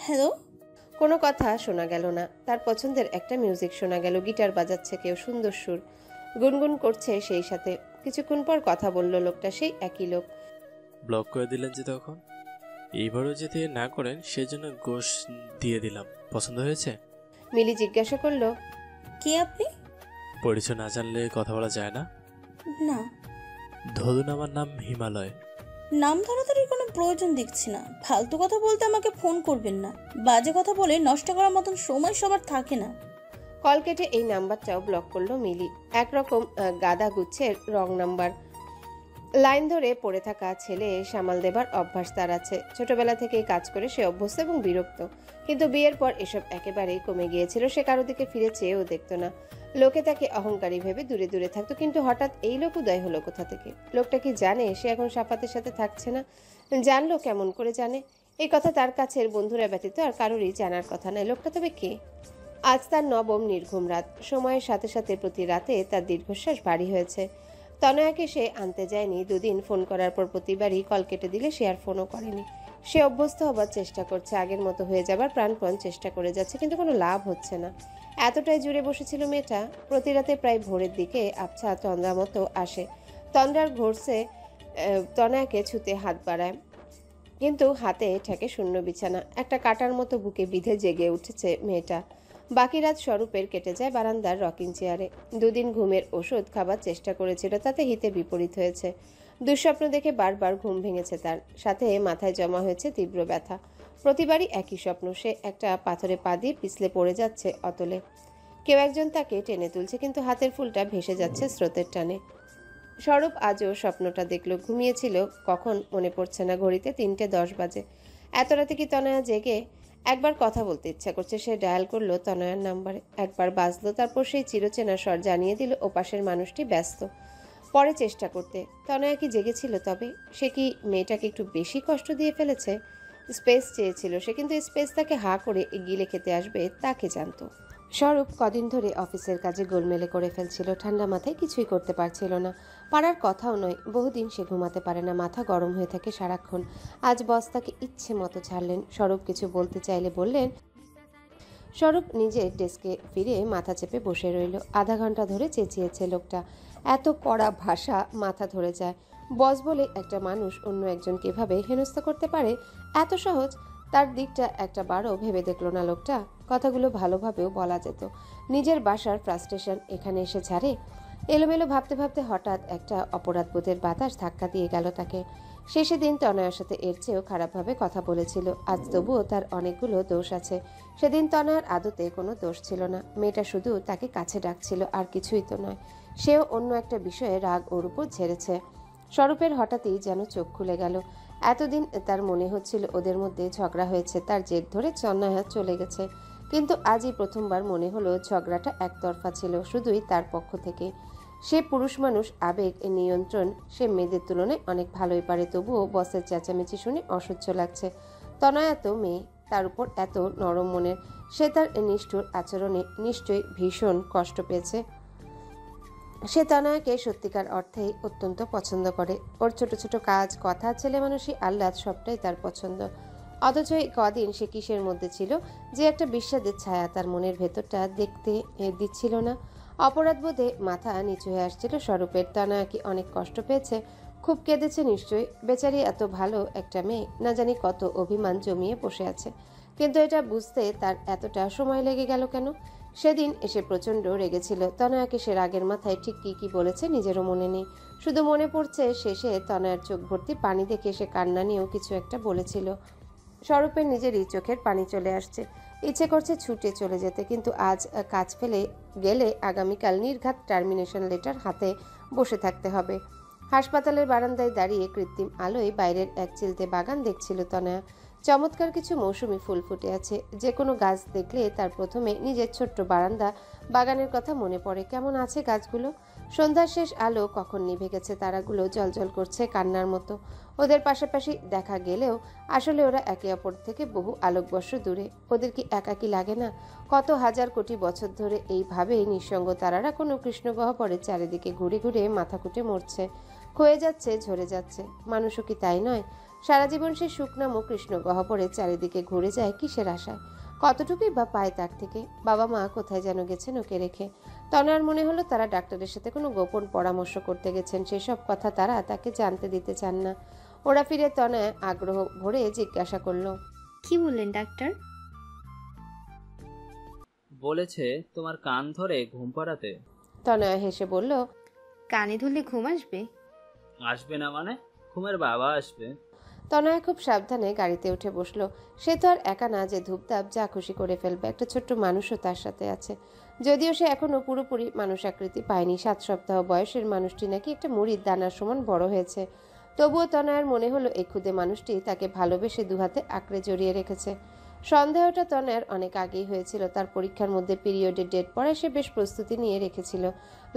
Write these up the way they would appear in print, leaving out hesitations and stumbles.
Hello. কোনো কথা শোনা গেল না। তার পছন্দের একটা মিউজিক শোনা গেল, গিটার বাজাচ্ছে কেউ, সুন্দর সুর গুনগুন করছে সেই সাথে। কিছুক্ষণ পর কথা বলল লোকটা, সেই একই লোক। ব্লক করে দিলেন যে তখন, এইবারও যদি না করেন সেজন্য গোশ দিয়ে দিলাম। পছন্দ হয়েছে? মিলি জিজ্ঞাসা করলো, কে আপনি? পরিচয় না জানলে কথা বলা যায় না। না, ধরুন আমার নাম হিমালয়। নাম ধরাধরির কোনো প্রয়োজন দেখছি না। ফালতু কথা বলতে আমাকে ফোন করবেন না। বাজে কথা বলে নষ্ট করার মতন সময় সবার থাকে না। কল কেটে এই নাম্বারটাও ব্লক করলো মিলি। একরকম গাদা গুচ্ছের রং নাম্বার। লাইন ধরে পড়ে থাকা ছেলে সামাল দেবার অভ্যাস তার আছে। ছোটবেলা থেকেই কাজ করে সে অভ্যস্ত এবং বিরক্ত। কিন্তু বিয়ের পর এসব একেবারেই কমে গিয়েছিল। সে কারো দিকে ফিরে চেয়েও দেখতো না। লোকে তাকে অহংকারী ভেবে দূরে দূরে থাকতো। কিন্তু হঠাৎ এই লোক উদয় হলো কোথা থেকে? লোকটা কি জানে সে এখন সাফাতের সাথে থাকছে না? জানলো কেমন করে জানে? এই কথা তার কাছের বন্ধুরা ব্যতীত আর কারোরই জানার কথা নয়। লোকটা তবে কে? আজ তার নবম নির্ঘুম রাত। সময়ের সাথে সাথে প্রতি রাতে তার দীর্ঘশ্বাস ভারী হয়েছে। তনয়াকে সে আনতে যায়নি। দুদিন ফোন করার পর প্রতিবারই কল কেটে দিলে সে আর ফোনও করেনি। সে অভ্যস্ত হবার চেষ্টা করছে, আগের মতো হয়ে যাবার প্রাণপণ চেষ্টা করে যাচ্ছে, কিন্তু কোনো লাভ হচ্ছে না। এতটাই জুড়ে বসেছিল মেয়েটা। প্রতি রাতে প্রায় ভোরের দিকে আবছা তন্দ্রা মতো আসে। তন্দ্রার ঘোরসে তনয়াকে ছুতে হাত বাড়ায়, কিন্তু হাতে ঠেকে শূন্য বিছানা। একটা কাটার মতো বুকে বিঁধে জেগে উঠেছে মেয়েটা। বাকি রাত স্বরূপের কেটে যায় বারান্দার রকিং চেয়ারে। দুদিন ঘুমের ওষুধ খাবার চেষ্টা করেছিল, তাতে হিতে বিপরীত হয়েছে। দুঃস্বপ্ন দেখে বারবার ঘুম ভেঙেছে তার, সাথে মাথায় জমা হয়েছে তীব্র ব্যথা। প্রতিবারই একই স্বপ্ন, সে একটা পাথরে পা দিয়ে পিছলে পড়ে যাচ্ছে অতলে। কেউ একজন তাকে টেনে তুলছে, কিন্তু হাতের ফুলটা ভেসে যাচ্ছে স্রোতের টানে। স্বরূপ আজও স্বপ্নটা দেখলো। ঘুমিয়েছিল কখন মনে পড়ছে না। ঘড়িতে 3:10 বাজে। এত রাতে কি তনয়া জেগে? একবার কথা বলতে ইচ্ছা করছে। সে ডায়াল করলো তনয়ার নাম্বারে। একবার বাজলো, তারপর সেই চিরচেনা স্বর জানিয়ে দিল ওপাশের মানুষটি ব্যস্ত। পরে চেষ্টা করতে। তনয়া কি জেগেছিল তবে? সে কি মেয়েটাকে একটু বেশি কষ্ট দিয়ে ফেলেছে? স্পেস চেয়েছিল সে, কিন্তু স্পেস তাকে হা করে গিলে খেতে আসবে তাকে জানতো। স্বরূপ কদিন ধরে অফিসের কাজে গোলমেলে করে ফেলছিল। ঠান্ডা মাথায় কিছুই করতে পারছিল না। পারার কথাও নয়। বহুদিন সে ঘুমাতে পারে না, মাথা গরম হয়ে থাকে সারাক্ষণ। আজ বস তাকে ইচ্ছে মতো ছাড়লেন। স্বরূপ কিছু বলতে চাইলে বললেন। স্বরূপ নিজের ডেস্কে ফিরে মাথা চেপে বসে রইল। আধা ঘন্টা ধরে চেঁচিয়েছে লোকটা। এত কড়া ভাষা মাথা ধরে যায়। বস বলে একটা মানুষ অন্য একজনকে এভাবে হেনস্থা করতে পারে? এত সহজ? তার দিকটা একটা বারও ভেবে দেখলো না লোকটা। কথাগুলো ভালোভাবেও বলা যেত। নিজের বাসার ফ্রাস্ট্রেশন এখানে এসে ছাড়ে? এলোমেলো ভাবতে ভাবতে হঠাৎ একটা অপরাধবোধের বাতাস ধাক্কা দিয়ে গেল তাকে। সে সেদিন তনয়ার সাথে এর চেয়েও খারাপভাবে কথা বলেছিল। আজ তবুও তার অনেকগুলো দোষ আছে। সেদিন তনয়ার আদতে কোনো দোষ ছিল না। মেয়েটা শুধু তাকে কাছে ডাকছিল, আর কিছুই তো নয়। সেও অন্য একটা বিষয়ে রাগ ওর উপর ঝেড়েছে। স্বরূপের হঠাৎই যেন চোখ খুলে গেল। এতদিন তার মনে হচ্ছিল ওদের মধ্যে ঝগড়া হয়েছে, তার জেদ ধরে তনয়া চলে গেছে। কিন্তু আজই প্রথমবার মনে হলো ঝগড়াটা একতরফা ছিল, শুধুই তার পক্ষ থেকে। সে পুরুষ মানুষ, আবেগ নিয়ন্ত্রণ সে মেয়েদের তুলনায় অনেক ভালোই পারে। তবুও বসের চেঁচামেচি শুনে অসহ্য লাগছে। তনয়া তো মেয়ে, তার উপর এত নরম মনের। সে তার নিষ্ঠুর আচরণে নিশ্চয়ই ভীষণ কষ্ট পেয়েছে। সে তনয়াকে সত্যিকার অর্থেই অত্যন্ত পছন্দ করে। ওর ছোট ছোট কাজ, কথা, ছেলে মানুষই, আহ্লাদ সবটাই তার পছন্দ। অথচ এই কদিন সে কিসের মধ্যে ছিল যে একটা বিষাদের ছায়া তার মনের ভেতরটা দেখতে দিচ্ছিল না। অপরাধবোধে মাথা নিচু হয়ে আসছিল স্বরূপের। তনয়া কি অনেক কষ্ট পেয়েছে? খুব কেঁদেছে নিশ্চয়ই। বেচারি এত ভালো একটা মেয়ে, না জানি কত অভিমান জমিয়ে বসে আছে। কিন্তু এটা বুঝতে তার এতটা সময় লেগে গেল কেন? সেদিন এসে প্রচণ্ড রেগেছিল। তনয়াকে সে রাগের মাথায় ঠিক কি কি বলেছে নিজেরও মনে নেই। শুধু মনে পড়ছে শেষে তনয়ার চোখ ভর্তি পানি দেখে সে কান্না নিয়েও কিছু একটা বলেছিল। স্বরূপের নিজেরই চোখের পানি চলে আসছে। ইচ্ছে করছে ছুটে চলে যেতে, কিন্তু আজ কাজ ফেলে গেলে আগামীকাল নির্ঘাত টার্মিনেশন লেটার হাতে বসে থাকতে হবে। হাসপাতালের বারান্দায় দাঁড়িয়ে কৃত্রিম আলোয় বাইরের এক চিলতে বাগান দেখছিল তনয়া। চমৎকার কিছু মৌসুমি ফুল ফুটে আছে। যে কোনো গাছ দেখলে তার প্রথমে নিজের ছোট্ট বারান্দা বাগানের কথা মনে পড়ে। কেমন আছে গাছগুলো? সন্ধ্যার শেষ আলো কখন নিভে গেছে, তারাগুলো জ্বলজ্বল করছে কান্নার মতো। ওদের পাশাপাশি দেখা গেলেও আসলে ওরা একে অপর থেকে বহু আলোকবর্ষ দূরে। ওদের কি একাকী লাগে না? কত হাজার কোটি বছর ধরে এইভাবেই নিঃসঙ্গ তারারা কোনো কৃষ্ণগহ্বরের চারিদিকে ঘুরে ঘুরে মাথা কুটে মরছে। ক্ষয়ে যাচ্ছে, ঝরে যাচ্ছে। মানুষও কি তাই নয়? সারা জীবন সে সুখ নামক কৃষ্ণ গহ্বরে চারিদিকে ঘুরে যায় কিসের আশায়? কতটুকুই বা পায় তার থেকে? বাবা মা কোথায় যেন গেছেন ওকে রেখে। তনয়ার মনে হলো তারা ডাক্তারের সাথে কোনো গোপন পরামর্শ করতে গেছেন, সেসব কথা তারা তাকে জানতে দিতে চান না। ওরা ফিরে তনয় আগ্রহ ভরে জিজ্ঞাসা করলো, কি বললেন ডাক্তার? বলেছে তোমার কান ধরে ঘুম পাড়াতে। তনয়া হেসে বলল, কানে ধরলে ঘুম আসবে? আসবে না মানে? ঘুমের বাবা আসবে। তনয়া খুব সাবধানে গাড়িতে উঠে বসলো। সে তো আর একা না যে ধূপধাপ যা খুশি করে ফেলবে। একটা ছোট্ট মানুষও তার সাথে আছে। যদিও সে এখনো পুরোপুরি মানুষ আকৃতি পায়নি। 7 সপ্তাহ বয়সের মানুষটি নাকি একটা মুড়ির দানার সমান বড় হয়েছে। তবুও তনয়ার মনে হলো এই ক্ষুদে মানুষটি তাকে ভালোবেসে দুহাতে আঁকড়ে জড়িয়ে রেখেছে। সন্দেহটা তনয়ার অনেক আগেই হয়েছিল। তার পরীক্ষার মধ্যে পিরিয়ডের ডেট পড়ায় সে বেশ প্রস্তুতি নিয়ে রেখেছিল।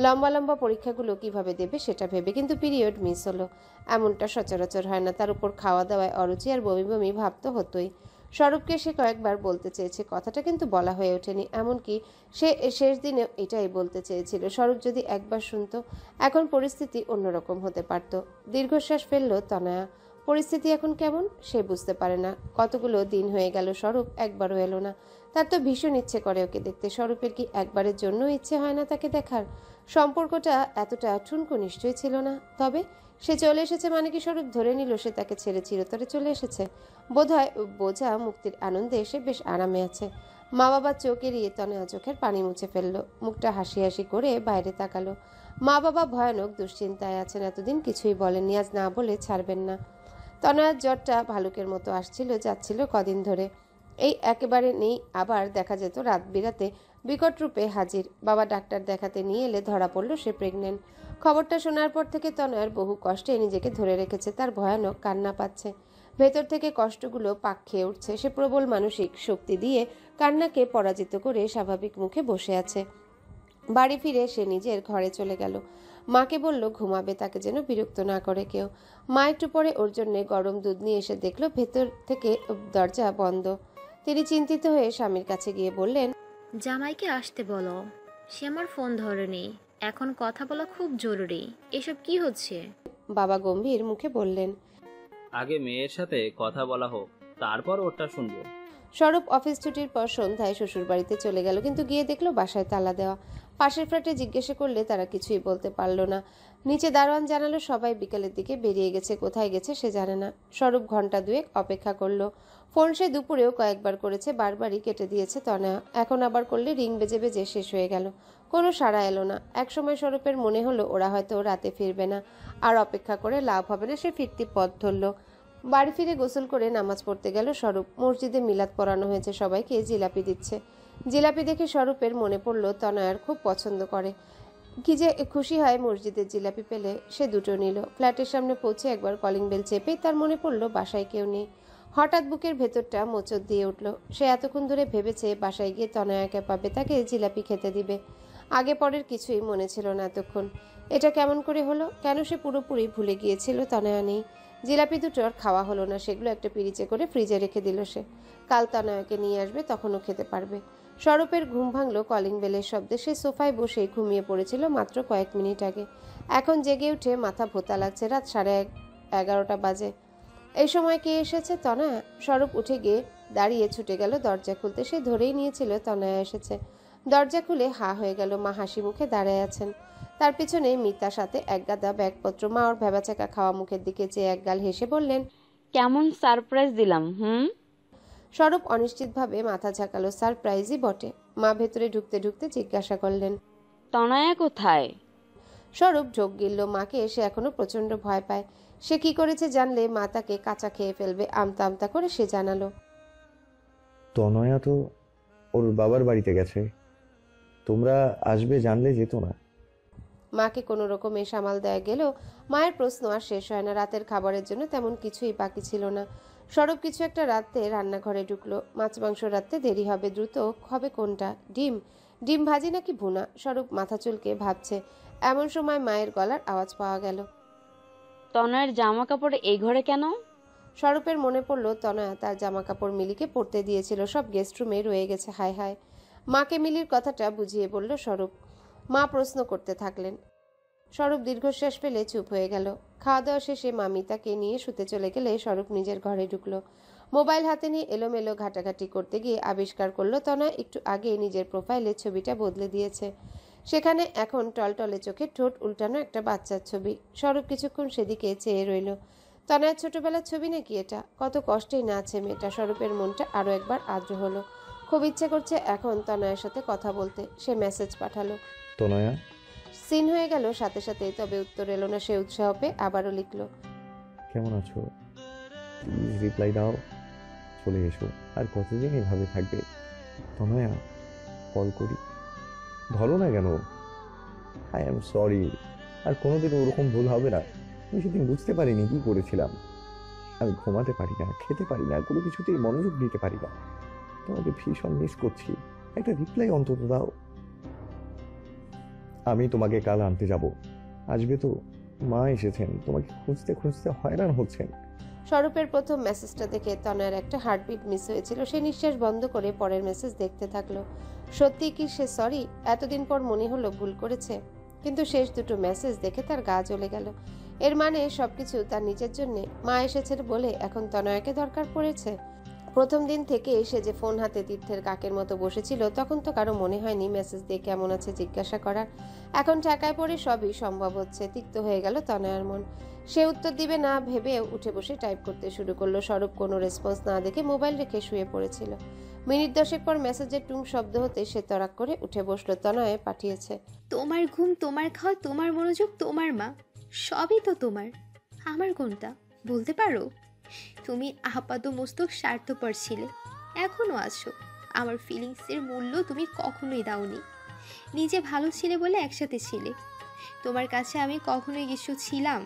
লম্বা লম্বা পরীক্ষাগুলো কিভাবে দেবে সেটা ভেবে, কিন্তু পিরিয়ড মিস হলো। এমনটা সচরাচর হয় না। তার উপর খাওয়া দাওয়ায় অরুচি আর বমি বমি ভাব তো হতোই। স্বরূপকে সে কয়েকবার বলতে চেয়েছে কথাটা, কিন্তু বলা হয়ে ওঠেনি। এমনকি সে শেষ দিনে এটাই বলতে চেয়েছিল, স্বরূপ যদি একবার শুনতো। এখন পরিস্থিতি অন্যরকম হতে পারত। দীর্ঘশ্বাস ফেললো তনয়া। পরিস্থিতি এখন কেমন সে বুঝতে পারে না। কতগুলো দিন হয়ে গেল স্বরূপ একবারও এলো না। তার তো ভীষণ ইচ্ছে করে ওকে দেখতে। স্বরূপের কি একবারের জন্য ইচ্ছে হয় না তাকে দেখার? সম্পর্কটা এতটা ঠুনকো নিশ্চয়ই ছিল না। তবে সে চলে এসেছে মানে কি স্বরূপ ধরে নিল সে তাকে ছেড়ে চিরতরে চলে এসেছে? বোধহয় বোঝা মুক্তির আনন্দে সে বেশ আরামে আছে। মা বাবার চোখ এড়িয়ে তনয়া চোখের পানি মুছে ফেললো। মুখটা হাসি হাসি করে বাইরে তাকালো। মা বাবা ভয়ানক দুশ্চিন্তায় আছেন। এতদিন কিছুই বলেননি, আজ না বলে ছাড়বেন না। তনয়ার জ্বরটা ভালুকের মতো আসছিল যাচ্ছিল কদিন ধরে। এই একেবারে নেই, আবার দেখা যেত রাত বিরাতে বিকট রূপে হাজির। বাবা ডাক্তার দেখাতে নিয়ে এলে ধরা পড়ল সে প্রেগনেন্ট। খবরটা শোনার পর থেকে তনয়ার বহু কষ্টে নিজেকে ধরে রেখেছে। তার ভয়ানক কান্না পাচ্ছে। ভেতর থেকে কষ্টগুলো পাক খেয়ে উঠছে। সে প্রবল মানসিক শক্তি দিয়ে কান্নাকে পরাজিত করে স্বাভাবিক মুখে বসে আছে। বাড়ি ফিরে সে নিজের ঘরে চলে গেল। মাকে বলল ঘুমাবে, তাকে যেন বিরক্ত না করে কেউ। মা একটু পরে ওর জন্য গরম দুধ নিয়ে এসে দেখলো ভেতর থেকে দরজা বন্ধ। তিনি চিন্তিত হয়ে স্বামীর কাছে গিয়ে বললেন, জামাইকে আসতে বলো, সে আমার ফোন ধরেনি, এখন কথা বলা খুব জরুরি। এসব কি হচ্ছে? বাবা গম্ভীর মুখে বললেন। আগে মেয়ের সাথে কথা বলা হোক, তারপর ওটা শুনবো। স্বরূপ অফিস ছুটির পর সন্ধ্যায় শ্বশুর বাড়িতে চলে গেল, কিন্তু গিয়ে দেখলো বাসায় তালা দেওয়া। পাশের ফ্ল্যাটে জিজ্ঞাসা করলে তারা কিছুই বলতে পারলো না। নিচে দারোয়ান জানালো সবাই বিকালের দিকে বেরিয়ে গেছে, কোথায় গেছে সে জানে না। স্বরূপ ঘন্টা দুয়েক অপেক্ষা করলো। ফোন সে দুপুরেও কয়েকবার করেছে, বারবারই কেটে দিয়েছে তনয়া। এখন আবার করলে রিং বেজে বেজে শেষ হয়ে গেল, কোনো সাড়া এলো না। একসময় স্বরূপের মনে হলো ওরা হয়তো রাতে ফিরবে না, আর অপেক্ষা করে লাভ হবে না। সে ফিরতি পথ ধরল। বাড়ি ফিরে গোসল করে নামাজ পড়তে গেল স্বরূপ। মসজিদে মিলাদ পড়ানো হয়েছে, সবাইকে জিলাপি দিচ্ছে। জিলাপি দেখে স্বরূপের মনে পড়ল তনয়ার খুব পছন্দ করে। কি যে খুশি হয় মসজিদের জিলাপি পেলে। সে দুটো নিল। ফ্ল্যাটের সামনে পৌঁছে একবার কলিং বেল চেপেই তার মনে পড়ল বাসায় কেউ নেই। হঠাৎ বুকের ভেতরটা মোচড় দিয়ে উঠল। সে এতক্ষণ ধরে ভেবেছে বাসায় গিয়ে তনয়াকে পাবে, তাকে জিলাপি খেতে দিবে। আগে পরের কিছুই মনে ছিল না এতক্ষণ। এটা কেমন করে হলো? কেন সে পুরোপুরি ভুলে গিয়েছিল তনয়া নেই? জিলাপি দুটোর খাওয়া হলো না, সেগুলো একটা পিরিচে করে ফ্রিজে রেখে দিল সে। কাল তনয়াকে নিয়ে আসবে, তখনও খেতে পারবে। স্বরূপের ঘুম ভাঙল কলিং বেলের শব্দে। সে সোফায় বসে ঘুমিয়ে পড়েছিল মাত্র কয়েক মিনিট আগে। এখন জেগে উঠে মাথা ভোতা লাগছে। রাত 11:30 বাজে। এই সময় কে এসেছে? তনয়া। স্বরূপ উঠে গিয়ে দাঁড়িয়ে ছুটে গেল দরজা খুলতে। সে ধরেই নিয়েছিল তনয়া এসেছে। দরজা খুলে হা হয়ে গেল। মা হাসি মুখে দাঁড়ায় আছেন। তার পিছনে মিতা, সাথে এক গাদা ব্যাগপত্র। মা ওর ভেবাচাকা খাওয়া মুখের দিকে চেয়ে একগাল হেসে বললেন, কেমন সারপ্রাইজ দিলাম স্বরূপ অনিশ্চিতভাবে মাথা ঝাঁকালো। সারপ্রাইজই বটে। মা ভেতরে ঢুকতে ঢুকতে জিজ্ঞাসা করলেন, তনয়া কোথায়? স্বরূপ ঢোক গিলল। মাকে সে এখনো প্রচন্ড ভয় পায়। সে কি করেছে জানলে মা তাকে কাঁচা খেয়ে ফেলবে। আমতা আমতা করে সে জানালো, তনয়া তো ওর বাবার বাড়িতে গেছে, তোমরা আসবে জানলে যেত না। মাকে কোনো রকমে সামাল দেয়া গেলেও মায়ের প্রশ্ন আর শেষ হয় না। রাতের খাবারের জন্য তেমন কিছুই বাকি ছিল না। স্বরূপ কিছু একটা রাতে রান্নাঘরে ঢুকলো। মাছ মাংস রাতে দেরি হবে, দ্রুত হবে কোনটা? ডিম ভাজি নাকি ভুনা? স্বরূপ মাথা চুলকে ভাবছে। এমন সময় মায়ের গলার আওয়াজ পাওয়া গেল, তনয়ের জামা কাপড় এই ঘরে কেন? স্বরূপের মনে পড়ল তনয়া তার জামা কাপড় মিলিকে পরতে দিয়েছিল, সব গেস্ট রুমে রয়ে গেছে। হায় হায়। মাকে মিলির কথাটা বুঝিয়ে বলল স্বরূপ। মা প্রশ্ন করতে থাকলেন। স্বরূপ দীর্ঘশ্বাস ফেলে চুপ হয়ে গেল। খাওয়া দাওয়া শেষে মামিতাকে নিয়ে শুতে চলে গেলে স্বরূপ নিজের ঘরে ঢুকলো। মোবাইল হাতে নিয়ে এলোমেলো ঘাটাঘাটি করতে গিয়ে আবিষ্কার করলো তনয় একটু আগে নিজের প্রোফাইলের ছবিটা বদলে দিয়েছে। সেখানে এখন টলটলে চোখে ঠোঁট উল্টানো একটা বাচ্চার ছবি। স্বরূপ কিছুক্ষণ সেদিকে চেয়ে রইল। তনয়ের ছোটবেলার ছবি নাকি এটা? কত কষ্টেই না আছে মেয়েটা। স্বরূপের মনটা আরও একবার আর্দ্র হলো। খুব ইচ্ছে করছে এখন তনয়ের সাথে কথা বলতে। সে মেসেজ পাঠালো। তনয়া, সিন হয়ে গেল সাথে সাথেই, তবে উত্তর এলো না। সে উৎসাহ পেয়ে আবারও লিখলো, কেমন আছো? প্লিজ রিপ্লাই দাও, চলে এসো। আর কতদিন এভাবে থাকবে? তনয়া, কল করি, ধরো না কেন? I am sorry. আর কোনোদিন ওরকম ভুল হবে না। আমি সেদিন বুঝতে পারিনি কি করেছিলাম। আমি ঘুমাতে পারি না, খেতে পারি না, কোনো কিছুতেই মনোযোগ দিতে পারি না। তোমাকে ভীষণ মিস করছি। একটা রিপ্লাই অন্তত দাও। আমি তোমাকে কাল আনতে যাব। আসবে তো? মা এসেছেন, তোমাকে খুঁজতে খুঁজতে হয়রান হচ্ছেন। স্বরূপের প্রথম মেসেজটা দেখে তনয়ের একটা হার্টবিট মিস হয়েছিল। সে নিঃশ্বাস বন্ধ করে পরের মেসেজ দেখতে থাকলো। সত্যি কি সে সরি? এতদিন পর মনে হলো ভুল করেছে। কিন্তু শেষ দুটো মেসেজ দেখে তার গা জ্বলে গেল। এর মানে সবকিছু তার নিজের জন্যে। মা এসেছে বলে এখন তনয়কে দরকার পড়েছে। প্রথম দিন থেকে সে যে ফোন হাতে তীর্থের কাকের মতো বসেছিল, তখন তো কারো মনে হয়নি মেসেজ দিয়ে কেমন আছে জিজ্ঞাসা করার। এখন ঠেকায় পড়ে সবই সম্ভব হচ্ছে। তিক্ত হয়ে গেল তনয়ার মন। সে উত্তর দিবে না ভেবে উঠে বসে টাইপ করতে শুরু করলো। স্বরূপ কোনো রেসপন্স না দেখে মোবাইল রেখে শুয়ে পড়েছিল। মিনিট 10 পর মেসেজের টুং শব্দ হতে সে তড়াক করে উঠে বসলো। তনয় পাঠিয়েছে, তোমার ঘুম, তোমার খাওয়া, তোমার মনোযোগ, তোমার মা, সবই তো তোমার। আমার কোনটা বলতে পারো? তুমি আপাত মস্তক স্বার্থপর ছিলে, এখনও আছো। আমার ফিলিংসের মূল্য তুমি কখনোই দাওনি। নিজে ভালো ছিলে বলে একসাথে ছিলে। তোমার কাছে আমি কখনোই কিছু ছিলাম?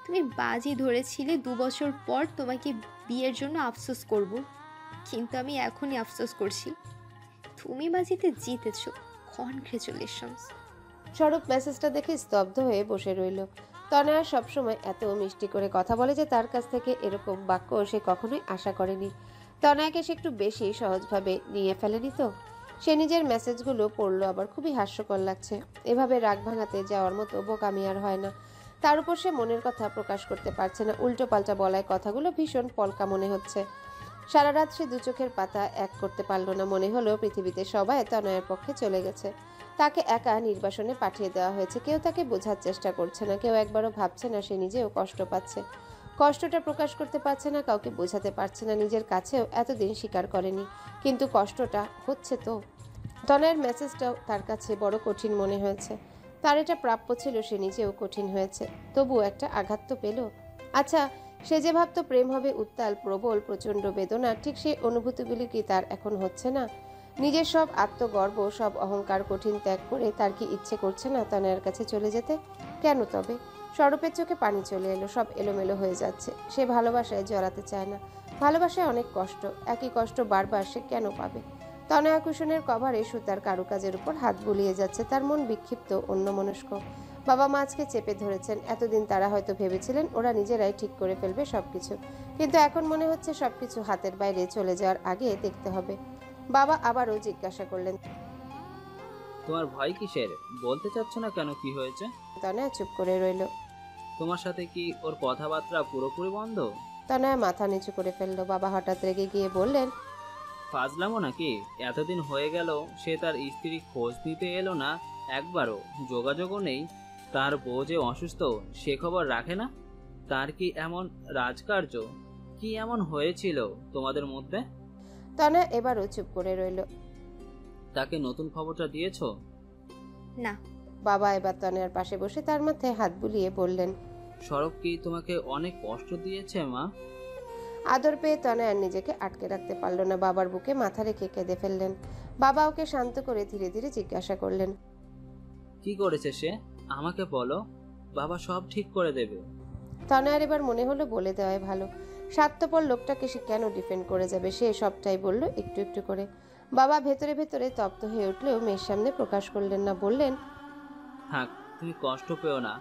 তুমি বাজি ধরেছিলে 2 বছর পর তোমাকে বিয়ের জন্য আফসোস করব, কিন্তু আমি এখনই আফসোস করছি। তুমি বাজিতে জিতেছো, কনগ্রেচুলেশনস। স্বরূপ মেসেজটা দেখে স্তব্ধ হয়ে বসে রইল। তনয়া সবসময় এত মিষ্টি করে কথা বলে যে তার কাছ থেকে এরকম বাক্য সে কখনোই আশা করেনি। তনয়াকে সে একটু বেশি সহজভাবে নিয়ে ফেলেনি তো। সে নিজের মেসেজগুলো পড়লো, আবার খুবই হাস্যকর লাগছে। এভাবে রাগ ভাঙাতে যাওয়ার মতো বোকামি আর হয় না। তার উপর সে মনের কথা প্রকাশ করতে পারছে না। উল্টো পাল্টা বলায় কথাগুলো ভীষণ পলকা মনে হচ্ছে। সারা রাত সে দু চোখের পাতা এক করতে পারলো না। মনে হলো পৃথিবীতে সবাই তনয়ের পক্ষে চলে গেছে। তাকে একা নির্বাসনে পাঠিয়ে দেওয়া হয়েছে। কেউ তাকে বোঝার চেষ্টা করছে না। কেউ একবারও ভাবছে না সে নিজেও কষ্ট পাচ্ছে। কষ্টটা প্রকাশ করতে পারছে না, কাউকে বোঝাতে পারছে না। নিজের কাছেও এতদিন স্বীকার করেনি, কিন্তু কষ্টটা হচ্ছে তো। তনয়ের মেসেজটাও তার কাছে বড় কঠিন মনে হয়েছে। তার এটা প্রাপ্য ছিল, সে নিজেও কঠিন হয়েছে। তবু একটা আঘাত তো পেল। আচ্ছা, সে যে ভাবতো প্রেম হবে উত্তাল, প্রবল, প্রচণ্ড বেদনা, ঠিক সেই অনুভূতিগুলি কি তার এখন হচ্ছে না? নিজের সব আত্মগর্ব, সব অহংকার কঠিন ত্যাগ করে তার কি ইচ্ছে করছে না তনয়ের কাছে চলে যেতে? কেন তবে? স্বরূপের চোখে পানি চলে এলো। সব এলোমেলো হয়ে যাচ্ছে। সে ভালোবাসায় জড়াতে চায় না। ভালোবাসায় অনেক কষ্ট। একই কষ্ট বারবার সে কেন পাবে? তনয়া কুশনের কভারে সুতার কারুকাজের উপর হাত বুলিয়ে যাচ্ছে। তার মন বিক্ষিপ্ত, অন্যমনস্ক। বাবা মা আজকে চেপে ধরেছেন। এতদিন তারা হয়তো ভেবেছিলেন ওরা নিজেরাই ঠিক করে ফেলবে সবকিছু, কিন্তু এখন মনে হচ্ছে সবকিছু হাতের বাইরে চলে যাওয়ার আগে দেখতে হবে। বাবা আবারও জিজ্ঞাসা করলেন, তোমার ভয় কিসের? বলতে চাচ্ছ না কেন কি হয়েছে? তনয়া চুপ করে রইল। তোমার সাথে কি ওর কথাবার্তা পুরোপুরি বন্ধ? তনয়া মাথা নিচু করে ফেললো। বাবা হঠাৎ রেগে গিয়ে বললেন, ফাজলামো নাকি? এতদিন হয়ে গেল সে তার স্ত্রী খোঁজ দিতে এলো না, একবারও যোগাযোগও নেই। তার বউ যে অসুস্থ সে খবর রাখে না। তার কি এমন রাজকার্য? কি এমন হয়েছিল তোমাদের মধ্যে? তনয়া এবারও চুপ করে রইল। তাকে নতুন খবরটা দিয়েছো? না। বাবা এবার তনয়ার পাশে বসে তার মাথায় হাত বুলিয়ে বললেন, সরব কি তোমাকে অনেক কষ্ট দিয়েছে মা? আদর পেয়ে তনয়া নিজেকে আটকে রাখতে পারল না। বাবার বুকে মাথা রেখে কেঁদে ফেললেন। বাবা ওকে শান্ত করে ধীরে ধীরে জিজ্ঞাসা করলেন, কি করেছে সে? আমাকে বলো, বাবা সব ঠিক করে দেবে। তনয়ার এবার মনে হলো বলে দেওয়াই ভালো। স্বার্থপর লোকটাকে সে কেন ডিফেন্ড করে যাবে? সে সবটাই বলল একটু একটু করে। বাবা ভেতরে ভেতরে তপ্ত হয়ে উঠলেও মেয়ের সামনে প্রকাশ করলেন না। বললেন, থাক, তুমি কষ্ট পেও না।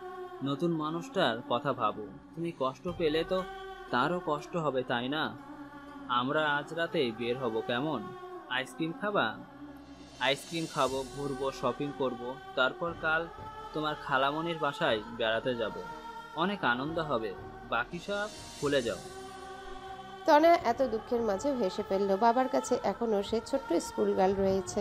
নতুন মানুষটার কথা ভাবো। তুমি কষ্ট পেলে তো তারও কষ্ট হবে, তাই না? আমরা আজ রাতে বের হব, কেমন? আইসক্রিম খাবা? আইসক্রিম খাবো, ঘুরবো, শপিং করব, তারপর কাল তোমার খালামণির বাসায় বেড়াতে যাব। অনেক আনন্দ হবে, বাকি সব ভুলে যাও। তনয়া এত দুঃখের মাঝেও হেসে ফেলল। বাবার কাছে এখনও সে ছোট্ট স্কুল গার্ল রয়েছে,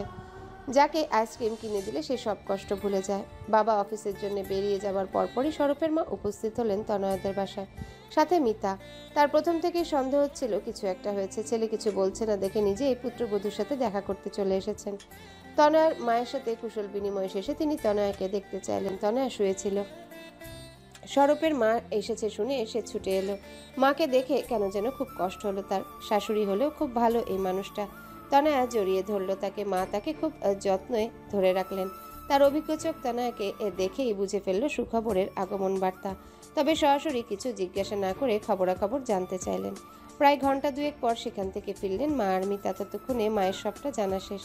যাকে আইসক্রিম কিনে দিলে সে সব কষ্ট ভুলে যায়। বাবা অফিসের জন্য বেরিয়ে যাবার পরপরই স্বরূপের মা উপস্থিত হলেন তনয়াদের বাসায়, সাথে মিতা। তার প্রথম থেকেই সন্দেহ হচ্ছিল কিছু একটা হয়েছে। ছেলে কিছু বলছে না দেখে নিজেই পুত্রবধূর সাথে দেখা করতে চলে এসেছেন। তনয়ার মায়ের সাথে কুশল বিনিময় শেষে তিনি তনয়াকে দেখতে চাইলেন। তনয়া শুয়েছিল। স্বরূপের মা এসেছে শুনে সে ছুটে এলো। মাকে দেখে কেন যেন খুব কষ্ট হলো তার। শাশুড়ি হলেও খুব ভালো এই মানুষটা। তনয়া জড়িয়ে ধরল তাকে। মা তাকে খুব যত্নে ধরে রাখলেন। তার অভিজ্ঞ চোখ তনয়াকে দেখেই বুঝে ফেলল সুখবরের আগমন বার্তা। তবে সরাসরি কিছু জিজ্ঞাসা না করে খবরাখবর জানতে চাইলেন। প্রায় ঘন্টা দুয়েক পর সেখান থেকে ফিরলেন মা আর মিতা। ততক্ষণে মায়ের সবটা জানা শেষ।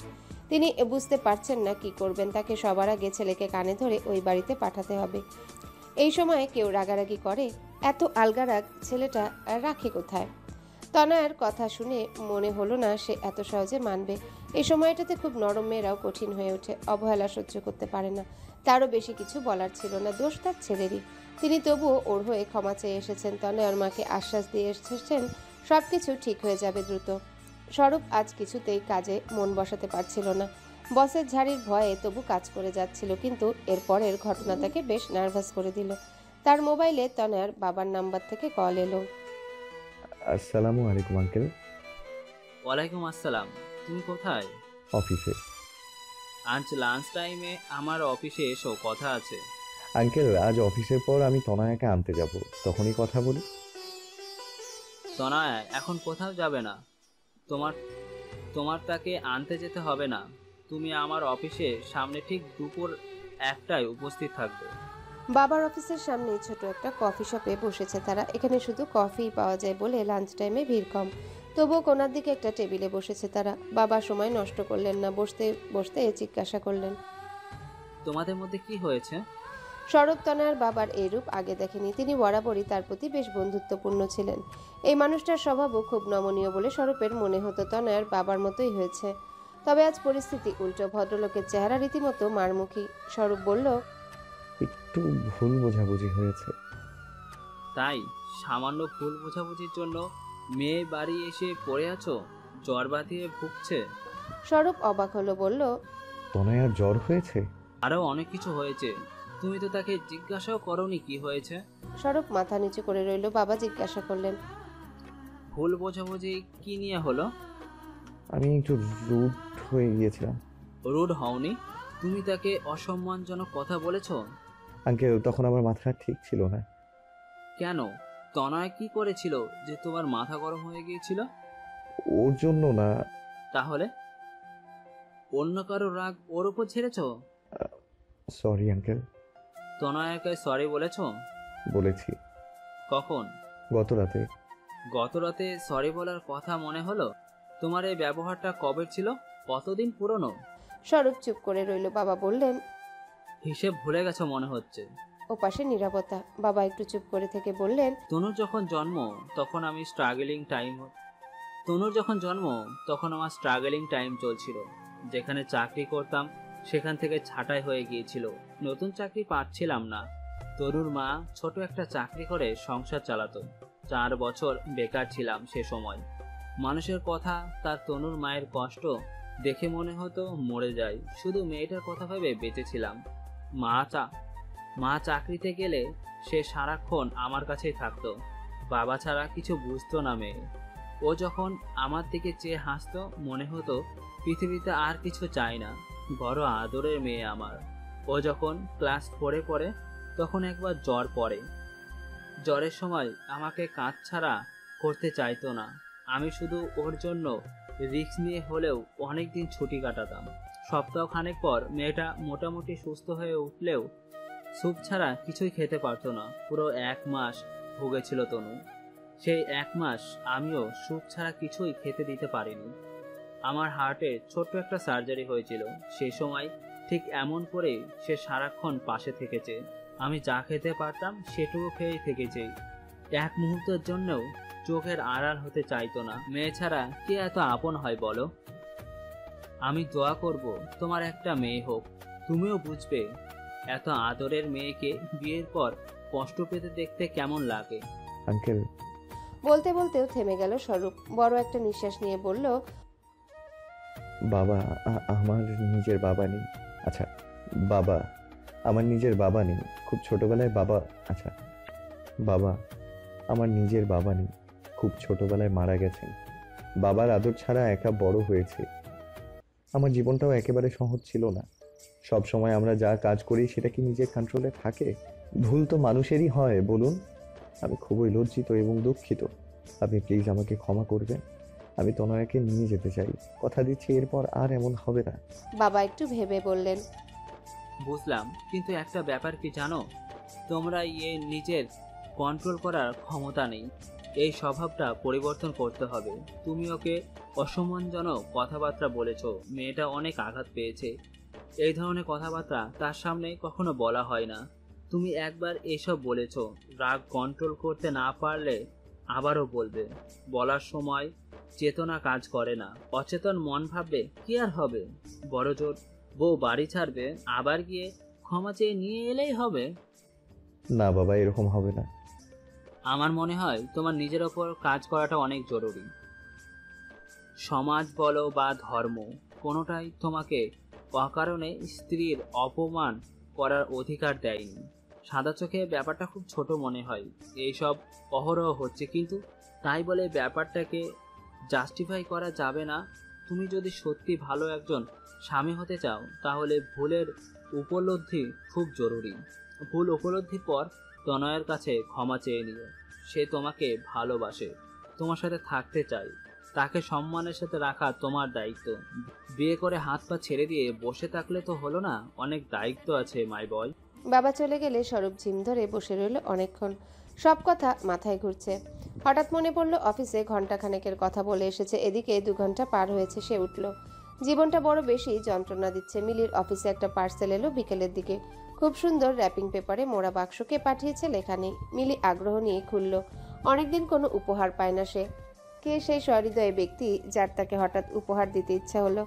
তিনি বুঝতে পারছেন না কি করবেন। তাকে সবার আগে ছেলেকে কানে ধরে ওই বাড়িতে পাঠাতে হবে। এই সময় কেউ রাগারাগি করে? এত আলগারাগ ছেলেটা রাখে কোথায়? তনয়ার কথা শুনে মনে হলো না সে এত সহজে মানবে। এই সময়টাতে খুব নরম মেয়েরাও কঠিন হয়ে ওঠে, অবহেলা সহ্য করতে পারে না। তারও বেশি কিছু বলার ছিল না, দোষ তার ছেলেরই। তিনি তবুও ওর হয়ে ক্ষমা চেয়ে এসেছেন। তনয়ার মাকে আশ্বাস দিয়ে এসেছেন সবকিছু ঠিক হয়ে যাবে দ্রুত। স্বরূপ আজ কিছুতেই কাজে মন বসাতে পারছিল না। বসের ঝাড়ির ভয়ে তবু কাজ করে যাচ্ছিল, কিন্তু এরপরের ঘটনা তাকে বেশ নার্ভাস করে দিল। তার মোবাইলে তনয়ার বাবার নাম্বার থেকে কল এলো। আসসালামু আলাইকুম আঙ্কেল। ওয়ালাইকুম আসসালাম। তুমি কোথায়? অফিসে। আজ লাঞ্চ টাইমে আমার অফিসে এসো, কথা আছে। আঙ্কেল, আজ অফিসের পর আমি তনয়াকে আনতে যাব, তখনই কথা বলি। তনয়া এখন কোথাও যাবে না। তোমার তোমার তাকে আনতে যেতে হবে না। তুমি আমার অফিসে সামনে ঠিক দুপুর 1টায় উপস্থিত থাকবে। বাবার অফিসের সামনে ছোট একটা কফি শপে বসেছে তারা। এখানে শুধু কফি পাওয়া যায় বলে লাঞ্চ টাইমে ভিড় কম। তবুও কোনার দিকে একটা টেবিলে বসেছে তারা। বাবা সময় নষ্ট করলেন না, বসতে বসতে জিজ্ঞাসা করলেন, তোমাদের মধ্যে কি হয়েছে? স্বরূপ তনয়ার বাবার এই রূপ আগে দেখেনি। তিনি বরাবরই তার প্রতি বেশ বন্ধুত্বপূর্ণ ছিলেন। এই মানুষটার স্বভাবও খুব নমনীয় বলে স্বরূপের মনে হতো তনয়ার বাবার মতোই হয়েছে। তবে আজ পরিস্থিতি উল্টো। ভদ্রলোকের চেহারা রীতিমতো মারমুখী। স্বরূপ বলল, একটু ভুল বোঝাবুঝি হয়েছে। তাই? সামান্য ভুল বোঝাবুঝির জন্য মেয়ে বাড়ি এসে পড়ে আছো, জ্বর বাঁধিয়ে ভুগছে? স্বরূপ অবাক হলো, বলল, তনয়ার জ্বর হয়েছে? আরও অনেক কিছু হয়েছে, তুমি তো তাকে জিজ্ঞাসাও করোনি কি হয়েছে। স্বরূপ মাথা নিচু করে রইল। বাবা জিজ্ঞাসা করলেন, ভুল বোঝাবুঝি কি নিয়ে হলো? আমি একটু রুড হয়ে গিয়েছিলাম। রুড হওনি, তুমি তাকে অসম্মানজনক কথা বলেছো। আঙ্কেল, তখন আমার মাথা ঠিক ছিল না। কেন? তনয় কি করেছিল যে তোমার মাথা গরম হয়ে গিয়েছিল? ওর জন্য না। তাহলে অন্য কারো রাগ ওর উপর ছেড়েছো? Sorry uncle. তনয়াকে সরি বলেছো? বলেছি। কখন? গত রাতে। গত রাতে সরি বলার কথা মনে হলো? তোমার এই ব্যবহারটা কবে ছিল? কতদিন পুরনো? স্বরূপ চুপ করে রইল। বাবা বললেন, হিসেব ভুলে গেছো মনে হচ্ছে। ওপাশে নীরবতা। বাবা একটু চুপ করে থেকে বললেন, তনুর যখন জন্ম তখন আমার স্ট্রাগলিং টাইম চলছিল। যেখানে চাকরি করতাম সেখান থেকে ছাঁটাই হয়ে গিয়েছিল, নতুন চাকরি পাচ্ছিলাম না। তনুর মা ছোট একটা চাকরি করে সংসার চালাতো। 4 বছর বেকার ছিলাম সে সময়। মানুষের কথা, তার তনুর মায়ের কষ্ট দেখে মনে হতো মরে যাই। শুধু মেয়েটার কথা ভেবে বেঁচেছিলাম। মা চাকরিতে গেলে সে সারাক্ষণ আমার কাছেই থাকতো। বাবা ছাড়া কিছু বুঝতো না মেয়ে। ও যখন আমার দিকে চেয়ে হাসতো মনে হতো পৃথিবীতে আর কিছু চাই না। বড় আদরের মেয়ে আমার। ও যখন ক্লাস 4-এ পড়ে তখন একবার জ্বর পড়ে। জ্বরের সময় আমাকে কাজ ছাড়া করতে চাইতো না। আমি শুধু ওর জন্য রিস্ক নিয়ে হলেও অনেকদিন ছুটি কাটাতাম। সপ্তাহখানেক পর মেয়েটা মোটামুটি সুস্থ হয়ে উঠলেও স্যুপ ছাড়া কিছুই খেতে পারতো না। পুরো 1 মাস ভুগেছিল তনু। সেই 1 মাস আমিও স্যুপ ছাড়া কিছুই খেতে দিতে পারিনি। আমার হার্টে ছোট্ট একটা সার্জারি হয়েছিল। সেই সময় ঠিক এমন করেই সে সারাক্ষণ পাশে থেকেছে। আমি যা খেতে পারতাম সেটুকু খেয়েই থেকেছে। 1 মুহূর্তের জন্যও চোখের আড়াল হতে চাইতো না। মেয়ে ছাড়া কে এত আপন হয় বলো? আমি দোয়া করব তোমার একটা মেয়ে হোক, তুমিও বুঝবে। এত আদরের মেয়েকে বিয়ের পর কষ্ট পেতে দেখতে কেমন লাগে? আঙ্কেল, বলতে বলতেও থেমে গেল স্বরূপ। বড় একটা নিঃশ্বাস নিয়ে বলল, বাবা আমার নিজের বাবা নেই। আচ্ছা, বাবা আমার নিজের বাবা নেই। খুব ছোটবেলায় বাবা বাবা আমার নিজের বাবা নেই। খুব ছোটবেলায় মারা গেছেন। বাবার আদর ছাড়া একা বড় হয়েছে। আমার জীবনটাও একেবারে সহজ ছিল না। সব সময় আমরা যা কাজ করি সেটা কি নিজের কন্ট্রোলে থাকে? ভুল তো মানুষেরই হয়, বলুন। আমি খুবই লজ্জিত এবং দুঃখিত। আপনি প্লিজ আমাকে ক্ষমা করবেন। আমি তনয়াকে নিয়ে যেতে চাই। কথা দিচ্ছি এরপর আর এমন হবে না। বাবা একটু ভেবে বললেন, বুঝলাম, কিন্তু একটা ব্যাপার কি জানো, তোমরা নিজের কন্ট্রোল করার ক্ষমতা নেই। এই স্বভাবটা পরিবর্তন করতে হবে। তুমি ওকে অসম্মানজনক কথাবার্তা বলেছো, মেয়েটা অনেক আঘাত পেয়েছে। এই ধরনের কথাবার্তা তার সামনে কখনো বলা হয় না। তুমি একবার এসব বলেছো, রাগ কন্ট্রোল করতে না পারলে আবারও বলবে। বলার সময় চেতনা কাজ করে না, অচেতন মন ভাববে কি আর হবে। বড়জোর বউ বাড়ি ছাড়বে, আবার গিয়ে ক্ষমা চেয়ে নিয়ে এলেই হবে। না বাবা, এরকম হবে না। আমার মনে হয় তোমার নিজের ওপর কাজ করাটা অনেক জরুরি। সমাজ বলো বা ধর্ম, কোনোটাই তোমাকে অকারণে স্ত্রীর অপমান করার অধিকার দেয়নি। সাদা চোখে ব্যাপারটা খুব ছোট মনে হয়। এইসব অহরহ হচ্ছে, কিন্তু তাই বলে ব্যাপারটাকে জাস্টিফাই করা যাবে না। তুমি যদি সত্যি ভালো একজন স্বামী হতে চাও, তাহলে ভুলের উপলব্ধি খুব জরুরি। ভুল উপলব্ধির পর তনয়ের কাছে ক্ষমা চেয়ে নিও। সে তোমাকে ভালোবাসে, তোমার সাথে থাকতে চায়। তাকে সম্মানের সাথে রাখা তোমার দায়িত্ব। বিয়ে করে হাত পা ছেড়ে দিয়ে বসে থাকলে তো হলো না, অনেক দায়িত্ব আছে মাই বয়। বাবা চলে গেলে স্বরূপ ঝিম ধরে বসে রইল অনেকক্ষণ। সব কথা মাথায় ঘুরছে। হঠাৎ মনে পড়ল অফিসে ঘন্টাখানেকের কথা বলে এসেছে, এদিকে 2 ঘন্টা পার হয়েছে। সে উঠল। জীবনটা বড় বেশি যন্ত্রণা দিচ্ছে। মিলির অফিসে একটা পার্সেল এলো বিকেলের দিকে। খুব সুন্দর র্যাপিং পেপারে মোড়া বাক্সকে পাঠিয়েছে, লেখা নেই। মিলি আগ্রহ নিয়ে খুলল। অনেকদিন কোনো উপহার পায় না সে। কে সেই সহৃদয় ব্যক্তি যার তাকে হঠাৎ উপহার দিতে ইচ্ছা হলো?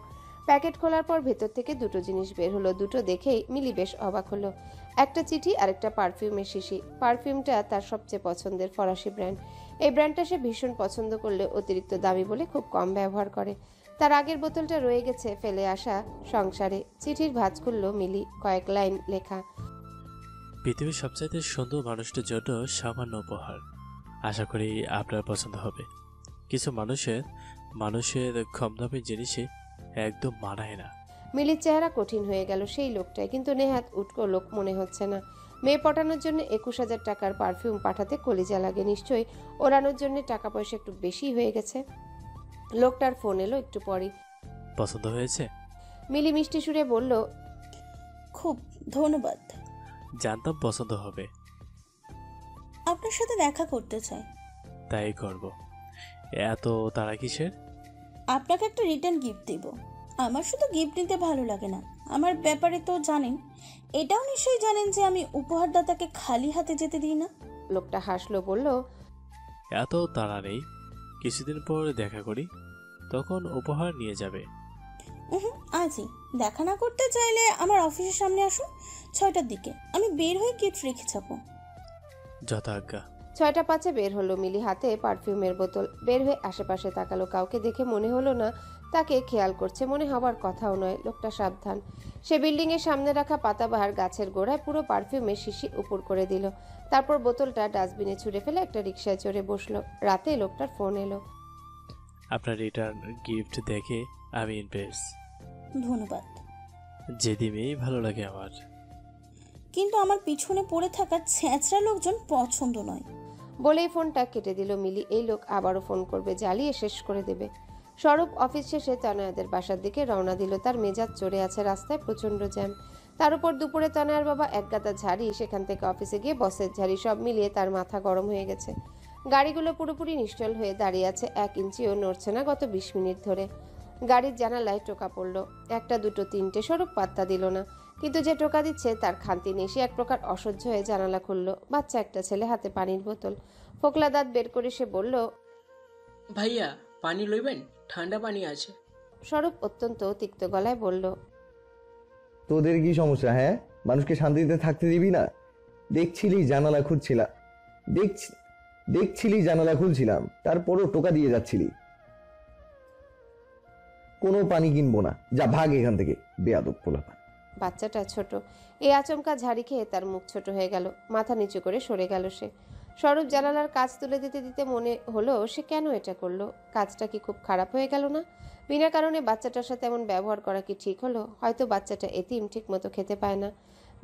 প্যাকেট খোলার পর ভেতর থেকে 2টো জিনিস বের হলো। দুটো দেখেই মিলি বেশ অবাক হলো। একটা চিঠি আর একটা পারফিউমের শিশি। পারফিউমটা তার সবচেয়ে পছন্দের ফরাসি ব্র্যান্ড। এই ব্র্যান্ডটা সে ভীষণ পছন্দ করলে অতিরিক্ত দামি বলে খুব কম ব্যবহার করে। তার আগের বোতলটা রয়ে গেছে ফেলে আসা সংসারে। চিঠির ভাঁজ খুলল মিলি। কয়েক লাইন লেখা, পৃথিবীর সবচাইতে সুন্দর মানুষটার জন্য সামান্য উপহার। আশা করি আপনার পছন্দ হবে। কিছু মানুষের কম দামি জিনিসে একদম মানায় না। মিলির চেহারা কঠিন হয়ে গেল। সেই লোকটাই, কিন্তু নেহাত উটকো লোক মনে হচ্ছে না। মেয়ে পটানোর জন্য 21,000 টাকার পারফিউম পাঠাতে কলিজা লাগে। নিশ্চয়ই ওড়ানোর জন্য টাকা পয়সা একটু বেশি হয়ে গেছে। লোকটার ফোন এলো একটু পরই। পছন্দ হয়েছে? মিলি মিষ্টি সুরে বলল, খুব ধন্যবাদ। জানতাম পছন্দ হবে। আপনার সাথে দেখা করতে চাই। তাই করব। এত তাড়া কিসের? আপনাকে একটা রিটার্ন গিফট দিব। আমার শুধু গিফট নিতে ভালো লাগে না, আমার ব্যাপারে তো জানেন। এটাও নিশ্চয়ই জানেন যে আমি উপহারদাতাকে খালি হাতে যেতে দিই না। লোকটা হাসলো, বলল, এত তাড়া নেই, কিছুদিন পর দেখা করি, তখন উপহার নিয়ে যাবে। আজই দেখা না করতে চাইলে আমার অফিসের সামনে আসুন 6টার দিকে। আমি বের হয়ে গিফট রেখে যাবো। যথাজ্ঞা। 6টা 5-এ বের হলো মিলি, হাতে পারফিউমের বোতল। বের হয়ে আশেপাশে তাকালো। কাউকে দেখে মনে হলো না তাকে খেয়াল করছে, মনে হবার কথাও নয়। লোকটা সাবধান। সে বিল্ডিং এর সামনে রাখা পাতাবাহার গাছের গোড়ায় পুরো পারফিউমের শিশি উপর করে দিল। তারপর বোতলটা ডাস্টবিনে ছুঁড়ে ফেলে একটা রিকশায় চড়ে বসলো। রাতে লোকটার ফোন এলো। আপনার রিটার্ন গিফট দেখে আমি ইমপ্রেস। ধন্যবাদ। যেদি মেয়েই ভালো লাগে আমার। কিন্তু আমার পিছনে পড়ে থাকা ছেঁচড়া লোকজন পছন্দ নয়। বলেই ফোনটা কেটে দিল মিলি। এই লোক আবারও ফোন করবে, জ্বালিয়ে শেষ করে দেবে। স্বরূপ অফিস শেষে তনয়াদের বাসার দিকে রওনা দিল। তার মেজাজ চড়ে আছে, রাস্তায় প্রচন্ড জ্যাম। তার উপর দুপুরে তনয়ার বাবা একগাদা ঝাড়ি, সেখান থেকে অফিসে গিয়ে বসের ঝাড়ি, সব মিলিয়ে তার মাথা গরম হয়ে গেছে। গাড়িগুলো পুরোপুরি নিশ্চল হয়ে দাঁড়িয়ে আছে, 1 ইঞ্চিও নড়ছে না গত 20 মিনিট ধরে। গাড়ির জানালায় টোকা পড়লো, 1টা 2টো 3টে। স্বরূপ পাত্তা দিল না, কিন্তু যে টোকা দিচ্ছে তার খান্তি নেই। সে এক প্রকার অসহ্য হয়ে জানালা খুললো। বাচ্চা একটা ছেলে, হাতে পানির বোতল। ফোকলা দাঁত বের করে সে বলল, ভাইয়া পানি লইবেন? ঠান্ডা পানি আছে। স্বরূপ অত্যন্ত তিক্ত গলায় বলল, তোদের কি সমস্যা? হ্যাঁ, মানুষকে শান্তিতে থাকতে দিবি না? দেখছিলি জানালা খুলছিলাম দেখছিলি জানালা খুলছিলাম, তারপরও টোকা দিয়ে যাচ্ছিলি। কোনো পানি কিনবো না, যা ভাগ এখান থেকে, বেয়াদব পোলাপান। বাচ্চাটা ছোট, এই আচমকা ঝাড়ি খেয়ে তার মুখ ছোট হয়ে গেল, মাথা নিচু করে সরে গেল সে। স্বরূপ জানালার কাজ তুলে দিতে দিতে মনে হলো সে কেন এটা করলো। কাজটা কি খুব খারাপ হয়ে গেল না? বিনা কারণে বাচ্চাটার সাথে এমন ব্যবহার করা কি ঠিক হলো? হয়তো বাচ্চাটা এতিম, ঠিক মতো খেতে পায় না।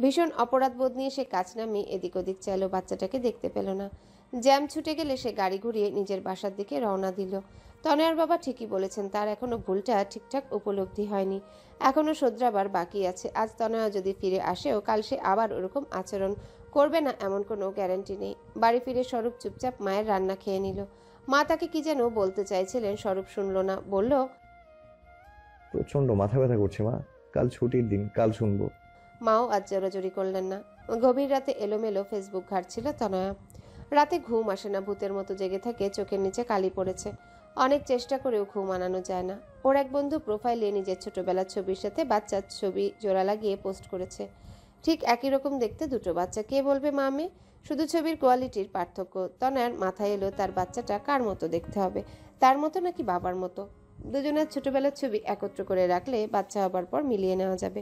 ভীষণ অপরাধ বোধ নিয়ে সে কাজ নামিয়ে এদিক ওদিক চাইলো, বাচ্চাটাকে দেখতে পেল না। জ্যাম ছুটে গেলে সে গাড়ি ঘুরিয়ে নিজের বাসার দিকে রওনা দিল। তনয়ার বাবা ঠিকই বলেছেন, তার এখনো ভুলটা ঠিকঠাক উপলব্ধি হয়নি, এখনো শোধরাবার বাকি আছে। আজ তনয়া যদি ফিরে আসেও কাল সে আবার ওরকম আচরণ করবে না এমন কোনো গ্যারান্টি নেই। বাড়ি ফিরে স্বরূপ চুপচাপ মায়ের রান্না খেয়ে নিল। মা তাকে কি যেন বলতে চাইছিলেন, স্বরূপ শুনল না, বলল, প্রচন্ড মাথা ব্যথা করছে মা, কাল ছুটির দিন, কাল শুনবো। মাও আজ জোরাজোরি করলেন না। গভীর রাতে এলোমেলো ফেসবুক ঘাঁটছিল তনয়া। রাতে ঘুম আসে না, ভূতের মতো জেগে থাকে, চোখের নিচে কালি পড়েছে। অনেক চেষ্টা করেও ঘুম আনানো যায় না। ওর এক বন্ধু প্রোফাইলে নিজের ছোটবেলার ছবির সাথে বাচ্চার ছবি জোড়া লাগিয়ে পোস্ট করেছে। ঠিক একই রকম দেখতে দুটো বাচ্চা, কে বলবে মা মেয়ে? শুধু ছবির কোয়ালিটির পার্থক্য। তনয়ার মাথায় এলো তার বাচ্চাটা কার মতো দেখতে হবে, তার মতো নাকি বাবার মতো? দুজনের ছোটবেলার ছবি একত্র করে রাখলে বাচ্চা হবার পর মিলিয়ে নেওয়া যাবে।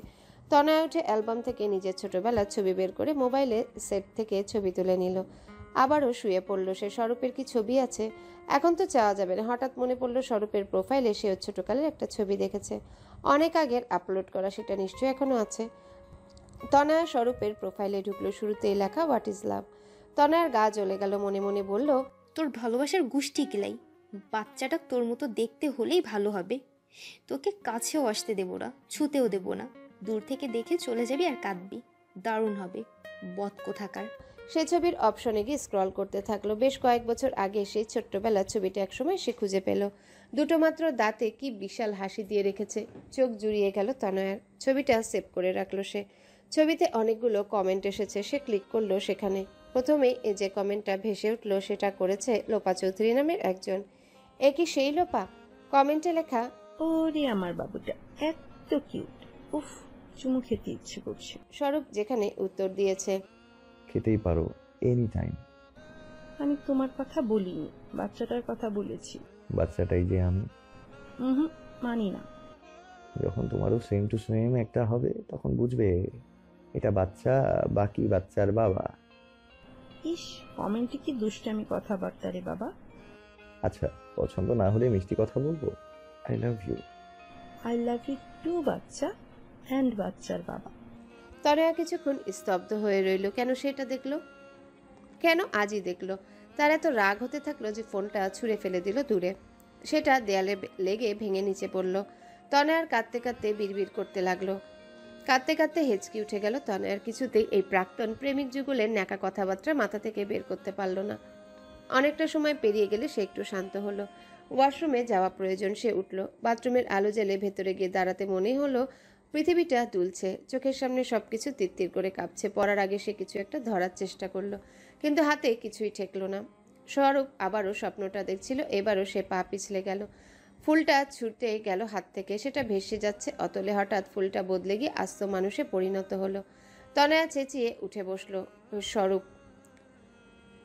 তনয়া উঠে অ্যালবাম থেকে নিজের ছোটবেলার ছবি বের করে মোবাইলে সেট থেকে ছবি তুলে নিল। আবারও শুয়ে পড়ল সে। স্বরূপের কি ছবি আছে? এখন তো চাওয়া যাবে না। হঠাৎ মনে পড়লো স্বরূপের প্রোফাইলে সেও ছোটকালের একটা ছবি দেখেছে, অনেক আগের আপলোড করা, সেটা নিশ্চয়ই এখনো আছে। তনয়া স্বরূপের প্রোফাইলে ঢুকলো, শুরুতেই লেখা হোয়াট ইজ লাভ। তনয়ার গা জ্বলে গেল, মনে মনে বলল, তোর ভালোবাসার গুষ্টি কিলাই, বাচ্চাটা তোর মতো দেখতে হলেই ভালো হবে। তোকে কাছেও আসতে দেবো না, ছুতেও দেবো না, দূর থেকে দেখে চলে যাবি আর কাঁদবি, দারুণ হবে, বদ কোথাকার। সে ছবির অপশনে গিয়ে স্ক্রল করতে থাকলো। বেশ কয়েক বছর আগে সেই ছোট্টবেলার ছবিটা একসময় সে খুঁজে পেল। দুটো মাত্র দাঁতে কি বিশাল হাসি দিয়ে রেখেছে, চোখ জুড়িয়ে গেল তনয়ার। ছবিটা সেভ করে রাখলো সে। ছবিতে অনেকগুলো কমেন্ট এসেছে, সে ক্লিক করলো সেখানে। প্রথমেই যে কমেন্টটা ভেসে উঠলো সেটা করেছে লোপা চৌধুরী নামের একজন। এ কি সেই লোপা? কমেন্টে লেখা, ওরে আমার বাবুটা এত কিউট, উফ চুমু খেতে ইচ্ছে করছে। স্বরূপ যেখানে উত্তর দিয়েছে, খেতেই পারো এনি টাইম। আমি তোমার কথা বলিনি, বাচ্চাটার কথা বলেছি। বাচ্চাটাই যে আমি। মানি না। যখন তোমারও সেম টু সেম একটা হবে তখন বুঝবে এটা বাচ্চা, বাকি বাচ্চার বাবা। ইস, কমেন্টে কি দুষ্টামি কথাবার্তা রে বাবা। আচ্ছা, পছন্দ না হলে মিষ্টি কথা বলবো, I love you. I love you too বাচ্চা অ্যান্ড বাচ্চার বাবা। তনয়া কিছুক্ষণ স্তব্ধ হয়ে রইল। কেন সেটা দেখলো? কেন আজই দেখলো? তার এত রাগ হতে থাকলো যে ফোনটা ছুঁড়ে ফেলে দিল দূরে। সেটা দেয়ালে লেগে ভেঙে নিচে পড়ল। তনয়ার কাঁদতে কাঁদতে বিড়বিড় করতে লাগলো। কাঁদতে কাঁদতে হেঁচকি উঠে গেল তনয়ার। কিছুতেই এই প্রাক্তন প্রেমিক যুগলের ন্যাকা কথাবার্তা মাথা থেকে বের করতে পারল না। অনেকটা সময় পেরিয়ে গেলে সে একটু শান্ত হলো। ওয়াশরুমে যাওয়া প্রয়োজন, সে উঠল। বাথরুমের আলো জ্বেলে ভেতরে গিয়ে দাঁড়াতে মনে হলো পৃথিবীটা দুলছে, চোখের সামনে সবকিছু তিত্তির করে কাঁপছে। পড়ার আগে সে কিছু একটা ধরার চেষ্টা করলো, কিন্তু হাতে কিছুই ঠেকলো না। স্বরূপ আবারও স্বপ্নটা দেখছিল, এবারও সে পা পিছলে গেল। ফুলটা ছুটে গেল হাত থেকে, সেটা ভেসে যাচ্ছে অতলে। হঠাৎ ফুলটা বদলে গিয়ে আস্ত মানুষে পরিণত হলো। তনয়া চেঁচিয়ে উঠে বসলো। স্বরূপ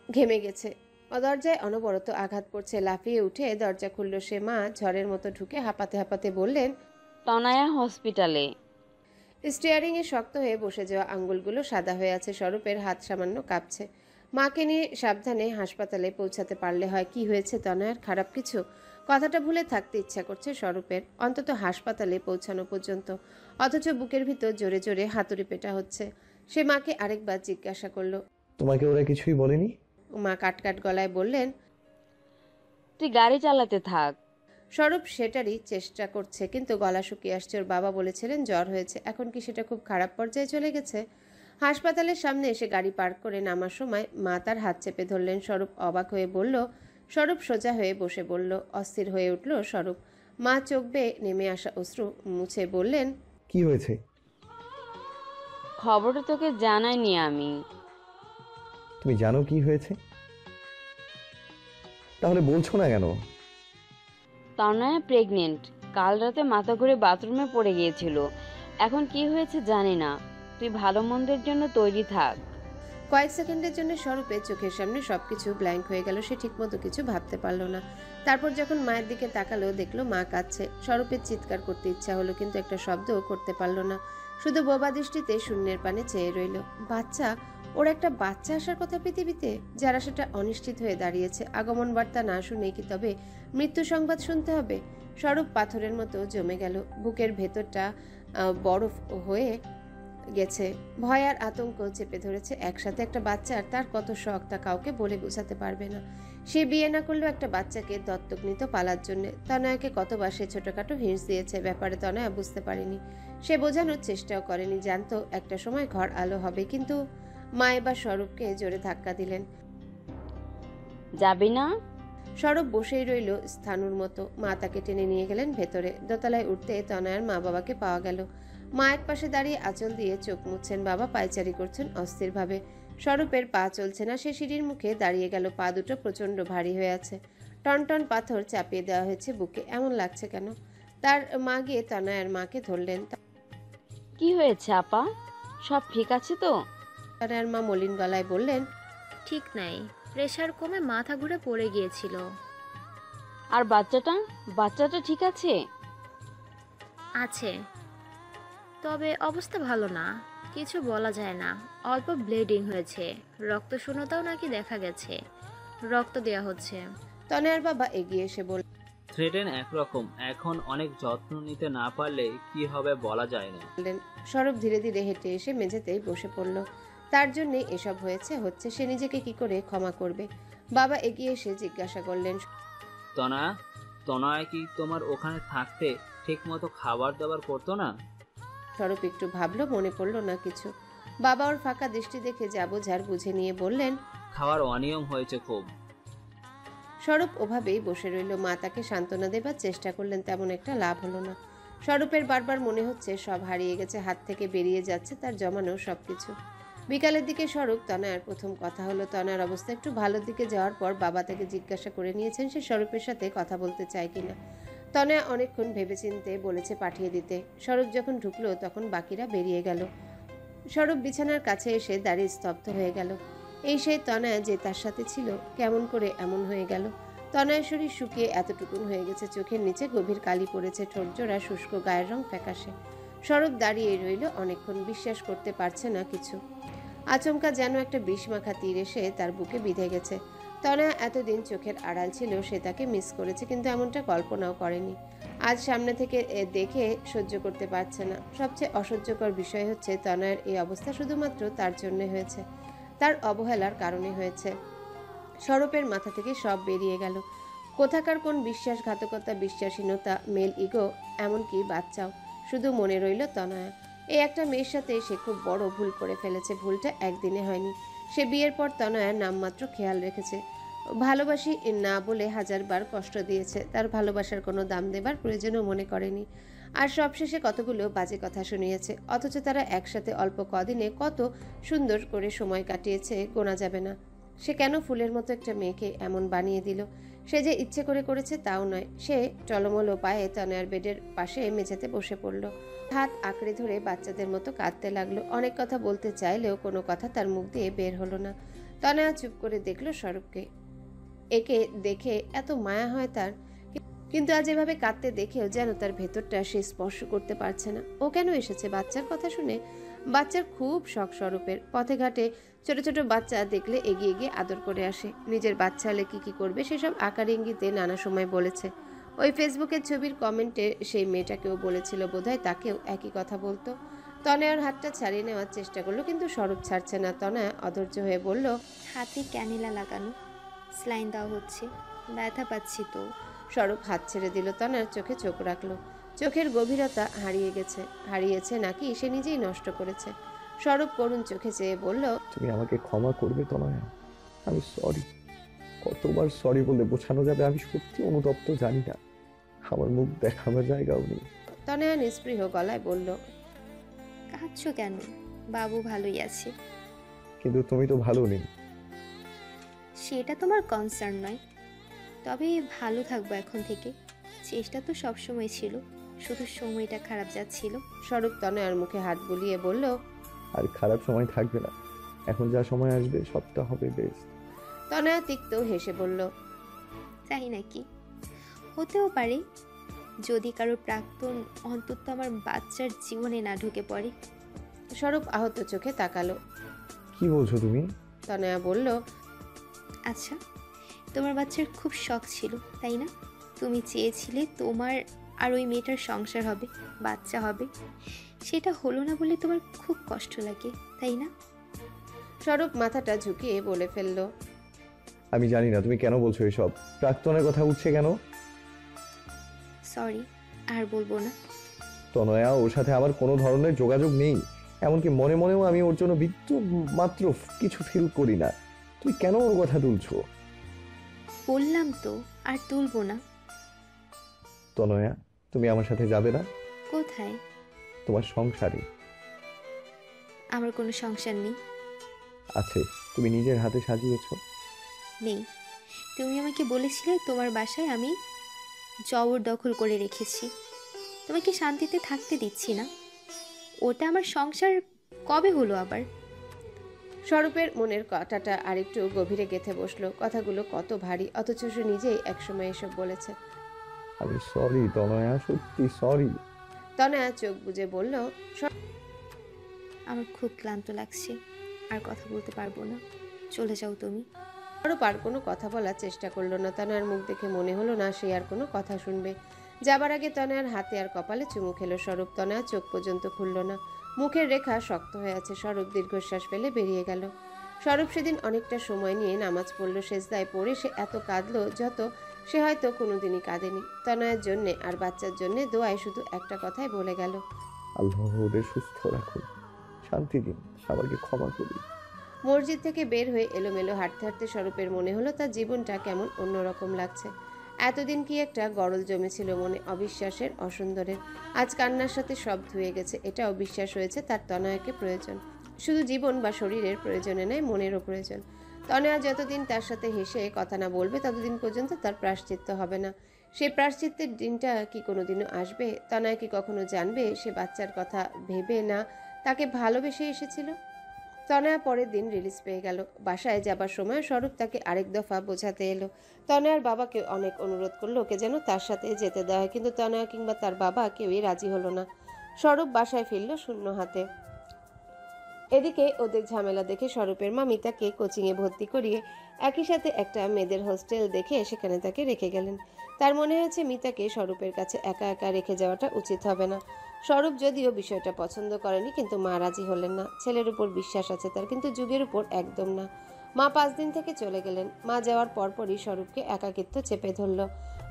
ঘেমে গেছে। দরজায় অনবরত আঘাত পড়ছে। লাফিয়ে উঠে দরজা খুলল সে। মা ঝড়ের মতো ঢুকে হাঁপাতে হাঁপাতে বললেন, তনয়া হসপিটালে। স্টিয়ারিং এ শক্ত হয়ে বসে যাওয়া আঙ্গুলগুলো সাদা হয়ে আছে। স্বরূপের হাত সামান্য কাঁপছে। মাকে নিয়ে সাবধানে হাসপাতালে পৌঁছাতে পারলে হয়। কি হয়েছে তনয়ার? খারাপ কিছু? কথাটা ভুলে থাকতে ইচ্ছা করছে স্বরূপের, অন্তত হাসপাতালে পৌঁছানো পর্যন্ত। অথচ বুকের ভিতর জোরে জোরে হাতুড়ি পেটা হচ্ছে। সে মাকে আরেকবার জিজ্ঞাসা করলো, তোমাকে ওরা কিছুই বলেনি? মা কাটকাট গলায় বললেন, তুই গাড়ি চালাতে থাক। স্বরূপ সেটারই চেষ্টা করছে, কিন্তু গলা শুকিয়ে আসছে। ওর বাবা বলেছিলেন জ্বর হয়েছে। এখন কি সেটা খুব খারাপ পর্যায়ে চলে গেছে? হাসপাতালের সামনে এসে গাড়ি পার্ক করে নামার সময় মা তার হাত চেপে ধরলেন। স্বরূপ অবাক হয়ে বলল, স্বরূপ সোজা হয়ে বসে বলল। অস্থির হয়ে উঠল স্বরূপ। মা চোখ বেয়ে নেমে আসা অশ্রু মুছে বললেন, কি হয়েছে? খবরটা তোকে জানাইনি আমি। তুমি জানো কি হয়েছে, তাহলে বলছো না কেন? তনয়া প্রেগনেন্ট। কাল রাতে মাথা ঘুরে বাথরুমে পড়ে গিয়েছিল। এখন কি হয়েছে জানি না। তুই ভালো মন্দের জন্য তৈরি থাক। কয়েক সেকেন্ডের জন্য স্বরূপের চোখের সামনে সবকিছু ব্ল্যাঙ্ক হয়ে গেল। সে ঠিকমতো কিছু ভাবতে পারল না। তারপর যখন মায়ের দিকে তাকালো, দেখলো মা কাঁদছে। স্বরূপের চিৎকার করতে ইচ্ছা হলো, কিন্তু একটা শব্দও করতে পারল না। শুধু বোবা দৃষ্টিতে শূন্যের পানে চেয়ে রইল। বাচ্চা, ওর একটা বাচ্চা আসার কথা পৃথিবীতে, যারা সেটা অনিশ্চিত হয়ে দাঁড়িয়েছে। আগমন বার্তা না শুনে কি তবে মৃত্যু সংবাদ শুনতে হবে? স্বরূপ পাথরের মতো জমে গেল। বুকের ভেতরটা বরফ হয়ে গেছে। ভয় আর আতঙ্ক চেপে ধরেছে একসাথে। একটা বাচ্চা আর তার কত শখ, তা কাউকে বলে বোঝাতে পারবে না। সে বিয়ে না করলেও একটা বাচ্চাকে দত্তক নিত পালার জন্য। তনয়াকে কতবার সে ছোটখাটো হিঁস দিয়েছে, ব্যাপারে তনয়া বুঝতে পারেনি। সে বোঝানোর চেষ্টাও করেনি, জানতো একটা সময় ঘর আলো হবে। কিন্তু মা এবার স্বরূপকে জোরে ধাক্কা দিলেন। যাবি না? স্বরূপ বসেই রইল স্থানুর মতো। মা তাকে টেনে নিয়ে গেলেন ভেতরে। দোতলায় উঠতে তনয়ার মা বাবাকে পাওয়া গেল। মা এক পাশে দাঁড়িয়ে আঁচল দিয়ে চোখ মুছছেন, বাবা পায়চারি করছেন অস্থিরভাবে। স্বরূপের পা চলছে না। সে সিঁড়ির মুখে দাঁড়িয়ে গেল। পা দুটো প্রচন্ড ভারী হয়ে আছে। টনটন পাথর চাপিয়ে দেওয়া হয়েছে বুকে। এমন লাগছে কেন? তার মা গিয়ে তনয়ার মাকে ধরলেন। কি হয়েছে আপা? সব ঠিক আছে তো? তনয়ার মা মলিন গলায় বললেন, ঠিক নাই, প্রেশার কমে মাথা ঘুরে পড়ে গিয়েছিল। আর বাচ্চাটা? বাচ্চাটা ঠিক আছে? আছে, তবে অবস্থা ভালো না। কিছু বলা যায় না। অল্প ব্লিডিং হয়েছে, রক্ত শূন্যতাও নাকি দেখা গেছে। রক্ত দেয়া হচ্ছে। তনয়ার বাবা এগিয়ে এসে থ্রেটেন একরকম, এখন অনেক যত্ন নিতে না পারলে কি হবে বলা যায় না। বললেন। স্বরূপ ধীরে ধীরে হেঁটে এসে মেঝেতেই বসে পড়ল। তার জন্যে এসব হচ্ছে। সে নিজেকে কি করে ক্ষমা করবে? বাবা এগিয়ে এসে জিজ্ঞাসা করলেন, তনয়া, তনয়া কি তোমার ওখানে থাকতে ঠিক মতো খাবার দাবার করতো না? স্বরূপ একটু ভাবলো, মনে পড়ল না কিছু। বাবা ওর ফাঁকা দৃষ্টি দেখে যা বোঝার বুঝে নিয়ে বললেন, খাওয়ার অনিয়ম হয়েছে খুব। স্বরূপ ওভাবেই বসে রইল। মা তাকে সান্ত্বনা দেবার চেষ্টা করলেন, তেমন একটা লাভ হলো না। স্বরূপের বারবার মনে হচ্ছে সব হারিয়ে গেছে, হাত থেকে বেরিয়ে যাচ্ছে তার জমানো সবকিছু। বিকালের দিকে স্বরূপ তনয়ার প্রথম কথা হলো। তনয়ার অবস্থা একটু ভালোর দিকে যাওয়ার পর বাবা তাকে জিজ্ঞাসা করে নিয়েছেন সে স্বরূপের সাথে কথা বলতে চায় কিনা। তনয়া অনেকক্ষণ ভেবেচিন্তে বলেছে পাঠিয়ে দিতে। স্বরূপ যখন ঢুকলো তখন বাকিরা বেরিয়ে গেল। স্বরূপ বিছানার কাছে এসে দাঁড়িয়ে স্তব্ধ হয়ে গেল। এই সেই তনয়া যে তার সাথে ছিল, কেমন করে এমন হয়ে গেল? তনয়ার শরীর শুকিয়ে এতটুকুন হয়ে গেছে, চোখের নিচে গভীর কালি পড়েছে, ঠোঁট জোড়া শুষ্ক, গায়ের রং ফ্যাকাশে। স্বরূপ দাঁড়িয়ে রইল অনেকক্ষণ, বিশ্বাস করতে পারছে না কিছু। আচমকা যেন একটা বিষমাখা তীর এসে তার বুকে বিঁধে গেছে। তনয়া এতদিন চোখের আড়াল ছিল, সে তাকে মিস করেছে, কিন্তু এমনটা কল্পনাও করেনি। আজ সামনে থেকে দেখে সহ্য করতে পারছে না। সবচেয়ে অসহ্যকর বিষয় হচ্ছে তনয়ার এই অবস্থা শুধুমাত্র তার জন্য হয়েছে, তার অবহেলার কারণে হয়েছে। স্বরূপের মাথা থেকে সব বেরিয়ে গেল। কোথাকার কোন বিশ্বাসঘাতকতা, বিশ্বাসীনতা, মেল ইগো, এমনকি বাচ্চাও। শুধু মনে রইল তনয়া। এই একটা মেয়ের সাথে সে খুব বড় ভুল করে ফেলেছে। ভুলটা একদিনে হয়নি। সে বিয়ের পর তনয়ার নামমাত্র খেয়াল রেখেছে, ভালোবাসি না বলে হাজারবার কষ্ট দিয়েছে। তার ভালোবাসার কোনো দাম দেবার প্রয়োজনও মনে করেনি। আর সবশেষে কতগুলো বাজে কথা শুনিয়েছে। অথচ তারা একসাথে অল্প কদিনে কত সুন্দর করে সময় কাটিয়েছে, গোনা যাবে না। সে কেন ফুলের মতো একটা মেয়েকে এমন বানিয়ে দিল? সে যে ইচ্ছে করে করেছে তাও নয়। সে টলমলো পায়ে তনয়ার বেডের পাশে মেঝেতে বসে পড়ল। হাত আঁকড়ে ধরে বাচ্চাদের মতো কাঁদতে লাগলো। অনেক কথা বলতে চাইলেও কোনো কথা তার মুখ দিয়ে বের হলো না। তনয়া চুপ করে দেখলো স্বরূপকে। একে দেখে এত মায়া হয় তার, কিন্তু আজ এভাবে কাঁদতে দেখেও যেন তার ভেতরটা সে স্পর্শ করতে পারছে না। ও কেন এসেছে? বাচ্চার কথা শুনে। বাচ্চার খুব শখ স্বরূপের। পথে ঘাটে ছোট ছোট বাচ্চা দেখলে এগিয়ে গিয়ে আদর করে আসে। নিজের বাচ্চা হলে কি করবে সেসব আকার ইঙ্গিতে নানা সময় বলেছে। ওই ফেসবুকের ছবির কমেন্টে সেই মেয়েটাকেও বলেছিল, বোধহয় তাকেও একই কথা বলতো। তনয়ার হাতটা ছাড়িয়ে নেওয়ার চেষ্টা করলো, কিন্তু স্বরূপ ছাড়ছে না। তনয়া অধৈর্য হয়ে বলল, হাতে ক্যানিলা লাগানো, স্লাইন দেওয়া হচ্ছে, ব্যথা পাচ্ছি তো। স্বরূপ হাত ছেড়ে দিল। তনয়ার চোখে চোখ রাখলো। চোখের গভীরতা হারিয়েছে নাকি সে নিজেই নষ্ট করেছে। স্বরূপ করুণ চোখে চেয়ে বলল, তুমি আমাকে ক্ষমা করবে তনয়া? আমি সরি। কতবার সরি বলে বোঝানো যাবে? আমি সত্যি অনুতপ্ত, জানি না আমার মুখ দেখাবার জায়গাও নেই। তনয়া নিস্পৃহ গলায় বলল, কাঁদছো কেন? বাবু ভালোই আছে। কিন্তু তুমি তো ভালো নেই। সেটা তোমার কনসার্ন নয়, তবে ভালো থাকবো এখন থেকে। চেষ্টা তো সবসময় ছিল, শুধু সময়টা খারাপ যাচ্ছিল। স্বরূপ তনয়ার মুখে হাত বুলিয়ে বলল, আর খারাপ সময় থাকবে না। এখন যা সময় আসবে সবটা হবে বেস্ট। তনয়া তিক্ত হেসে বলল, তাই নাকি? হতেও পারে, যদি কারো প্রাক্তন অন্তত আমার বাচ্চার জীবনে না ঢুকে পড়ে। স্বরূপ আহত চোখে তাকালো। কি বলছো তুমি? তনয়া বলল, আচ্ছা, তোমার বাচ্চার খুব শখ ছিল তাই না? তুমি চেয়েছিলে তোমার আর ওই মেয়েটার সংসার হবে, বাচ্চা হবে। সেটা হলো না বলে তোমার খুব কষ্ট লাগে তাই না? স্বরূপ মাথাটা ঝুঁকিয়ে বলে ফেলল, আমি জানি না তুমি কেন বলছো এসব। প্রাক্তনের কথা উঠছে কেন? সরি, আর বলবো না। তনয়া, ওর সাথে আমার কোনো ধরনের যোগাযোগ নেই। এমনকি মনে মনেও আমি ওর জন্য বিদ্যুৎ মাত্র কিছু ফিল করি না। তুমি কেন ওর কথা তুলছো? বললাম তো আর তুলবো না। তনয়া, তুমি আমার সাথে যাবে না? কোথায়? তোমার সংসারে। আমার কোনো সংসার নেই। আছে, তুমি নিজের হাতে সাজিয়েছো। নেই। তুমি আমাকে বলেছিলে তোমার বাসায় আমি জবরদখল করে রেখেছি, তোমাকে শান্তিতে থাকতে দিচ্ছি না। ওটা আমার সংসার কবে হলো আবার? স্বরূপের মনের কাঁটাটা আরেকটু গভীরে গেঁথে বসলো। কথাগুলো কত ভারী, অথচ সে নিজেই একসময় এসব বলেছে। আমি সরি তনয়া, সত্যি সরি। তনয়া চোখ বুজে বলল, আমার খুব ক্লান্ত লাগছে, আর কথা বলতে পারবো না, চলে যাও তুমি। স্বরূপ আর কোনো কথা বলার চেষ্টা করলো না। তনয়ার মুখ দেখে মনে হলো না সে আর কোনো কথা শুনবে। যাবার আগে তনয়ার হাতে আর কপালে চুমু খেলো স্বরূপ। তনয়া চোখ পর্যন্ত খুলল না, মুখের রেখা শক্ত হয়ে আছে। স্বরূপ দীর্ঘশ্বাস ফেলে বেরিয়ে গেল। স্বরূপ সেদিন অনেকটা সময় নিয়ে নামাজ পড়লো। সেজদায় পড়ে সে এত কাঁদলো যত সে হয়তো কোনোদিনই কাঁদেনি। তনয়ার জন্যে আর বাচ্চার জন্যে দোয়ায় শুধু একটা কথাই বলে গেল, আল্লাহ ওদের সুস্থ রাখুন, শান্তি দিন, সবাইকে ক্ষমা করি। মসজিদ থেকে বের হয়ে এলোমেলো হাঁটতে হাঁটতে স্বরূপের মনে হলো তার জীবনটা কেমন অন্যরকম লাগছে। এতদিন কি একটা গরল জমেছিল মনে, অবিশ্বাসের, অসুন্দরের। আজ কান্নার সাথে সব ধুয়ে গেছে। এটা অবিশ্বাস হয়েছে তার তনয়াকে প্রয়োজন। শুধু জীবন বা শরীরের প্রয়োজনে নয়, মনেরও প্রয়োজন। তনয়া যতদিন তার সাথে হেসে কথা না বলবে ততদিন পর্যন্ত তার প্রায়শ্চিত্ত হবে না। সেই প্রায়শ্চিত্তের দিনটা কি কোনোদিনও আসবে? তনয়া কি কখনো জানবে সে বাচ্চার কথা ভেবে না তাকে ভালোবেসে এসেছিল? তনয়া পরের দিন রিলিজ পেয়ে গেল। বাসায় যাবার সময় স্বরূপ তাকে আরেক দফা বোঝাতে এলো। তনয়ার বাবাকে অনেক অনুরোধ করলো ওকে যেন তার সাথে যেতে দেওয়া হয়, কিন্তু তনয়া কিংবা তার বাবা কেউই রাজি হলো না। স্বরূপ বাসায় ফিরল শূন্য হাতে। এদিকে ওদের ঝামেলা দেখে স্বরূপের মা মিতাকে কোচিংয়ে ভর্তি করিয়ে একই সাথে একটা মেয়েদের হোস্টেল দেখে সেখানে তাকে রেখে গেলেন। তার মনে হয়েছে মিতাকে স্বরূপের কাছে একা একা রেখে যাওয়াটা উচিত হবে না। স্বরূপ যদিও বিষয়টা পছন্দ করেনি, কিন্তু মা রাজি হলেন না। ছেলের উপর বিশ্বাস আছে তার, কিন্তু যুগের উপর একদম না। মা 5 দিন থেকে চলে গেলেন। মা যাওয়ার পরপরই স্বরূপকে একাকিত্ব চেপে ধরল।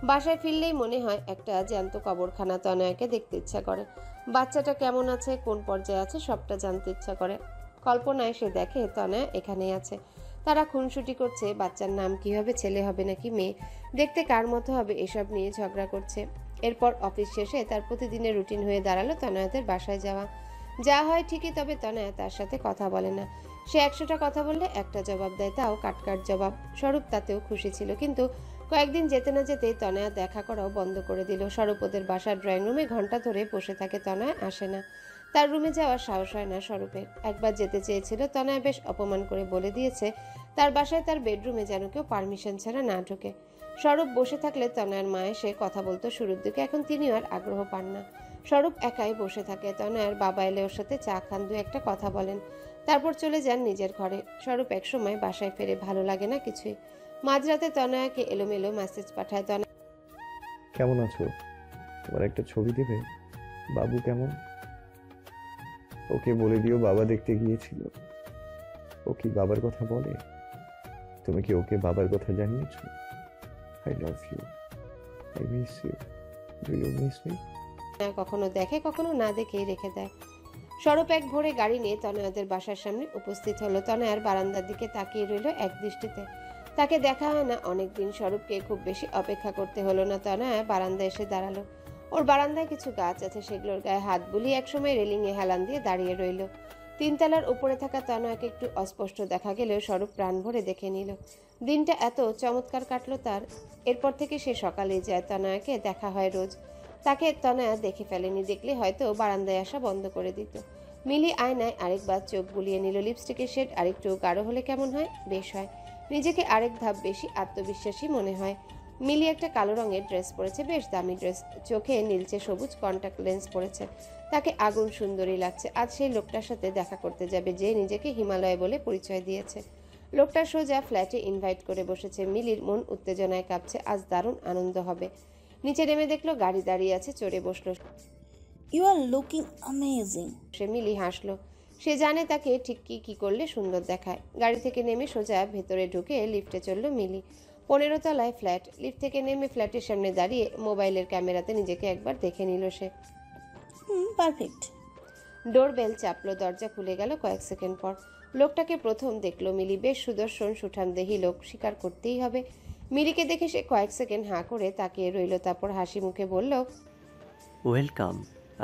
বাসায় ফিরলেই মনে হয় একটা জ্যান্ত কবরখানা। তনয়াকে দেখতে ইচ্ছা করে। বাচ্চাটা কেমন আছে, কোন পর্যায়ে আছে, সবটা জানতে ইচ্ছা করে। কল্পনায় সে দেখে তনয়া এখানেই আছে। তারা খুনসুটি করছে, বাচ্চার নাম কি হবে, ছেলে হবে নাকি মেয়ে, দেখতে কার মতো হবে, এসব নিয়ে ঝগড়া করছে। এরপর অফিস শেষে তার প্রতিদিনের রুটিন হয়ে দাঁড়ালো তনয়াদের বাসায় যাওয়া। যা হয় ঠিকই, তবে তনয়া তার সাথে কথা বলে না। সে 100টা কথা বললে একটা জবাব দেয়, তাও কাটকাট জবাব। স্বরূপ তাতেও খুশি ছিল, কিন্তু কয়েকদিন যেতে না যেতেই তনয়া দেখা করাও বন্ধ করে দিল। স্বরূপ ওদের বাসার ড্রয়িং রুমে ঘন্টা ধরে বসে থাকে, তনয়া আসে না। তার রুমে যাওয়ার সাহস হয় না স্বরূপের। একবার যেতে চেয়েছিল, তনয়া বেশ অপমান করে বলে দিয়েছে তার বাসায় তার বেডরুমে যেন কেউ পারমিশন ছাড়া না ঢোকে। স্বরূপ বসে থাকলে তনয়ার মা এসে কথা বলতো শুরুর দিকে, এখন তিনিও আর আগ্রহ পান না। স্বরূপ একাই বসে থাকে। তনয়ার বাবা এলে ওর সাথে চা খান, 2-1টা কথা বলেন, তারপর চলে যান নিজের ঘরে। স্বরূপ একসময় বাসায় ফেরে, ভালো লাগে না কিছুই। মাঝরাতে তনয়াকে এলোমেলো মেসেজ পাঠায়, তনয়া কেমন আছো? তোমার একটা ছবি দেবে? বাবু কেমন? ওকে বলে দিও বাবা দেখতে গিয়েছিল। ও কি বাবার কথা বলে? তুমি কি ওকে বাবার কথা জানিয়েছো? I love you, I miss you, do you miss me? কখনো দেখে, কখনো না দেখেই রেখে দেয়। স্বরূপ এক ভোরে গাড়ি নিয়ে তনয়াদের বাসার সামনে উপস্থিত হলো। তনয়ার বারান্দার দিকে তাকিয়ে রইল এক দৃষ্টিতে। তাকে দেখা হয় না অনেকদিন। স্বরূপকে খুব বেশি অপেক্ষা করতে হলো না। তনয়া বারান্দায় এসে দাঁড়ালো। ওর বারান্দায় কিছু গাছ আছে, সেগুলোর গায়ে হাত বুলিয়ে একসময় রেলিংয়ে হেলান দিয়ে দাঁড়িয়ে রইল। 3 তলার উপরে থাকা তনয়াকে একটু অস্পষ্ট দেখা গেলেও স্বরূপ প্রাণ ভরে দেখে নিল। দিনটা এত চমৎকার কাটলো তার। এরপর থেকে সে সকালে যায়, তনয়াকে দেখা হয় রোজ। তাকে তনয়া দেখে ফেলেনি, দেখলে হয়তো বারান্দায় আসা বন্ধ করে দিত। মিলি আয়নায় আরেকবার চোখ বুলিয়ে নিল। লিপস্টিকের শেড আরেকটু গাঢ় হলে কেমন হয়? বেশ হয়। নিজেকে আরেক ধাপ বেশি আত্মবিশ্বাসী মনে হয়। মিলি একটা কালো রঙের ড্রেস পরেছে, বেশ দামি ড্রেস। চোখে নীলচে সবুজ কন্টাক্ট লেন্স পরেছে। তাকে আগুন সুন্দরী লাগছে। আজ সেই লোকটার সাথে দেখা করতে যাবে যে নিজেকে হিমালয় বলে পরিচয় দিয়েছে। লোকটা সোজা ফ্ল্যাটে ইনভাইট করে বসেছে। মিলির মন উত্তেজনায় কাঁপছে। আজ দারুণ আনন্দ হবে। নিচে নেমে দেখলো গাড়ি দাঁড়িয়ে আছে, চড়ে বসলো। You are looking amazing. সে মিলি হাসলো। সে জানে তাকে ঠিক কি করলে সুন্দর দেখায়। গাড়ি থেকে নেমে সোজা ভেতরে ঢুকে লিফটে চলল মিলি। 15 তলায় ফ্ল্যাট। লিফট থেকে নেমে ফ্ল্যাটের সামনে দাঁড়িয়ে মোবাইলের ক্যামেরাতে নিজেকে একবার দেখে নিল সে। পারফেক্ট। ডোরবেল চাপলো, দরজা খুলে গেল কয়েক সেকেন্ড পর। লোকটাকে প্রথম দেখলো মিলি। বেশ সুদর্শন সুঠামদেহী লোক, স্বীকার করতেই হবে। মিলিকে দেখে সে কয়েক সেকেন্ড হাঁ করে তাকিয়ে রইল, তারপর হাসি মুখে বলল, ওয়েলকাম।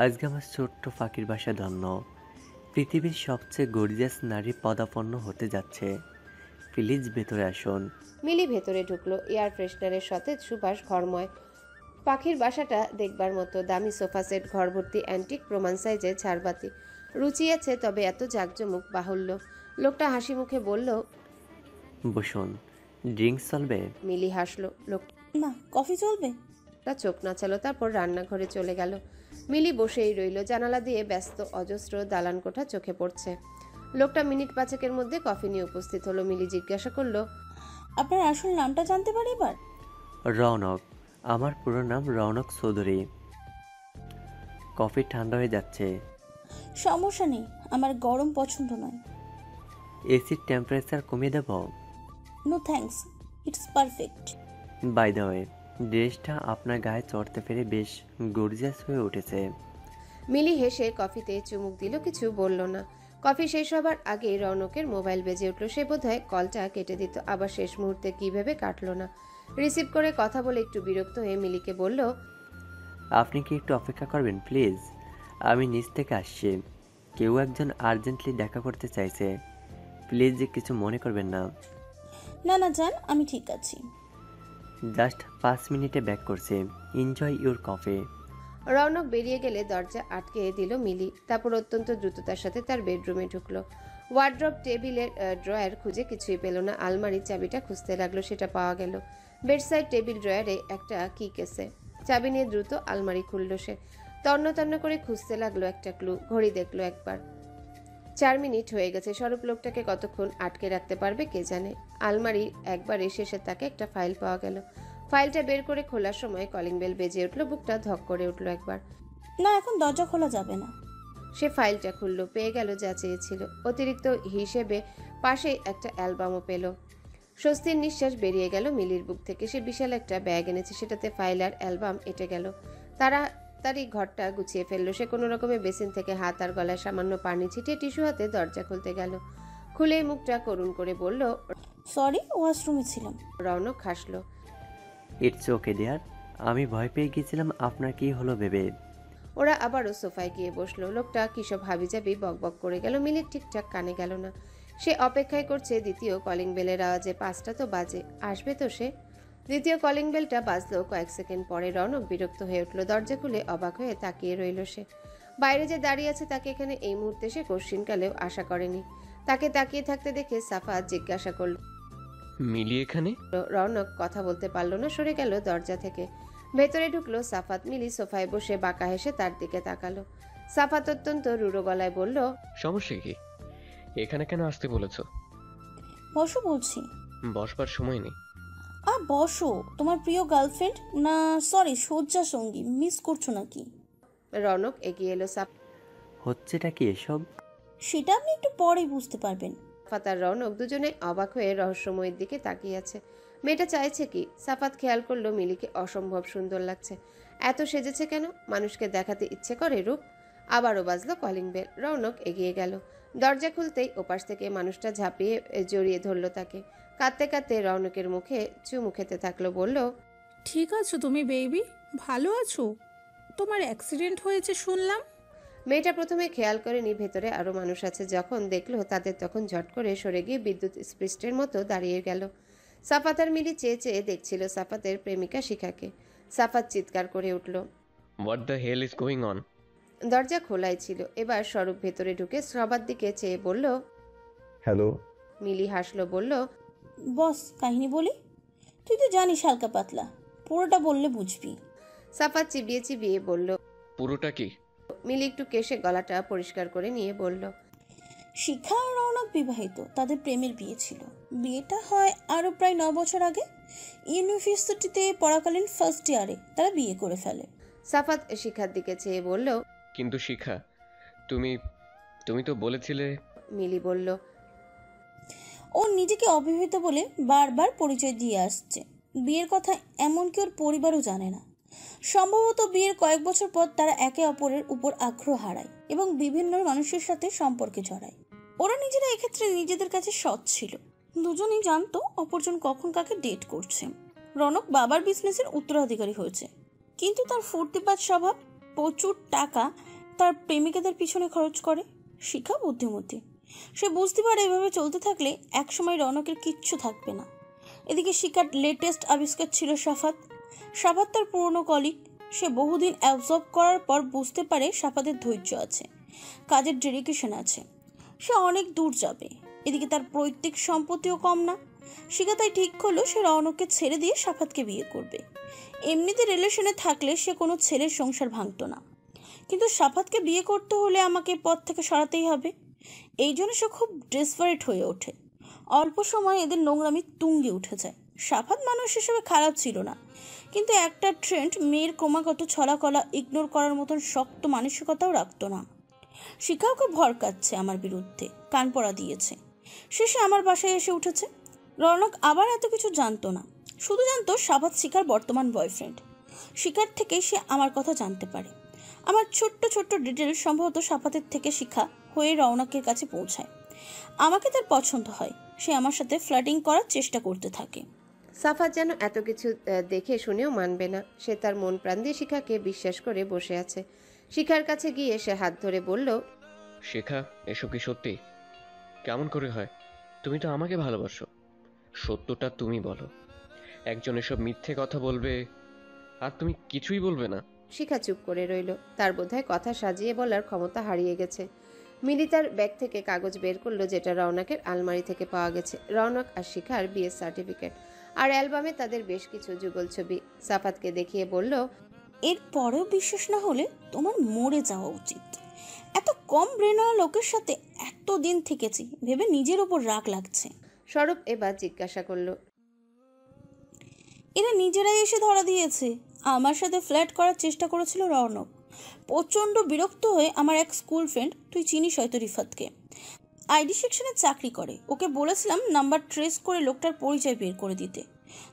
আজকে আমার ছোট্ট ফাঁকির বাসা ধন্য। পৃথিবীর সবচেয়ে গর্জিয়াস নারী পদাপন্ন হতে যাচ্ছে। প্লিজ ভেতরে আসুন। মিলি ভেতরে ঢুকলো। এয়ার ফ্রেশনারের সতেজ সুবাস ঘরময়। পাখির বাসাটা দেখবার মতো। দামি সোফা সেট, ঘর ভর্তি অ্যান্টিক প্রমাণ সাইজের ঝাড়বাতি। রুচি আছে, তবে এত জাঁকজমক বাহুল্য। লোকটা হাসি মুখে বলল, বসুন, ড্রিঙ্কস চলবে? মিলি হাসলো। লোকটা না, কফি চলবে? চোখ নাচালো, তারপর রান্নাঘরে চলে গেল। মিলি বসেই রইল। জানালা দিয়ে ব্যস্ত অজস্র দালান কোঠা চোখে পড়ছে। লোকটা মিনিট 5 মধ্যে কফি নিয়ে উপস্থিত হলো। মিলি জিজ্ঞাসা করলো, আপনার আসল নামটা জানতে পারি এবার? রৌনক। আমার পুরো নাম রৌনক চৌধুরী। কফি ঠান্ডা হয়ে যাচ্ছে। সমস্যা নেই, আমার গরম পছন্দ নয়। এসির টেম্পারেচার কমিয়ে দেব? No thanks, it's perfect. By the way, ড্রেসটা আপনার গায়ে চড়তে পেরে বেশ গর্জিয়াস হয়ে উঠেছে। মিলি হেসে কফিতে চুমুক দিল, কিছু বলল না। কফি শেষ হবার আগে রৌনকের মোবাইল বেজে উঠল। সে বোধহয় কলটা কেটে দিত, আবার শেষ মুহূর্তে কী ভেবে কাটলো না। রিসিভ করে কথা বলে একটু বিরক্ত হয়ে মিলিকে বলল, আপনি কি একটু অপেক্ষা করবেন প্লিজ? আমি নিচ থেকে আসছি। কেউ একজন আর্জেন্টলি দেখা করতে চাইছে। প্লিজ কিছু মনে করবেন না। না না জান, আমি ঠিক আছি। জাস্ট 5 মিনিটে ব্যাক করছি। Enjoy your coffee. রৌনক বেরিয়ে গেলে দরজা আটকে দিল মিলি। তারপর অত্যন্ত দ্রুততার সাথে তার বেডরুমে ঢুকলো। ওয়ার্ড্রপ, টেবিলের ড্রয়ার খুঁজে কিছুই পেল না। আলমারির চাবিটা খুঁজতে লাগলো, সেটা পাওয়া গেল। বেডসাইড টেবিল ড্রয়ারে একটা কি কেসে। চাবি নিয়ে দ্রুত আলমারি খুলল সে। তন্ন তন্ন করে খুঁজতে লাগলো একটা ক্লু। ঘড়ি দেখলো একবার, 4 মিনিট হয়ে গেছে। স্বরূপ লোকটাকে কতক্ষণ আটকে রাখতে পারবে কে জানে। আলমারি একবারে শেষে তাকে একটা ফাইল পাওয়া গেল। ফাইলটা বের করে খোলার সময় কলিং বেল বেজে উঠলো। বুকটা ধক করে উঠলো একবার। না, এখন দরজা খোলা যাবে না। সে ফাইলটা খুললো, পেয়ে গেল যা চেয়েছিল। অতিরিক্ত হিসেবে পাশে একটা অ্যালবামও পেল। স্বস্তির নিঃশ্বাস বেরিয়ে গেল মিলির বুক থেকে। সে বিশাল একটা ব্যাগ এনেছে, সেটাতে ফাইল আর অ্যালবাম এঁটে গেল। তাড়াতাড়ি ঘরটা গুছিয়ে ফেললো সে। কোনো রকমে বেসিন থেকে হাত আর গলায় সামান্য পানি ছিটিয়ে টিস্যু হাতে দরজা খুলতে গেল। খুলে মুখটা করুণ করে বলল, সরি, ওয়াশরুমে ছিলাম। রৌনক হাসলো। It's okay dear. আমি ভয় পেয়ে গিয়েছিলাম আপনার কি হলো ভেবে। ওরা আবারও সোফায় গিয়ে বসলো। লোকটা কিসব হাবিজাবি বকবক করে গেল। মিলির ঠিকঠাক কানে গেল না। সে অপেক্ষায় করছে দ্বিতীয় কলিং বেলের আওয়াজে। 5টা তো বাজে, আসবে তো সে। দ্বিতীয় কলিং বেলটা বাজলো কয়েক সেকেন্ড পরে। রৌনক বিরক্ত হয়ে উঠল। দরজা খুলে অবাক হয়ে তাকিয়ে রইল সে। বাইরে যে দাঁড়িয়ে আছে তাকে এখানে এই মুহূর্তে সে কশ্চিনকালেও আশা করেনি। তাকে তাকিয়ে থাকতে দেখে সাফাত জিজ্ঞাসা করল, মিলি এখানে? রৌনক কথা বলতে পারল না, সরে গেল দরজা থেকে। ভেতরে ঢুকলো সাফাত। মিলি সোফায় বসে বাঁকা হেসে তার দিকে তাকালো। সাফাত অত্যন্ত রুড়ো গলায় বলল, সমস্যা কি? এখানে কেন আসতে বলেছো? বসো বলছি। বসবার সময় নেই। বসো। তোমার প্রিয় গার্লফ্রেন্ড, না সরি শয্যা সঙ্গী মিস করছো নাকি? রৌনক এগিয়ে এলো। হচ্ছেটা কি এসব? সেটা আপনি একটু পরেই বুঝতে পারবেন। সাফাত আর রৌনক দুজনে অবাক হয়ে রহস্যময়ের দিকে তাকিয়ে আছে। মেয়েটা চাইছে কি? সাফাত খেয়াল করলো মিলিকে অসম্ভব সুন্দর লাগছে। এত সেজেছে কেন? মানুষকে দেখাতে ইচ্ছে করে রূপ। আবারও বাজলো কলিং বেল। রৌনক এগিয়ে গেল। দরজা খুলতেই ওপাশ থেকে মানুষটা ঝাঁপিয়ে জড়িয়ে ধরলো তাকে। কাঁদতে কাঁদতে রৌনকের মুখে চুমু খেতে থাকলো। বলল, ঠিক আছো তুমি বেবি? ভালো আছো? তোমার অ্যাক্সিডেন্ট হয়েছে শুনলাম। মেয়েটা প্রথমে খেয়াল করেনি ভেতরে আরো মানুষ আছে। যখন দেখলো তাদের, তখন ঝট করে সরে গিয়ে বিদ্যুৎ স্পৃষ্টের মতো দাঁড়িয়ে গেল। সাফাত আর মিলি চেয়ে চেয়ে দেখছিল সাফাতের প্রেমিকা শিখাকে। সাফাত চিৎকার করে উঠল, what the hell is going on? দরজা খোলাই ছিল। এবার স্বরূপ ভেতরে ঢুকে সবার দিকে চেয়ে বলল, হ্যালো। মিলি হাসলো, বলল, বস কাহিনী বলি? তুই তো জানিস হালকা পাতলা, পুরোটা বললে বুঝবি। সাফাত চিবিয়ে চিবিয়ে বলল, পুরোটা কি? মিলি একটু কেশে গলাটা পরিষ্কার করে নিয়ে বলল, শিখা আর রৌনক বিবাহিত, তাদের প্রেমের বিয়ে ছিল। বিয়েটা হয় আরও প্রায় 9 বছর আগে। ইউনিভার্সিটিতে পড়াকালীন ফার্স্ট ইয়ারে তারা বিয়ে করে ফেলে। সাফাত শিখার দিকে চেয়ে বলল, কিন্তু শিখা, তুমি তুমি তো বলেছিলে। মিলি বলল, ও নিজেকে অবিবাহিত বলে বারবার পরিচয় দিয়ে আসছে। বিয়ের কথা এমনকি ওর পরিবারও জানে না। সম্ভবত বিয়ের কয়েক বছর পর তারা একে অপরের উপর আগ্রহ হারায় এবং বিভিন্ন মানুষের সাথে সম্পর্কে জড়ায়। ওরা নিজেরা এক্ষেত্রে নিজেদের কাছে সৎ ছিল। দুজনেই জানতো অপরজন কখন কাকে ডেট করছে। রনক বাবার বিজনেসের উত্তরাধিকারী হয়েছে, কিন্তু তার ফুর্তিবাজ স্বভাব প্রচুর টাকা তার প্রেমিকাদের পিছনে খরচ করে। শিখা বুদ্ধিমতী, সে বুঝতে পারে এভাবে চলতে থাকলে একসময় রনকের কিচ্ছু থাকবে না। এদিকে শিখার লেটেস্ট আবিষ্কার ছিল সাফাত। সাফাত তার পুরনো কলিগ। সে বহুদিন অ্যাবজর্ব করার পর বুঝতে পারে সাফাতের ধৈর্য আছে, কাজের ডেডিকেশন আছে, সে অনেক দূর যাবে। এদিকে তার পৈতৃক সম্পত্তিও কম না। শিখা তাই ঠিক করলো সে রৌনককে ছেড়ে দিয়ে সাফাতকে বিয়ে করবে। এমনিতে রিলেশনে থাকলে সে কোনো ছেলের সংসার ভাঙতো না, কিন্তু সাফাতকে বিয়ে করতে হলে আমাকে পথ থেকে সরাতেই হবে। এই জন্য সে খুব ডেসপারেট হয়ে ওঠে। অল্প সময় এদের নোংরামি তুঙ্গে উঠে যায়। সাফাত মানুষ হিসেবে খারাপ ছিল না, কিন্তু একটা ট্রেন্ড মেয়ের ক্রমাগত ছলাকলা ইগনোর করার মতন শক্ত মানসিকতাও রাখতো না। শিখাওকে ভরকাচ্ছে আমার বিরুদ্ধে, কান পড়া দিয়েছে। শেষে আমার বাসায় এসে উঠেছে। রৌনক আবার এত কিছু জানতো না, শুধু জানতো সাফাত শিখার বর্তমান বয়ফ্রেন্ড। শিখার থেকে সে আমার কথা জানতে পারে। আমার ছোট্ট ছোট্ট ডিটেল সম্ভবত সাফাতের থেকে শিখা হয়ে রৌনকের কাছে পৌঁছায়। আমাকে তার পছন্দ হয়, সে আমার সাথে ফ্লার্টিং করার চেষ্টা করতে থাকে। সাফাত যেন এত কিছু দেখে শুনেও মানবে না। সে তার মন প্রাণ দিয়ে শিখাকে বিশ্বাস করে বসে আছে। শিখার কাছে গিয়ে সে হাত ধরে বলল, শিখা, এসব কি সত্যি? কেমন করে হয়? তুমি তো আমাকে ভালোবাসো, সত্যটা তুমি বলো। একজন এসব মিথ্যে কথা বলবে আর তুমি কিছুই বলবে না? শিখা চুপ করে রইল। তার বোধহয় কথা সাজিয়ে বলার ক্ষমতা হারিয়ে গেছে। মিলি তার ব্যাগ থেকে কাগজ বের করলো, যেটা রৌনকের আলমারি থেকে পাওয়া গেছে। রৌনক আর শিখার বিয়ের সার্টিফিকেট আর অ্যালবামে তাদের বেশ কিছু যুগল ছবি। সাফাতকে দেখিয়ে বলল, এর পরেও বিশ্বাস না হলে তোমার মরে যাওয়া উচিত। এত কম ব্রেনওয়ালা লোকের সাথে এতদিন থেকেছি ভেবে নিজের ওপর রাগ লাগছে। স্বরূপ এবার জিজ্ঞাসা করলো, এরা নিজেরাই এসে ধরা দিয়েছে। আমার সাথে ফ্ল্যাট করার চেষ্টা করেছিল রৌনক। প্রচণ্ড বিরক্ত হয়ে আমার এক স্কুল ফ্রেন্ড, তুই চিনিস হয়তো রিফাতকে, আইডি সেকশনে চাকরি করে, ওকে বলেছিলাম নাম্বার ট্রেস করে লোকটার পরিচয় বের করে দিতে।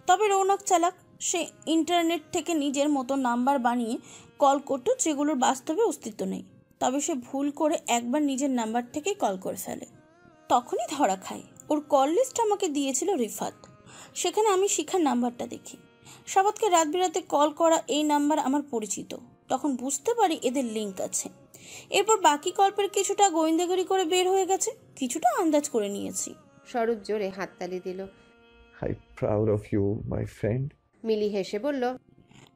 তবে রৌনক চালাক, সে ইন্টারনেট থেকে নিজের মতো নাম্বার বানিয়ে কল করতো যেগুলোর বাস্তবে অস্তিত্ব নেই। তবে সে ভুল করে একবার নিজের নাম্বার থেকেই কল করে ফেলে। তখনই ধরা খায়। ওর কল লিস্ট আমাকে দিয়েছিল রিফাত। সেখানে আমি শিখার নাম্বারটা দেখি। সাফাতকে রাত বিরাতে কল করা এই নাম্বার আমার পরিচিত। তখন বুঝতে পারি এদের লিঙ্ক আছে। এরপর বাকি গল্পের কিছুটা গোয়েন্দাগিরি করে বের হয়ে গেছে, কিছুটা আন্দাজ করে নিয়েছি। স্বরূপ জোরে হাততালি দিল। I proud of you my friend. Mili হেসে বলল,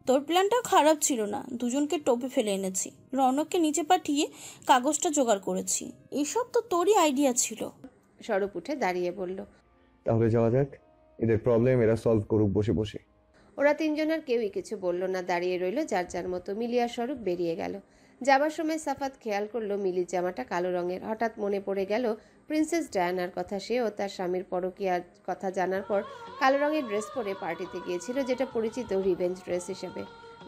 তোর প্ল্যানটা খারাপ ছিল না, দুজনকে টোপে ফেলে এনেছি। রৌনককে নিচে পাঠিয়ে কাগজটা জোগাড় করেছি। এসব তো তোরই আইডিয়া ছিল। স্বরূপ উঠে দাঁড়িয়ে বলল, তাহলে যাওয়া যাক, এদের প্রবলেম এরা সলভ করুক বসে বসে। ওরা তিনজনের কেউই কিছু বলল না, দাঁড়িয়ে রইল যার যার মতো। মিলি আর স্বরূপ বেরিয়ে গেল। যাবার সময় সাফাত খেয়াল করলো মিলির জামাটা কালো রঙের। হঠাৎ মনে পড়ে গেল প্রিন্সেস ডায়ানার কথা। সেও তার স্বামীর পরকীয়ার কথা জানার পর কালো রঙের ড্রেস পরে পার্টিতে গিয়েছিল, যেটা পরিচিত রিভেঞ্জ ড্রেস হিসেবে।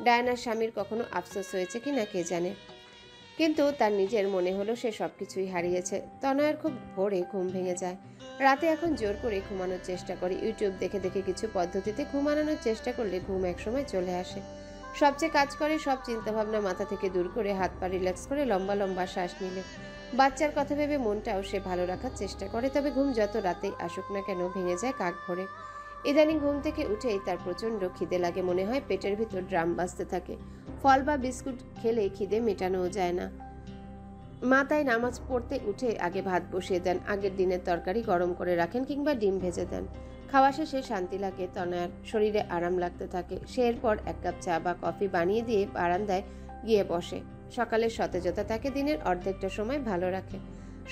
ডায়ানার স্বামীর কখনো আফসোস হয়েছে কিনা কে জানে, কিন্তু তার নিজের মনে হলো সে সবকিছুই হারিয়েছে। তনয়ের খুব ভোরে ঘুম ভেঙে যায়। রাতে এখন জোর করে ঘুমানোর চেষ্টা করে। ইউটিউব দেখে দেখে কিছু পদ্ধতিতে ঘুমানোর চেষ্টা করলে ঘুম একসময় চলে আসে। সবচেয়ে কাজ করে সব চিন্তাভাবনা মাথা থেকে দূর করে হাত পা রিল্যাক্স করে লম্বা লম্বা শ্বাস নিলে। বাচ্চার কথা ভেবে মনটাও সে ভালো রাখার চেষ্টা করে। তবে ঘুম যত রাতেই আসুক না কেন ভেঙে যায় কাক ভরে। ইদানিং ঘুম থেকে উঠেই তার প্রচণ্ড খিদে লাগে। মনে হয় পেটের ভিতর ড্রাম বাজতে থাকে। ফল বা বিস্কুট খেলে খিদে মেটানোও যায় না। মা তাই নামাজ পড়তে উঠে আগে ভাত বসিয়ে দেন, আগের দিনের তরকারি গরম করে রাখেন কিংবা ডিম ভেজে দেন। খাওয়া শেষে শান্তি লাগে তনয়ার, শরীরে আরাম লাগতে থাকে। সে এরপর এক কাপ চা বা কফি বানিয়ে দিয়ে বারান্দায় গিয়ে বসে। সকালের সতেজতা তাকে দিনের অর্ধেকটা সময় ভালো রাখে।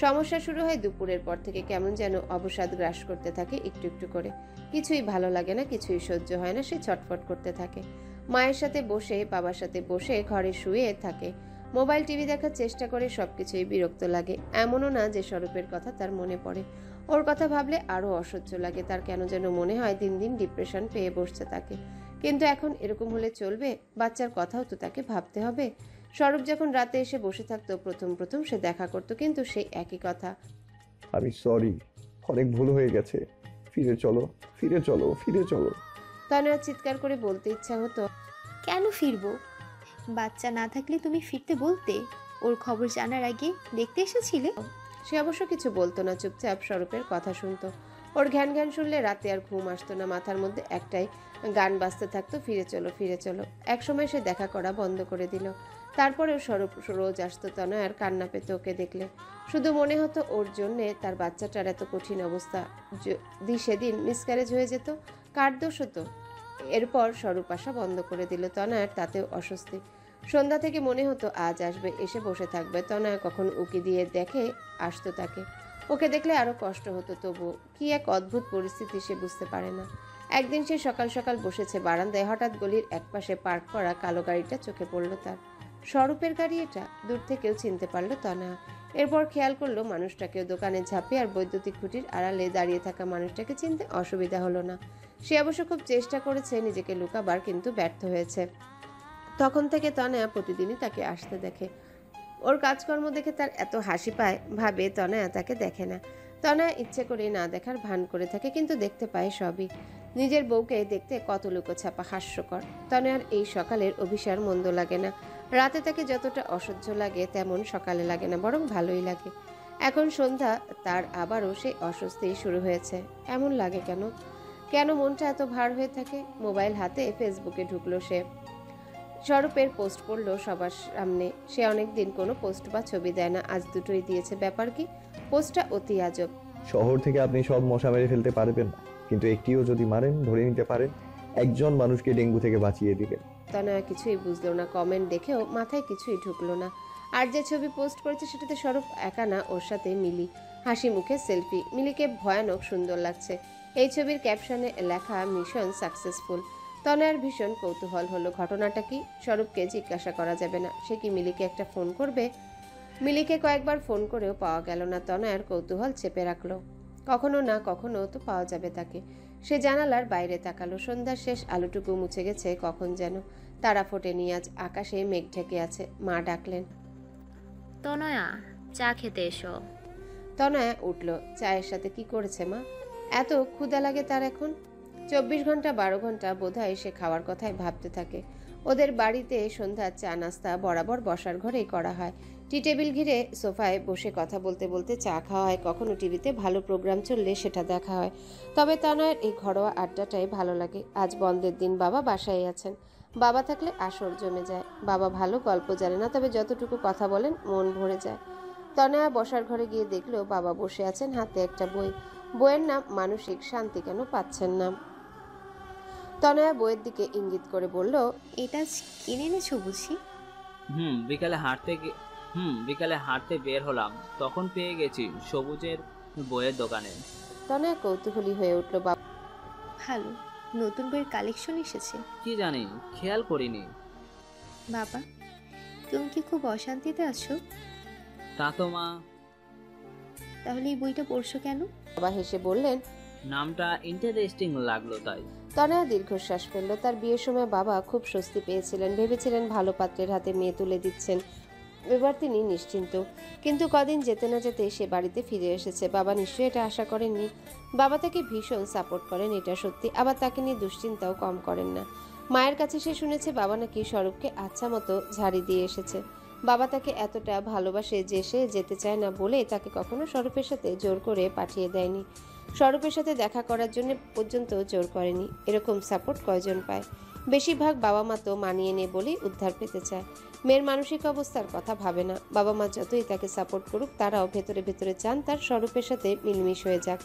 সমস্যা শুরু হয় দুপুরের পর থেকে। কেমন যেন অবসাদ গ্রাস করতে থাকে একটু একটু করে। কিছুই ভালো লাগে না, কিছুই সহ্য হয় না, সে ছটফট করতে থাকে। মায়ের সাথে বসে, বাবার সাথে বসে ঘরে শুয়ে থাকে। মোবাইল টিভি দেখার চেষ্টা করে, সবকিছুই বিরক্ত লাগে। এমনও না যে স্বরূপের কথা তার মনে পড়ে, ওর কথা ভাবলে আরো অসহ্য লাগে। তার কেন যেন মনে হয় দিন দিন ডিপ্রেশন পেয়ে বসছে তাকে। কিন্তু এখন এরকম হলে চলবে? বাচ্চার কথাও তো তাকে ভাবতে হবে। স্বরূপ যখন রাতে এসে বসে থাকতো, প্রথম প্রথম সে দেখা করতো, কিন্তু সেই একই কথা। আমি সরি, অনেক ভুল হয়ে গেছে, ফিরে চলো, ফিরে চলো, ফিরে চলো। তনয়া চিৎকার করে বলতে ইচ্ছা হতো, কেন ফিরবো? বাচ্চা না থাকলে তুমি ফিরতে বলতে। ওর খবর জানার আগে দেখতে এসেছিলে। সে অবশ্য কিছু বলতো না, চুপচাপ স্বরূপের কথা শুনতো। ওর ঘ্যান ঘ্যান শুনলে রাতে আর ঘুম আসতো না। মাথার মধ্যে একটাই গান বাজতে থাকতো, ফিরে চলো, ফিরে চলো। একসময় সে দেখা করা বন্ধ করে দিল। তারপরেও স্বরূপ রোজ আসতো তনয়ার কান্না পেত ওকে দেখলে। শুধু মনে হতো ওর জন্যে তার বাচ্চাটার এত কঠিন অবস্থা। যদি সেদিন মিসক্যারেজ হয়ে যেত, কার দোষ হতো? এরপর স্বরূপ আসা বন্ধ করে দিল তনয়ার, তাতেও অস্বস্তি। সন্ধ্যা থেকে মনে হতো আজ আসবে, এসে বসে থাকবে। তনয়া কখন উকি দিয়ে দেখে আসতো তাকে। ওকে দেখলে আরো কষ্ট হতো, তবু কি এক অদ্ভুত পরিস্থিতি সে বুঝতে পারে না। একদিন সে সকাল সকাল বসেছে বারান্দায়, হঠাৎ গলির একপাশে পার্ক করা কালো গাড়িটা চোখে পড়লো তার। স্বরূপের গাড়ি এটা, দূর থেকেও চিনতে পারলো তনয়া। এরপর খেয়াল করলো মানুষটাকেও। দোকানের ঝাঁপে আর বৈদ্যুতিক খুঁটির আড়ালে দাঁড়িয়ে থাকা মানুষটাকে চিনতে অসুবিধা হলো না। সে অবশ্য খুব চেষ্টা করেছে নিজেকে লুকাবার, কিন্তু ব্যর্থ হয়েছে। তখন থেকে তনয়া প্রতিদিনই তাকে আসতে দেখে। ওর কাজকর্ম দেখে তার এত হাসি পায়, ভাবে তনয়া তাকে দেখে না। তনয়া ইচ্ছে করে না দেখার ভান করে থাকে, কিন্তু দেখতে পায় সবই। নিজের বউকে দেখতে কত লুকোছাপা, হাস্যকর। তনয়ার এই সকালের অভিসার মন্দ লাগে না। রাতে তাকে যতটা অসহ্য লাগে তেমন সকালে লাগে না, বরং ভালোই লাগে। এখন সন্ধ্যা, তার আবারও সেই অস্বস্তি শুরু হয়েছে। এমন লাগে কেন? কেন মনটা এত ভার হয়ে থাকে? মোবাইল হাতে ফেসবুকে ঢুকলো সে। স্বরূপের পোস্ট পড়লো সবার সামনে। সে অনেকদিন কোনো পোস্ট বা ছবি দেয় না, আজ দুটোই দিয়েছে। ব্যাপার কি? পোস্টটা অতি আজব। শহর থেকে আপনি সব মশা মেরে ফেলতে পারবেন না, কিন্তু একটিও যদি মারেন, ধরে নিতে পারেন একজন মানুষকে ডেঙ্গু থেকে বাঁচিয়ে দিলেন। তনয়া কিছুই বুঝলো না। কমেন্ট দেখেও মাথায় কিছুই ঢুকলো না। আর যে ছবি পোস্ট করেছে সেটাতে স্বরূপ একা না, ওর সাথে মিলি। হাসি মুখে সেলফি। মিলিকে ভয়ানক সুন্দর লাগছে। এই ছবির ক্যাপশনে লেখা মিশন সাকসেসফুল। তনয়ার ভীষণ কৌতূহল হলো, ঘটনাটা কি? স্বরূপকে জিজ্ঞাসা করা যাবে না। সে কি মিলিকে একটা ফোন করবে? মিলিকে কয়েকবার ফোন করেও পাওয়া গেল না। তনয়ার কৌতূহল চেপে রাখলো। কখনো না কখনো তো পাওয়া যাবে তাকে। সে জানালার বাইরে তাকালো। সন্ধ্যার শেষ আলোটুকু মুছে গেছে কখন যেন। তারা ফোটেনি আজ, আকাশে মেঘ ঢেকে আছে। মা ডাকলেন, তনয়া, চা খেতে এসো। তনয়া উঠল। চায়ের সাথে কি করেছে মা? এত ক্ষুধা লাগে তার এখন? 24 ঘন্টা 12 ঘন্টা বোধহয় সে খাওয়ার কথাই ভাবতে থাকে। ওদের বাড়িতে সন্ধ্যার চা নাস্তা বরাবর বসার ঘরেই করা হয়। টি টেবিল ঘিরে সোফায় বসে কথা বলতে বলতে চা খাওয়া হয়। কখনো টিভিতে ভালো প্রোগ্রাম চললে সেটা দেখা হয়। তবে তনয়ের এই ঘরোয়া আড্ডাটাই ভালো লাগে। আজ বন্ধের দিন, বাবা বাসায় আছেন। বাবা থাকলে আসর জমে যায়। বাবা ভালো গল্প জানে না, তবে যতটুকু কথা বলেন মন ভরে যায়। তনয়া বসার ঘরে গিয়ে দেখলো বাবা বসে আছেন, হাতে একটা বই। বইয়ের নাম মানসিক শান্তি কেন পাচ্ছেন না। তনয়া বইয়ের দিকে ইঙ্গিত করে বলল, এটা কিনে এনেছো বুঝি? বিকালে হাঁটতে বের হলাম, তখন পেয়ে গেছি সবুজের বইয়ের দোকানে। তনয়া কৌতূহলী হয়ে উঠল। বাবা, ভালো, নতুন বইয়ের কালেকশন এসেছে। কি জানি, খেয়াল করিনি। বাবা, তুমি কি খুব অশান্তিতে আছো? তা তো মা। তাহলে এই বইটা পড়ছো কেন? বাবা হেসে বললেন, নামটা ইন্টারেস্টিং লাগলো তাই। তনয়া দীর্ঘশ্বাস ফেলল। তার বিয়ের সময় বাবা খুব স্বস্তি পেয়েছিলেন, ভেবেছিলেন ভালো পাত্রের হাতে মেয়ে তুলে দিচ্ছেন। এবার তিনি নিশ্চিন্ত। কিন্তু কদিন যেতে না যেতে সে বাড়িতে ফিরে এসেছে। বাবা নিশ্চয়ই এটা আশা করেননি। বাবা তাকে ভীষণ সাপোর্ট করেন, এটা সত্যি। আবার তাকে নিয়ে দুশ্চিন্তাও কম করেন না। মায়ের কাছে সে শুনেছে বাবা নাকি স্বরূপকে আচ্ছা মতো ঝাড়ি দিয়ে এসেছে। বাবা তাকে এতটা ভালোবাসে যে সে যেতে চায় না বলে তাকে কখনো স্বরূপের সাথে জোর করে পাঠিয়ে দেয়নি। স্বরূপের সাথে দেখা করার জন্য পর্যন্ত জোর করেনি। এরকম সাপোর্ট কয়জন পায়? বেশিরভাগ বাবা মা তো মানিয়ে নেয় বলেই উদ্ধার পেতে চায়, মেয়ের মানসিক অবস্থার কথা ভাবে না। বাবা মা যতই তাকে সাপোর্ট করুক, তারাও ভেতরে ভেতরে চান তার স্বরূপের সাথে মিলমিশ হয়ে যাক,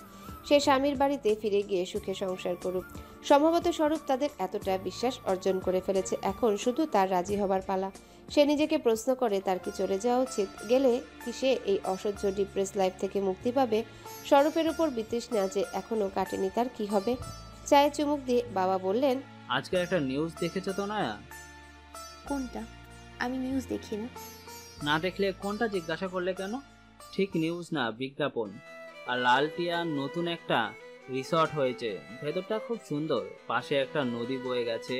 সে স্বামীর বাড়িতে ফিরে গিয়ে সুখে সংসার করুক। সম্ভবত স্বরূপ তাদের এতটা বিশ্বাস অর্জন করে ফেলেছে, এখন শুধু তার রাজি হবার পালা। সে নিজেকে প্রশ্ন করে তার কি চলে যাওয়া উচিত, গেলে কি সে এই অসহ্য ডিপ্রেস লাইফ থেকে মুক্তি পাবে? স্বরূপের উপর বিতৃষ্ণা যে এখনো কাটেনি, তার কি হবে? চায়ে চুমুক দিয়ে বাবা বললেন, আজকে একটা নিউজ দেখেছো তো নয়া? কোনটা? আমি নিউজ দেখি না। না দেখলে কোনটা জিজ্ঞাসা করলে কেন? ঠিক নিউজ না, বিজ্ঞাপন। আর লালটিয়ার নতুন একটা রিসর্ট হয়েছে, ভেতরটা খুব সুন্দর, পাশে একটা নদী বয়ে গেছে,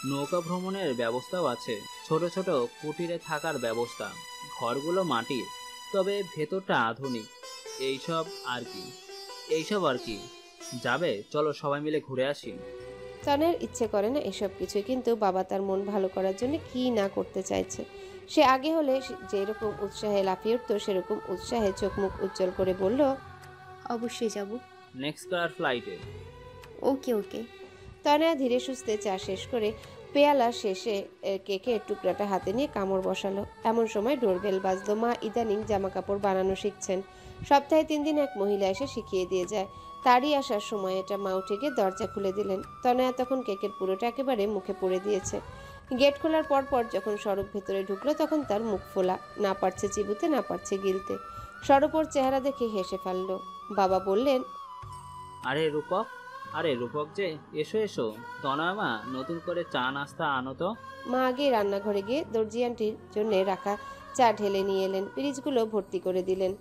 নৌকা ভ্রমণের ব্যবস্থাও আছে, ছোট ছোট কুটিরে থাকার ব্যবস্থা, ঘরগুলো মাটির, তবে ভেতরটা আধুনিক। এইসব আর কি যাবে, চলো সবাই মিলে ঘুরে আসি। তনয়ের ইচ্ছে করে না এসব কিছুই, কিন্তু বাবা তার মন ভালো করার জন্য কি না করতে চাইছে। সে আগে হলে যেরকম উৎসাহে লাফিয়ে উঠতো, সেরকম উৎসাহে চোখ মুখ উজ্জ্বল করে বলল, অবশ্যই যাব। নেক্সট কার ফ্লাইটে। ওকে ওকে। তনয়া ধীরে সুস্থে চা শেষ করে পেয়ালা শেষে কেকের টুকরাটা হাতে নিয়ে কামড় বসালো। এমন সময় ডোরবেল বাজলো। মা ইদানিং জামা কাপড় বানানো শিখছেন, সপ্তাহে 3 দিন এক মহিলা এসে শিখিয়ে দিয়ে যায়। তারই আসার সময় এটা মা উঠে গিয়ে দরজা খুলে দিলেন। তনয়া তখন কেকের পুরোটা একেবারে মুখে পড়ে দিয়েছে। গেট খোলার পর যখন স্বরূপ ভেতরে ঢুকলো, তখন তার মুখ ফোলা, না পারছে চিবুতে না পারছে গিলতে। স্বরূপ ওর চেহারা দেখে হেসে ফেললো। বাবা বললেন, আরে রূপক যে, এসো এসো। তনয়া মা, নতুন করে চা নাস্তা আনো তো। মা আগে রান্নাঘরে গিয়ে দর্জি আন্টির জন্য রাখা চা ঢেলে নিয়ে এলেন, ফ্রিজগুলো ভর্তি করে দিলেন।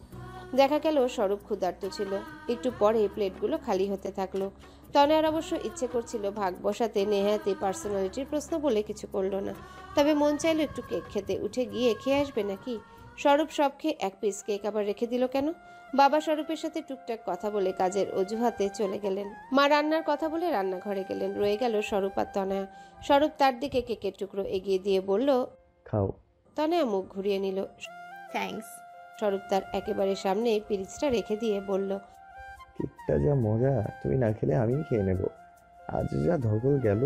দেখা গেল স্বরূপ ক্ষুধার্ত ছিল। একটু পরে প্লেটগুলো খালি হতে থাকলো। তনয়ার অবশ্য ইচ্ছে করছিল ভাগ বসাতে, নেহাতি পার্সোনালিটির প্রশ্ন বলে কিছু করলো না, তবে মন চাইলো একটু কেক খেতে। উঠে গিয়ে খেয়ে আসবে নাকি? স্বরূপ সব খেয়ে এক পিস কেক আবার রেখে দিল কেন? বাবা স্বরূপের সাথে টুকটাক কথা বলে কাজের অজুহাতে চলে গেলেন। মা রান্নার কথা বলে রান্নাঘরে গেলেন। রয়ে গেল স্বরূপ আর তনয়া। স্বরূপ তার দিকে কেকের টুকরো এগিয়ে দিয়ে বলল, খাও। তনয়া মুখ ঘুরিয়ে নিল। থ্যাঙ্কস। স্বরূপ তার একেবারে সামনে পিরিচটা রেখে দিয়ে বলল, কেকটা যা মজা, তুমি না খেলে আমিই খেয়ে নেব। আজ যা ধকল গেল।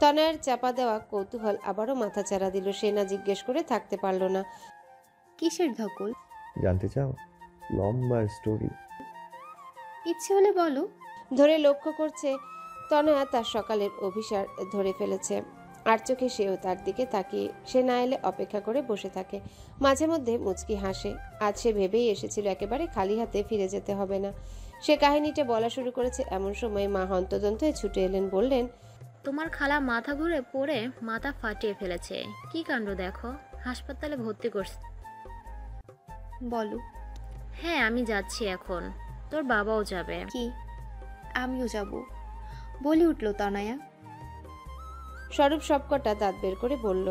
তনয়ের চাপা দেওয়া কৌতূহল আবারও মাথাচাড়া দিল। সে না জিজ্ঞেস করে থাকতে পারল না। কিসের ধকল? জানতে চাও? লম্বা স্টোরি। ইচ্ছে হলে বলো। ধরে লক্ষ্য করছে তনয়া তার সকালের অভিসার ধরে ফেলেছে। আর চোখে সেও তার দিকে তাকিয়ে, সে না এলে অপেক্ষা করে বসে থাকে। মাঝে মধ্যে মুচকি হাসে। আজ সে ভেবেই এসেছিল একেবারে খালি হাতে ফিরে যেতে হবে না। সে কাহিনীটা বলা শুরু করেছে, এমন সময় মা হন্তদন্ত হয়ে ছুটে এলেন। বললেন, তোমার খালা মাথা ঘুরে পড়ে মাথা ফাটিয়ে ফেলেছে। কি কাণ্ড দেখো, হাসপাতালে ভর্তি করছে। বলো। হ্যাঁ, আমি যাচ্ছি এখন, তোর বাবাও যাবে। কি? আমিও যাব, বলে উঠল তনয়া। স্বরূপ সবকটা দাঁত বের করে বলল,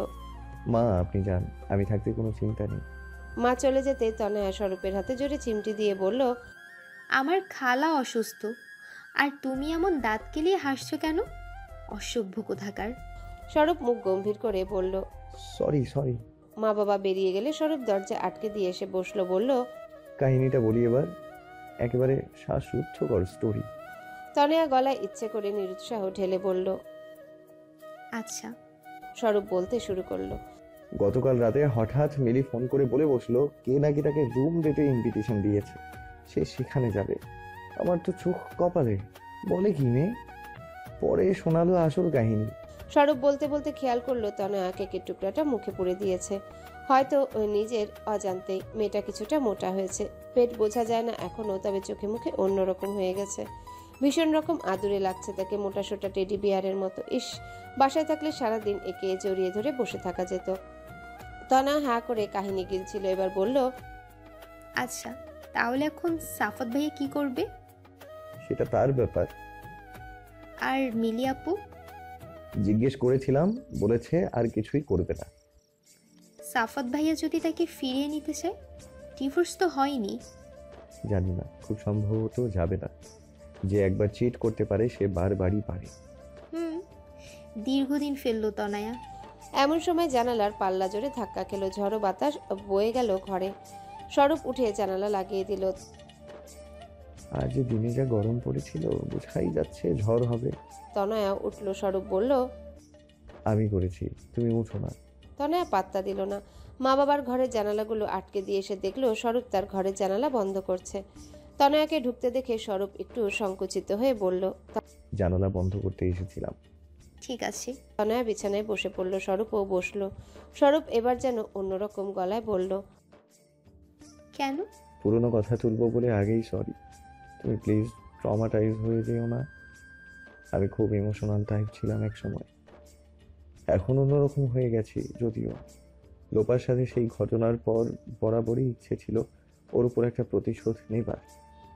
মা আপনি যান, আমি থাকতে কোনো চিন্তা নেই। মা চলে যেতে তনয়া স্বরূপের হাতে জোরে চিমটি দিয়ে বলল, আমার খালা অসুস্থ, আর তুমি এমন দাঁত কেলিয়ে হাসছো কেন? অসভ্য কোথাকার। স্বরূপ মুখ গম্ভীর করে বলল, সরি। মা বাবা বেরিয়ে গেলে স্বরূপ দরজা আটকে দিয়ে এসে বসলো। বলল, কাহিনীটা বলি এবার, একেবারে শ্বাসরুদ্ধকর স্টোরি। তনয়া গলায় ইচ্ছে করে নিরুৎসাহ ঢেলে বলল, আচ্ছা। স্বরূপ বলতে শুরু করলো, গতকাল রাতে হঠাৎ মিলি ফোন করে বলে বসলো কে নাকি তাকে রুম ডেটে ইনভিটেশন দিয়েছে, সে সেখানে যাবে। আমার তো চোখ কপালে। বলে কি মেয়ে? পরে শোনালো আসল কাহিনী। স্বরূপ বলতে বলতে খেয়াল করলো তনয়া কেকের টুকরাটা মুখে পুরে দিয়েছে। হয়তো নিজের অজান্তেই মেয়েটা কিছুটা মোটা হয়েছে। পেট বোঝা যায় না এখনো, তবে চোখে মুখে অন্যরকম হয়ে গেছে। ভীষণ রকম আদুরে লাগছে তাকে, মোটা সোটা টেডি বিয়ারের মতো। ইস, বাসায় থাকলে সারাদিন একে জড়িয়ে ধরে বসে থাকা যেত। তনয়া হা করে কাহিনী গিলছিল। এবার বলল, আচ্ছা, তাহলে এখন সাফাত ভাইয়া কি করবে? সেটা তার ব্যাপার। আর মিলি আপু? জিজ্ঞেস করেছিলাম, বলেছে আর কিছুই করবে না। সাফাত ভাইয়া যদি তাকে ফিরিয়ে নিতে চায়? ডিভোর্স তো হয়নি। জানি না, খুব সম্ভবত যাবে না। যে একবার চিট করতে পারে সে বারবারই পারে। দীর্ঘদিন ফেললো তনয়া। এমন সময় জানালার পাল্লা জোরে ধাক্কা খেলো। ঝড়ো বাতাস বয়ে গেল ঘরে। স্বরূপ উঠে জানালা লাগিয়ে দিল। আজ দিনে যা গরম পড়েছিল, বোঝাই যাচ্ছে ঝড় হবে। তনয়া উঠল। স্বরূপ বলল, আমি করেছি, তুমি উঠো না। তনয়া পাত্তা দিল না। মা বাবার ঘরের জানালাগুলো আটকে দিয়ে এসে দেখলো স্বরূপ তার ঘরের জানালা বন্ধ করছে। তনয়াকে ঢুকতে দেখে স্বরূপ একটু সংকুচিত হয়ে বলল, জানালা বন্ধ করতে এসেছিলাম। ঠিক আছে। তনয়া বিছানায় বসে পড়ল, স্বরূপও বসলো। স্বরূপ এবার যেন অন্যরকম গলায় বলল, কেন? পুরনো কথা তুলবো বলে আগেই সরি। তুমি প্লিজ ট্রমাটাইজ হয়ে যেও না। আমি খুব ইমোশনাল টাইপ ছিলাম এক সময়, এখন অন্যরকম হয়ে গেছি। যদিও লোপার সাথে সেই ঘটনার পর বরাবরই ইচ্ছে ছিল ওর উপর একটা প্রতিশোধ নেবার,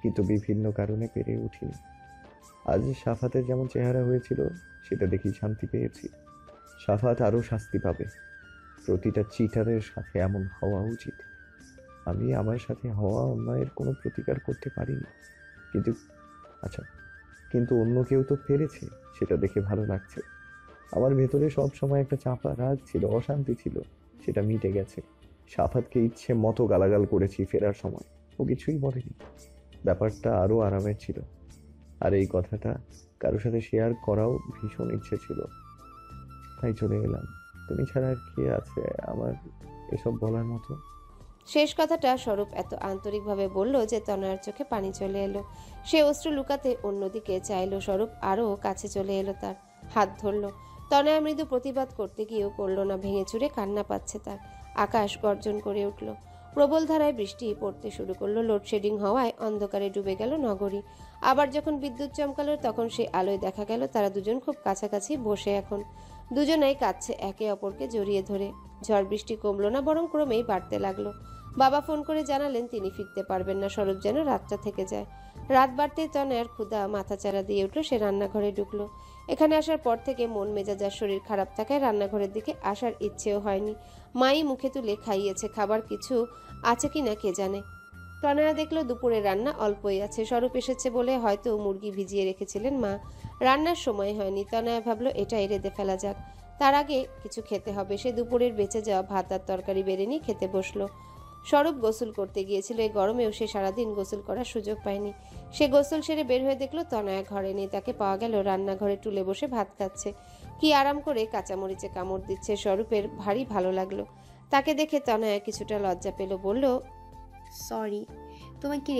কিন্তু বিভিন্ন কারণে পেরে উঠিনি। আজ সাফাতের যেমন চেহারা হয়েছিল সেটা দেখি শান্তি পেয়েছি। সাফাত আরও শাস্তি পাবে। প্রতিটা চিটারের সাথে এমন হওয়া উচিত। আমি আমার সাথে হওয়া অন্যায়ের কোনো প্রতিকার করতে পারিনি, কিন্তু অন্য কেউ তো পেরেছে, সেটা দেখে ভালো লাগছে। আমার ভেতরে সব সময় একটা চাপা রাগ ছিল, অশান্তি ছিল, সেটা মিটে গেছে। সাফাতকে ইচ্ছে মতো গালাগাল করেছি ফেরার সময়, ও কিছুই বলেনি। ব্যাপারটা আরও আরামের ছিল, আর এই কথাটা কারোর সাথে শেয়ার করাও ভীষণ ইচ্ছে ছিল, তাই চলে এলাম। তুমি ছাড়া আর কে আছে আমার এসব বলার মতো? শেষ কথাটা স্বরূপ এত আন্তরিকভাবে বলল যে তনয়ার চোখে পানি চলে এলো। সে অশ্রু লুকাতে অন্যদিকে চাইলো। স্বরূপ আরও কাছে চলে এলো, তার হাত ধরল। তনয়া মৃদু প্রতিবাদ করতে গিয়েও করলো না, ভেঙে চুরে কান্না পাচ্ছে তার। আকাশ গর্জন করে উঠল, প্রবল ধারায় বৃষ্টি পড়তে শুরু করলো। লোডশেডিং হওয়ায় অন্ধকারে ডুবে গেল নগরী। আবার যখন বিদ্যুৎ চমকালো তখন সে আলোয় দেখা গেল তারা দুজন খুব কাছাকাছি বসে। এখন দুজনেই কাঁদছে একে অপরকে জড়িয়ে ধরে। ঝড় বৃষ্টি কমলো না, বরং ক্রমেই বাড়তে লাগলো। বাবা ফোন করে জানালেন তিনি ফিরতে পারবেন না, স্বরূপ যেন রাতটা থেকে যায়। রাত বাড়তেই তনয়ার ক্ষুধা মাথাচাড়া দিয়ে উঠলো। সে রান্নাঘরে ঢুকলো। এখানে আসার পর থেকে মন মেজাজ আর শরীর খারাপ থাকায় রান্নাঘরের দিকে আসার ইচ্ছেও হয়নি। মাই মুখে তুলে খাইয়েছে, খাবার কিছু আছে কিনা কে জানে। তনয়া দেখলো দুপুরে রান্না অল্পই আছে। স্বরূপ এসেছে বলে হয়তো মুরগি ভিজিয়ে রেখেছিলেন মা। রান্নার সময় হয়নি। তনয়া ভাবলো এটাই রেঁধে ফেলা যাক, তার আগে কিছু খেতে হবে। সে দুপুরের বেঁচে যাওয়া ভাত আর তরকারি বেড়ে নিয়ে খেতে বসলো। স্বরূপ গোসল করতে গিয়েছিল, এই গরমেও সে সারাদিন গোসল করার সুযোগ পায়নি। সে গোসল সেরে বের হয়ে দেখলো তনয়া ঘরে নেই। তাকে পাওয়া গেল রান্নাঘরে টুলে বসে ভাত খাচ্ছে, কি আরাম করে কাঁচামরিচে কামড় দিচ্ছে। স্বরূপের ভারী ভালো লাগলো। তাকে দেখে তনয়া কিছুটা লজ্জা পেল, বলল, সরি তোমাকে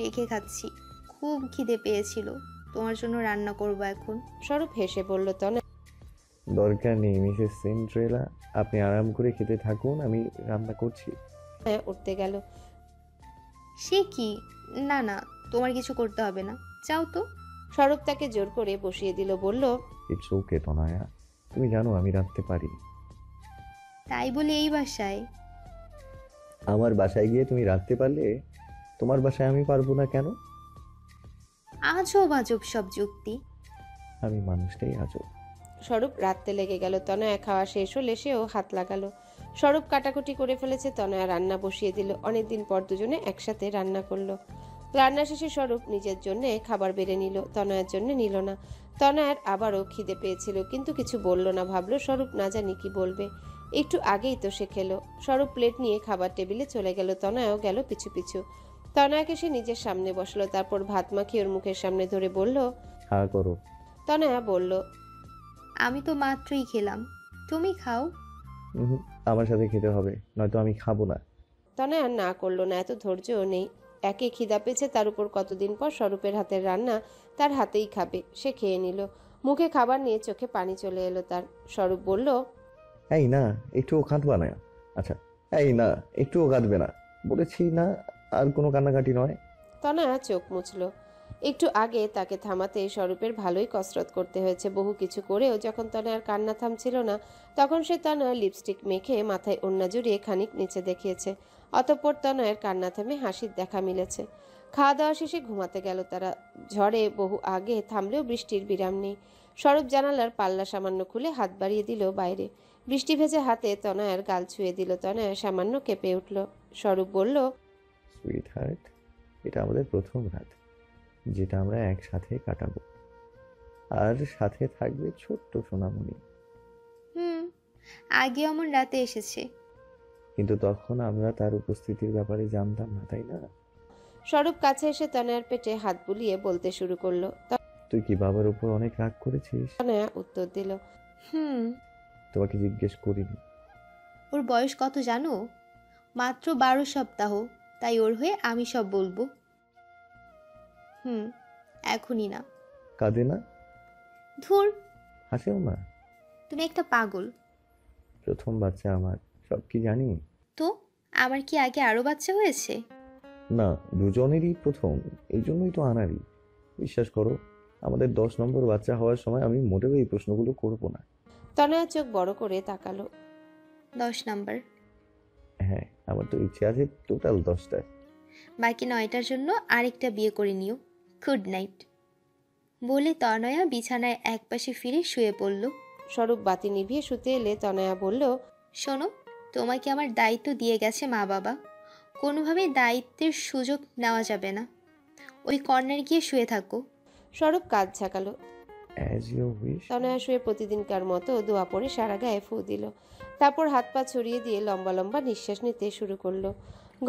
রেখে খাচ্ছি, খুব খিদে পেয়েছিল, তোমার জন্য রান্না করবো এখন। স্বরূপ হেসে বলল, তনয়া দরকার নেই মিসেস সিন্ড্রেলা, আপনি আরাম করে খেতে থাকুন, আমি রান্না করছি। উঠতে গেল। সে কি, না না, তোমার কিছু করতে হবে না, যাও তো। স্বরূপ তাকে জোর করে বসিয়ে দিল, বলল, ইটস ওকে তনয়া, তুমি জানো আমি রাঁধতে পারি। তাই বলে এই বাসায়? আমার বাসায় গিয়ে তুমি রাঁধতে পারলে, তোমার বাসায় আমি পারবো না কেন? আজব আজব সব যুক্তি। আমি মানুষটাই আজব। স্বরূপ রাঁধতে লেগে গেল। তনয়া খাওয়া শেষ হলে সেও হাত লাগালো। স্বরূপ কাটাকুটি করে ফেলেছে, তনয়া রান্না বসিয়ে দিল। অনেকদিন পর দুজনে একসাথে রান্না করলো। রান্না শেষে স্বরূপ নিজের জন্য খাবার বেড়ে নিল, তনয়ার জন্য নিল না। তনয়ার আবারও খিদে পেয়েছিল, কিন্তু কিছু বলল না। ভাবলো স্বরূপ না জানি কি বলবে, একটু আগেই তো সে খেলো। স্বরূপ প্লেট নিয়ে খাবার টেবিলে চলে গেল, তনয়াও গেল পিছু পিছু। তনয়াকে সে নিজের সামনে বসলো, তারপর ভাত মাখিয়ে ওর মুখের সামনে ধরে বলল, হ্যাঁ করো। তনয়া বলল, আমি তো মাত্রই খেলাম, তুমি খাও। আমার সাথে খেতে হবে, নয়তো আমি খাবো না। তনয়া না করলো না, এত ধৈর্যও নেই। একে খিদা পেয়েছে, তার উপর কতদিন পর স্বরূপের হাতের রান্না তার হাতেই খাবে। সে খেয়ে নিল। মুখে খাবার নিয়ে চোখে পানি চলে এলো তার। স্বরূপ বলল, এই না, একটুও কাঁদবা না। আচ্ছা, এই না, একটুও কাঁদবে না, বলেছি না। আর কোনো কান্নাকাটি নয়। তনয়া চোখ মুছল। একটু আগে তাকে থামাতে স্বরূপের ভালোই কসরত করতে হয়েছে। বহু কিছু করেও যখন তনয়ার কান্না থামছিল না, তখন সে তনয়া লিপস্টিক মেখে মাথায় ওড়না জড়িয়ে খানিক নিচে দেখিয়েছে। অতঃপর তনয়ের কান্না থেমে হাসির দেখা মিলেছে। খাওয়া দাওয়া শেষে ঘুমাতে গেল তারা। ঝড়ে বহু আগে থামলেও বৃষ্টির বিরাম নেই। স্বরূপ জানালার পাল্লা সামান্য খুলে হাত বাড়িয়ে দিল বাইরে। বৃষ্টি ভেজে হাতে তনয়ার গাল ছুঁয়ে দিল। তনয়া সামান্য কেঁপে উঠল। স্বরূপ বলল, সুইট হার্ট, এটা আমাদের প্রথম রাত, যেটা আমরা একসাথে কাটাবো। আর সাথে থাকবে ছোট্ট সোনামণি। আগে অমন রাতে এসেছে, কিন্তু তখন আমরা তার উপস্থিতির ব্যাপারে জানতাম না, তাই না? স্বরূপ কাছে এসে তনয়ার পেটে হাত বুলিয়ে বলতে শুরু করলো, তুই কি বাবার উপর অনেক রাগ করেছিস? তনয়া উত্তর দিল, তোমাকে জিজ্ঞেস করিনি। ওর বয়স কত জানো? মাত্র 12 সপ্তাহ। তাই ওর হয়ে আমি সব বলবো। এখনই না। কাঁদে না? ধুর, হাসেও না? তুমি একটা পাগল। প্রথম বাচ্চা আমার, সব কি জানি। তো আমার কি আগে আরো বাচ্চা হয়েছে? না, দুজনেরই প্রথম, এই জন্যই তো আনারি। বিশ্বাস করো, আমাদের 10 নম্বর বাচ্চা হওয়ার সময় আমি মোটেও এই প্রশ্নগুলো করব না। তনয়া চোখ বড় করে তাকালো। 10 নাম্বার? হ্যাঁ, আমার তো ইচ্ছে আছে টোটাল 10টা। বাকি 9টার জন্য আরেকটা বিয়ে করে নিও। Good night. বলে তনয়া বিছানায় একপাশে ফিরে শুয়ে পড়ল। স্বরূপ বাতি নিভিয়ে শুতে এলে তনয়া বলল, শোনো, তোমাকে আমার দায়িত্ব দিয়ে গেছে মা বাবা। কোনোভাবেই দায়িত্বের সুযোগ নেওয়া যাবে না। ওই কর্নারে গিয়ে শুয়ে থাকো। স্বরূপ কাঁধ ঝাঁকালো। As you wish. তনয়া শুয়ে প্রতিদিনকার মতো দোয়া পড়ে সারা গায়ে ফু দিল। তারপর হাত পা ছড়িয়ে দিয়ে লম্বা লম্বা নিঃশ্বাস নিতে শুরু করলো।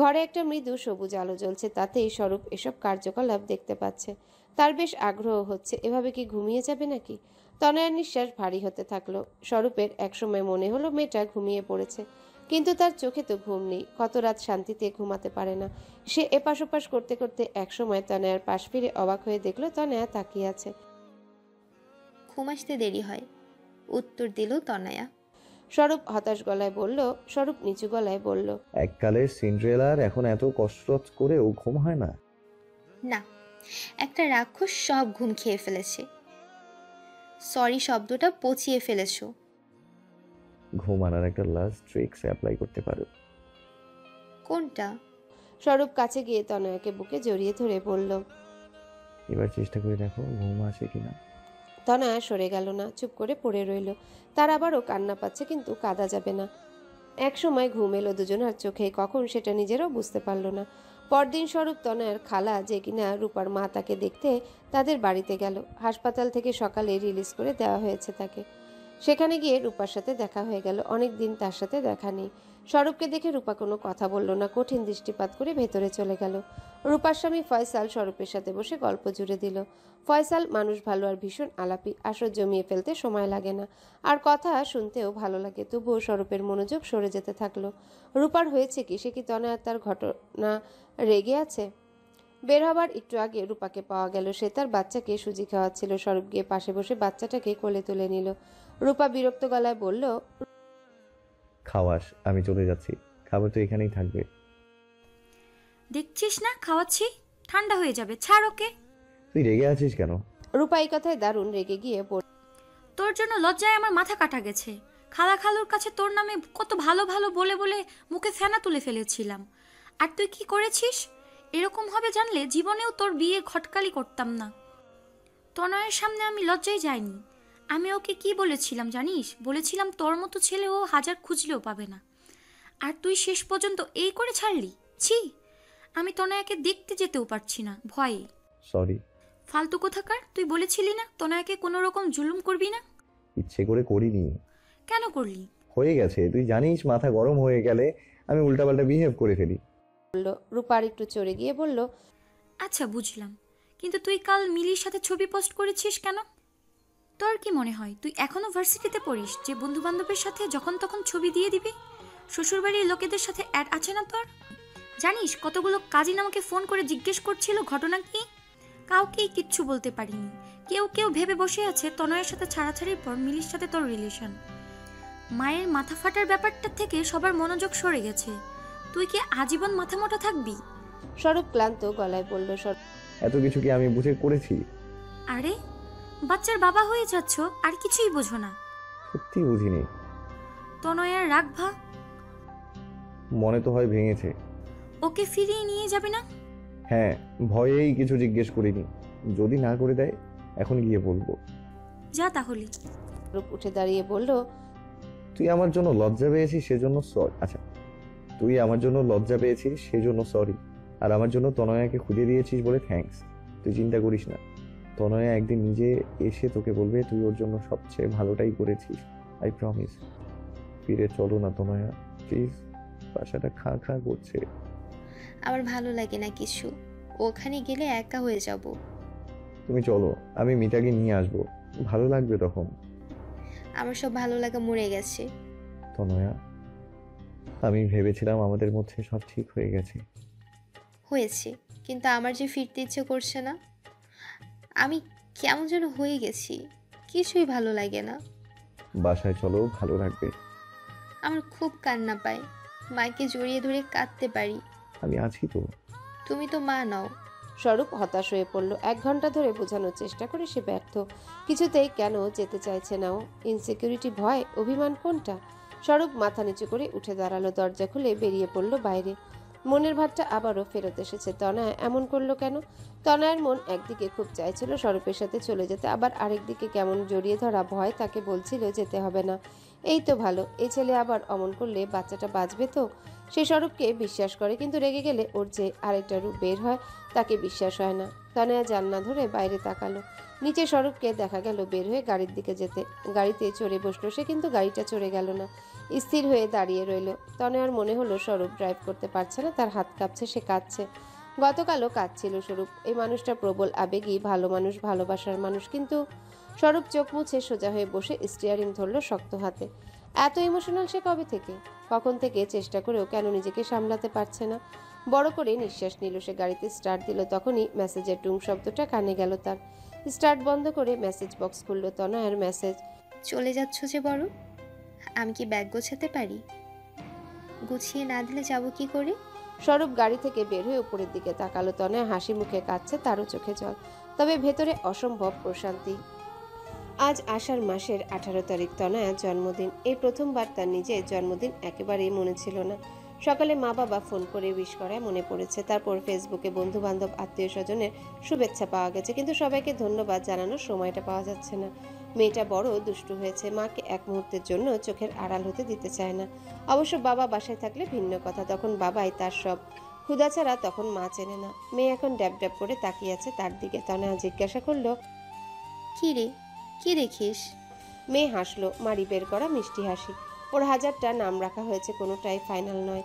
ঘরে একটা মৃদু সবুজ আলো জ্বলছে, তাতেই স্বরূপ এসব কার্যকলাপ দেখতে পাচ্ছে। তার বেশ আগ্রহ হচ্ছে, এভাবে কি ঘুমিয়ে যাবে নাকি? তনয়ার নিঃশ্বাস ভারী হতে থাকলো। স্বরূপের একসময় মনে হলো মেয়েটা ঘুমিয়ে পড়েছে, কিন্তু তার চোখে তো ঘুম নেই। কত রাত শান্তিতে ঘুমাতে পারে না সে। এপাশ ওপাশ করতে করতে একসময় তনয়ার পাশ ফিরে অবাক হয়ে দেখলো তনয়া তাকিয়ে আছে। ঘুম আসতে দেরি হয়, উত্তর দিল তনয়া। স্বরূপ হতাশ গলায় বলল, স্বরূপ নিচু গলায় বলল, এককালের সিন্ড্রেলার এখন এত কসরত করেও ঘুম হয় না? না, একটা রাক্ষস সব ঘুম খেয়ে ফেলেছে। সরি শব্দটা পচিয়ে ফেলেছো। ঘুম আনার একটা লাস্ট ট্রিক্স অ্যাপ্লাই করতে পারো। কোনটা? স্বরূপ কাছে গিয়ে তনয়াকে বুকে জড়িয়ে ধরে বলল, এবার চেষ্টা করে দেখো ঘুম আসে কিনা। তনয়া সরে গেল না, চুপ করে পড়ে রইল। তার আবারও কান্না পাচ্ছে, কিন্তু কাঁদা যাবে না। এক সময় ঘুম এলো দুজনার চোখে, কখন সেটা নিজেরও বুঝতে পারল না। পরদিন স্বরূপ তনয়ার খালা, যে কিনা রূপার মা, তাকে দেখতে তাদের বাড়িতে গেল। হাসপাতাল থেকে সকালে রিলিজ করে দেওয়া হয়েছে তাকে। সেখানে গিয়ে রূপার সাথে দেখা হয়ে গেল। অনেক দিন তার সাথে দেখা নেই। স্বরূপকে দেখে রূপা কোনো কথা বলল না, কঠিন দৃষ্টিপাত করে ভেতরে চলে গেল। রূপার স্বামী ফয়সাল স্বরূপের সাথে বসে গল্প জুড়ে দিল। ফয়সাল মানুষ ভালো আর ভীষণ আলাপি, আসর জমিয়ে ফেলতে সময় লাগে না, আর কথা শুনতেও ভালো লাগে। তবুও স্বরূপের মনোযোগ সরে যেতে থাকলো। রূপার হয়েছে কি? সে কি তনয়া তার ঘটনা রেগে আছে? বের হবার একটু আগে রূপাকে পাওয়া গেল। সে তার বাচ্চাকে সুজি খাওয়াচ্ছিল। স্বরূপ গিয়ে পাশে বসে বাচ্চাটাকে কোলে তুলে নিল। রূপা বিরক্ত গলায় বলল, খাওয়াস, আমি চলে যাচ্ছি। খাবার তো এখানেই থাকবে। দেখছিস না খাওয়াচ্ছি, ঠান্ডা হয়ে যাবে, ছাড় ওকে। তুই রেগে আছিস কেন? রূপা এই কথায় দারুণ রেগে গিয়ে তোর জন্য লজ্জায় আমার মাথা কাটা গেছে। খালা খালুর কাছে তোর নামে কত ভালো ভালো বলে বলে মুখে ফেনা তুলে ফেলেছিলাম, আর তুই কি করেছিস? এরকম হবে জানলে জীবনেও তোর বিয়ে ঘটকালি করতাম না। তনয়ের সামনে আমি লজ্জায় যাইনি। আমি ওকে কি বলেছিলাম জানিস? বলেছিলাম তোর মতো ছেলে ও হাজার খুঁজলেও পাবে না, আর তুই শেষ পর্যন্ত এই করে ছাড়লি। ছি, আমি তনয়াকে দেখতে যেতেও পারছি না ভয়ে। সরি। ফালতু কোথাকার, তুই বলেছিলি না তনয়াকে কোনো রকম জুলুম করবি না? ইচ্ছে করে করিনি। কেন করলি? হয়ে গেছে, তুই জানিস মাথা গরম হয়ে গেলে আমি উল্টাপাল্টা বিহেভ করে ফেলি। রূপার একটু চড়ে গিয়ে বলল, আচ্ছা বুঝলাম, কিন্তু তুই কাল মিলির সাথে ছবি পোস্ট করেছিস কেন? তোর কি মনে হয় তুই এখনো ভার্সিটিতে পড়িস যে বন্ধু বান্ধবের সাথে যখন তখন ছবি দিয়ে দিবি? শ্বশুরবাড়ির লোকেদের সাথে অ্যাড আছে না তোর? জানিস কতগুলো কাজিন আমাকে ফোন করে জিজ্ঞেস করছিল ঘটনা কি? কাউকেই কিচ্ছু বলতে পারিনি। কেউ কেউ ভেবে বসে আছে তনয়ের সাথে ছাড়াছাড়ির পর মিলির সাথে তোর রিলেশন। মায়ের মাথা ফাটার ব্যাপারটা থেকে সবার মনোযোগ সরে গেছে। তুই কি আজীবন মাথা মোটা থাকবি? স্বরূপ ক্লান্ত গলায় বলল, এত কিছু কি আমি বুঝে করেছি? আরে বাচ্চার বাবা হয়ে যাচ্ছ আর কিছুই বোঝো না। সত্যি বুঝিনি। তনয়ার রাগ ভাগ মনে তো হয় ভেঙেছে। ওকে ফিরিয়ে নিয়ে যাবে না? হ্যাঁ, ভয়েই কিছু জিজ্ঞেস করিনি। যদি না করে দেয় এখন গিয়ে বলবো। যা তাহলে। রূপ উঠে দাঁড়িয়ে বলল, তুই আমার জন্য লজ্জা পেয়েছিস সেজন্য সরি। আচ্ছা, তুই আমার জন্য লজ্জা পেয়েছিস সেজন্য সরি, আর আমার জন্য তনয়াকে খুঁজে দিয়েছিস বলে থ্যাঙ্কস। তুই চিন্তা করিস না, তনয়া একদিন নিজে এসে তোকে বলবে তুই ওর জন্য সবচেয়ে ভালোটাই করেছিস। I promise. ফিরে চলো না তনয়া, প্লিজ। বাসাটা খা খা করছে। আমার ভালো লাগে না কিছু, ওখানে গেলে একা হয়ে যাব। তুমি চলো, আমি মিতাকে নিয়ে আসবো, ভালো লাগবে তখন। আমার সব ভালো লাগা মরে গেছে। তনয়া, আমি ভেবেছিলাম আমাদের মধ্যে সব ঠিক হয়ে গেছে। হয়েছে, কিন্তু আমার যে ফিরতে ইচ্ছে করছে না। আমি কেমন যেন হয়ে গেছি, কিছুই ভালো লাগে না। বাসায় চলো, ভালো লাগবে। আমার খুব কান্না পায়, মাকে জড়িয়ে ধরে কাঁদতে পারি। আমি আছি তো। তুমি তো মা নাও। স্বরূপ হতাশ হয়ে পড়ল। 1 ঘন্টা ধরে বোঝানোর চেষ্টা করে সে ব্যর্থ। কিছুতেই কেন যেতে চাইছে না ও? ইনসিকিউরিটি, ভয়, অভিমান, কোনটা? স্বরূপ মাথা নিচু করে উঠে দাঁড়ালো, দরজা খুলে বেরিয়ে পড়ল বাইরে। মনের ভারটা আবারও ফেরত এসেছে। তনয়া এমন করলো কেন? তনয়ার মন একদিকে খুব চাইছিল স্বরূপের সাথে চলে যেতে, আবার আরেকদিকে কেমন জড়িয়ে ধরা ভয় তাকে বলছিল যেতে হবে না। এই তো ভালো, এই ছেলে আবার অমন করলে বাচ্চাটা বাঁচবে তো। সে স্বরূপকে বিশ্বাস করে, কিন্তু রেগে গেলে ওর যে আরেকটা রূপ বের হয় তাকে বিশ্বাস হয় না। তনয়া জানলা ধরে বাইরে তাকালো। নিচে স্বরূপকে দেখা গেল বের হয়ে গাড়ির দিকে যেতে। গাড়িতে চড়ে বসলো সে, কিন্তু গাড়িটা চড়ে গেল না, স্থির হয়ে দাঁড়িয়ে রইল। তনয়ার মনে হলো স্বরূপ ড্রাইভ করতে পারছে না, তার হাত কাঁপছে, সে কাঁদছে। গতকালও কাঁদছিল স্বরূপ। এই মানুষটা প্রবল আবেগী, ভালো মানুষ, ভালোবাসার মানুষ, কিন্তু স্বরূপ চোখ মুছে সোজা হয়ে বসে স্টিয়ারিং ধরল শক্ত হাতে। এত ইমোশনাল সে কবে থেকে? কখন থেকে চেষ্টা করেও কেন নিজেকে সামলাতে পারছে না? বড় করে নিঃশ্বাস নিল সে, গাড়িতে স্টার্ট দিল। তখনই মেসেজের টুং শব্দটা কানে গেল তার। স্টার্ট বন্ধ করে মেসেজ বক্স খুলল। তনয়ার মেসেজ। চলে যাচ্ছ যে বড়, আমি কি ব্যাগ গোছাতে পারি? গুছিয়ে না দিলে যাব কি করে? স্বরূপ গাড়ি থেকে বের হয়ে উপরের দিকে তাকালো। তনয়া হাসি মুখে কাঁদছে, তারও চোখে জল, তবে ভেতরে অসম্ভব প্রশান্তি। আজ আষাঢ় মাসের 18 তারিখ, তনয়ার জন্মদিন। এই প্রথমবার তার নিজের জন্মদিন একেবারেই মনে ছিল না। সকালে মা বাবা ফোন করে উইশ করায় মনে পড়েছে। তারপর ফেসবুকে বন্ধু বান্ধব, আত্মীয় স্বজনের শুভেচ্ছা পাওয়া গেছে, কিন্তু সবাইকে ধন্যবাদ জানানোর সময়টা পাওয়া যাচ্ছে না। মেয়েটা বড় দুষ্টু হয়েছে, মাকে এক মুহূর্তের জন্য চোখের আড়াল হতে দিতে চায় না। অবশ্য বাবা বাসায় থাকলে ভিন্ন কথা, তখন বাবাই তার সব। ক্ষুধা ছাড়া তখন মা চেনে না। মেয়ে এখন ড্যাব ড্যাব করে তাকিয়ে আছে তার দিকে। তনয়া জিজ্ঞাসা করলো, কি রে, কি দেখিস? মেয়ে হাসলো, মারি বের করা মিষ্টি হাসি। ওর 1000টা নাম রাখা হয়েছে, কোনোটাই ফাইনাল নয়।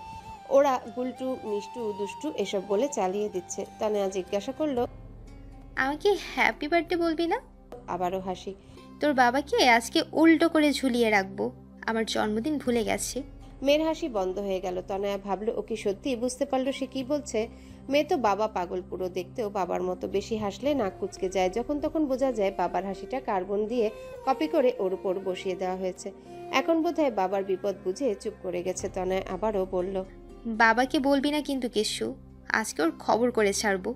ওরা গুলটু, মিষ্টু, দুষ্টু এসব বলে চালিয়ে দিচ্ছে। তনয়া জিজ্ঞাসা করলো, আমাকে হ্যাপি বার্থডে বলবি না? আবারও হাসি। তোর বাবাকে আজকে উল্টো করে ঝুলিয়ে রাখবো, আমার জন্মদিন ভুলে গেছে। মেয়ের হাসি বন্ধ হয়ে গেল। তনয়া ভাবলো ও কি সত্যি বুঝতে পারলো সে কি বলছে। মেয়ে তো বাবা পাগল পুরো, দেখতেও বাবার মতো, বেশি হাসলে নাক কুচকে যায়। যখন তখন বোঝা যায় বাবার হাসিটা কার্বন দিয়ে কপি করে ওর উপর বসিয়ে দেওয়া হয়েছে। এখন বোধহয় বাবার বিপদ বুঝে চুপ করে গেছে। তনয়া আবারও বলল, বাবাকে বলবি না কিন্তু কেশু, আজকে ওর খবর করে ছাড়বো।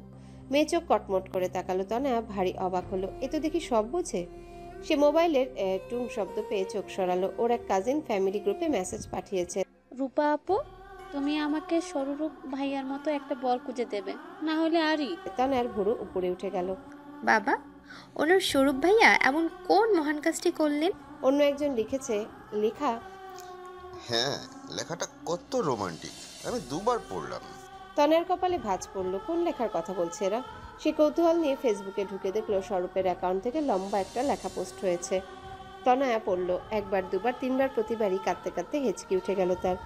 মেয়ে চোখ কটমট করে তাকালো। তনয়া ভারী অবাক হলো, এ তো দেখি সব বোঝে। সে মোবাইলের টুং শব্দ পেয়ে চোখ সরালো। ওর এক কাজিন ফ্যামিলি গ্রুপে মেসেজ পাঠিয়েছে, রূপা আপু, তুমি আমাকে সরুরূপ ভাইয়ার মতো একটা বর খুঁজে দেবে, না হলে আরই। তনয়ার ভুরু উপরে উঠে গেল। বাবা, ওনার স্বরূপ ভাইয়া এমন কোন মহান কাজটি করলেন? অন্য একজন লিখেছে, লেখা, হ্যাঁ লেখাটা কত রোমান্টিক, আমি দুবার পড়লাম। তনয়ার কপালে ভাঁজ পড়ল, কোন লেখার কথা বলছে এরা? সে কৌতূহল নিয়ে ফেসবুকে ঢুকে দেখলো স্বরূপের অ্যাকাউন্ট থেকে লম্বা একটা লেখা পোস্ট হয়েছে। তনয়া পড়ল, একবার, দুবার, তিনবার, প্রতিবারই কাঁদতে কাঁদতে হেঁচকি উঠে গেল তার।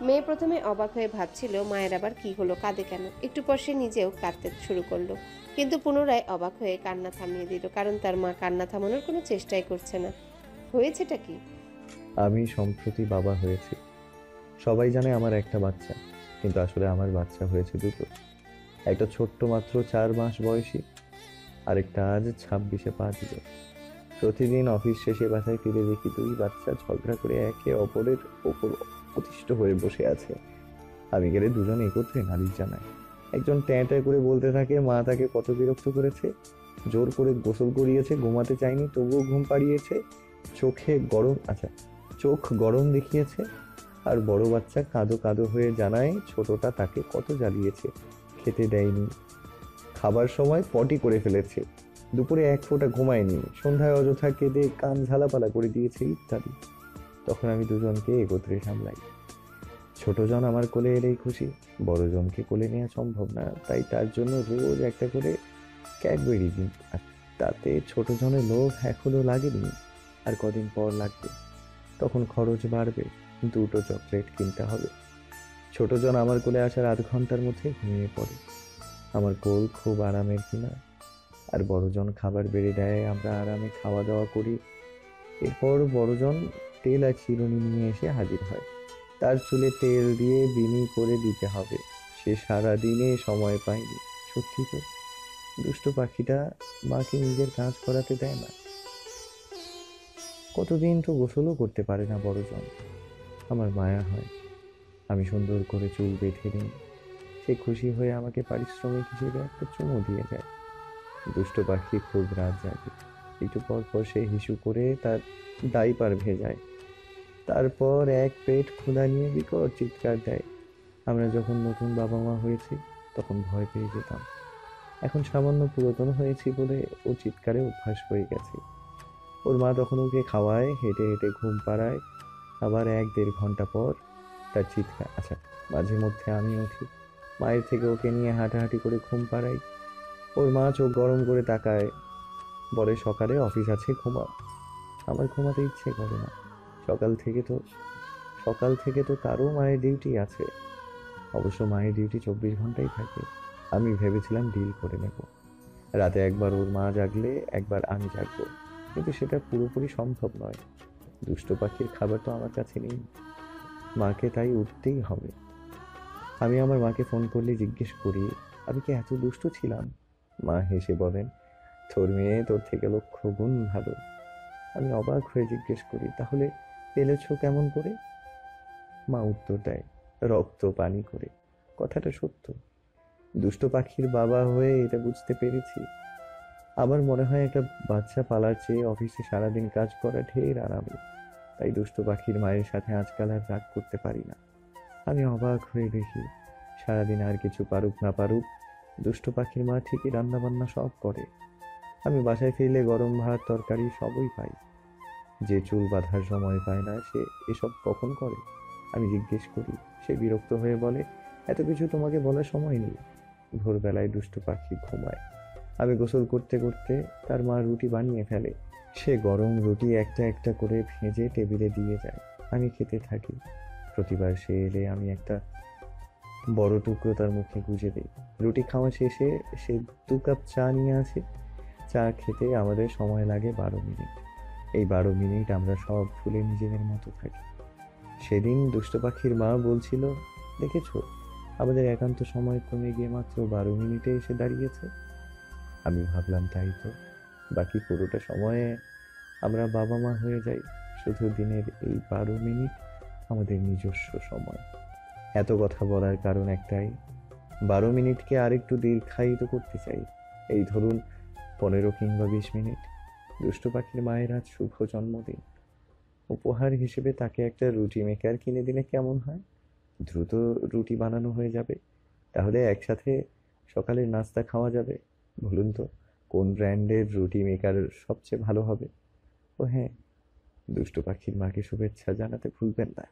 মেয়ে প্রথমে অবাক হয়ে ভাবছিল মায়ের আবার কি হলো, কাঁদে কেন। একটু পর সে নিজেও কাঁদতে শুরু করলো, কিন্তু পুনরায় অবাক হয়ে কান্না থামিয়ে দিল, কারণ তার মা কান্না থামানোর কোনো চেষ্টাই করছে না। হয়েছেটা কি? আমি সম্প্রতি বাবা হয়েছি। সবাই জানে আমার একটা বাচ্চা, কিন্তু আসলে আমার বাচ্চা হয়েছে দুটো। একটা ছোট্ট মাত্র 4 মাস বয়সী, আরেকটা আজ 26-এ পা দিল। প্রতিদিন অফিস শেষে বাসায় ফিরে দেখি 2 বাচ্চা ঝগড়া করে একে অপরের ওপর অতিষ্ঠ হয়ে বসে আছে। আমি গেলে দুজন একত্রে নালিশ জানায়। একজন ট্যাঁ করে বলতে থাকে মা তাকে কত বিরক্ত করেছে, জোর করে গোসল করিয়েছে, ঘুমাতে চায়নি তবুও ঘুম পাড়িয়েছে, চোখ গরম দেখিয়েছে। আর বড় বাচ্চা কাঁদো কাঁদো হয়ে জানায় ছোটটা তাকে কত জ্বালিয়েছে, খেতে দেয়নি, খাবার সময় পটি করে ফেলেছে, দুপুরে 1 ফোঁটা ঘুমায়নি, সন্ধ্যায় অযথা কেঁদে কান ঝালাপালা করে দিয়েছে, ইত্যাদি। তখন আমি দুজনকে একত্রে সামলাই। ছোটজন আমার কোলে এলেই খুশি, বড়জনকে কোলে নেওয়া সম্ভব না, তাই তার জন্য রোজ একটা করে ক্যাডবেরি দিই। আর তাতে ছোটজনের লোভ এখনো লাগেনি, আর কদিন পর লাগবে। তখন খরচ বাড়বে, 2টো চকলেট কিনতে হবে। ছোটজন আমার কোলে আসার 0.5 ঘন্টার মধ্যে ঘুমিয়ে পড়ে। আমার কোল খুব আরামের কিনা, আর বড়জন খাবার বেড়ে দেয়, আমরা আরামে খাওয়া দাওয়া করি। এরপর বড়জন তেল আর চিরুনি নিয়ে এসে হাজির হয়। তার চুলে তেল দিয়ে বিনি করে দিতে হবে। সে সারাদিনে সময় পায়নি। সত্যি তো, দুষ্ট পাখিটা মাকে নিজের কাজ করাতে দেয় না। কতদিন তো গোসলও করতে পারে না বড়জন। আমার মায়া হয়। আমি সুন্দর করে চুল বেঁধে নিই। সে খুশি হয়ে আমাকে পারিশ্রমিক হিসেবে একটা চুমু দিয়ে যায়। দুষ্ট পাখি খুব রাত জাগে। একটু পর পর সে হিসু করে তার ডাইপার ভেজায়। তারপর এক পেট ক্ষুধা নিয়ে বিকট চিৎকার দেয়। আমরা যখন নতুন বাবা মা হয়েছি তখন ভয় পেয়ে যেতাম। এখন সামান্য পুরাতন হয়েছি বলে ও চিৎকারে অভ্যাস হয়ে গেছে। ওর মা তখন ওকে খাওয়ায়, হেঁটে হেঁটে ঘুম পাড়ায়। আবার 1-1.5 ঘন্টা পর তার চিৎকার। আচ্ছা, মাঝে মধ্যে আমি উঠি, মায়ের থেকে ওকে নিয়ে হাঁটাহাঁটি করে ঘুম পাড়াই। ওর মা চোখ গরম করে তাকায়, বলে সকালে অফিস আছে, ঘুমাও। আমার ঘুমাতে ইচ্ছে করে না। সকাল থেকে তো তারও মায়ের ডিউটি আছে। অবশ্য মায়ের ডিউটি 24 ঘন্টাই থাকে। আমি ভেবেছিলাম ডিল করে নেব, রাতে একবার ওর মা জাগলে একবার আমি জাগবো, কিন্তু সেটা পুরোপুরি সম্ভব নয়। দুষ্ট পাখির খাবার তো আমার কাছে নেই। মাকে তাই উঠতেই হবে। আমি আমার মাকে ফোন করলে জিজ্ঞেস করি, আমি কি এত দুষ্ট ছিলাম? মা হেসে বলেন, তোর মেয়ে তোর থেকে লক্ষ গুণ ভালো। আমি অবাক হয়ে জিজ্ঞেস করি, তাহলে পেলেছ কেমন করে? মা উত্তর দেয়, রক্ত পানি করে। কথাটা সত্য। দুষ্ট পাখির বাবা হয়ে এটা বুঝতে পেরেছি। আমার মনে হয় একটা বাচ্চা পালার চেয়ে অফিসে সারাদিন কাজ করা ঢের আরামে। তাই দুষ্ট পাখির মায়ের সাথে আজকাল আর রাগ করতে পারি না। আমি অবাক হয়ে দেখি, সারাদিন আর কিছু পারুক না পারুক, দুষ্ট পাখির মা ঠিকই রান্নাবান্না সব করে। আমি বাসায় ফিরলে গরম ভাত তরকারি সবই পাই। যে চুল বাঁধার সময় পায় না সে এসব কখন করে? আমি জিজ্ঞেস করি। সে বিরক্ত হয়ে বলে, এত কিছু তোমাকে বলার সময় নেই। ভোরবেলায় দুষ্ট পাখি ঘুমায়। আমি গোসল করতে করতে তার মা রুটি বানিয়ে ফেলে। সে গরম রুটি একটা একটা করে ভেজে টেবিলে দিয়ে যায়। আমি খেতে থাকি। প্রতিবার সে এলে আমি একটা বড় টুকরো তার মুখে গুঁজে দিই। রুটি খাওয়া শেষে সে 2 কাপ চা নিয়ে আসে। চা খেতে আমাদের সময় লাগে 12 মিনিট। এই 12 মিনিট আমরা সব ভুলে নিজেদের মতো থাকি। সেদিন দুষ্ট পাখির মা বলছিল, দেখেছো, আমাদের একান্ত সময় কমে গিয়ে মাত্র 12 মিনিটে এসে দাঁড়িয়েছে। আমি ভাবলাম তাই তো, বাকি পুরোটা সময়ে আমরা বাবা মা হয়ে যাই। শুধু দিনের এই 12 মিনিট আমাদের নিজস্ব সময়। এত কথা বলার কারণ একটাই, 12 মিনিটকে আরেকটু দীর্ঘায়িত করতে চাই। এই ধরুন 15 কিংবা 20 মিনিট। দুষ্ট পাখির মায়ের আজ শুভ জন্মদিন। উপহার হিসেবে তাকে একটা রুটি মেকার কিনে দিলে কেমন হয়? দ্রুত রুটি বানানো হয়ে যাবে। তাহলে একসাথে সকালের নাস্তা খাওয়া যাবে। বলুন তো, কোন ব্র্যান্ডের রুটি মেকার সবচেয়ে ভালো হবে? ও হ্যাঁ, দুষ্ট পাখির মাকে শুভেচ্ছা জানাতে ভুলবেন না।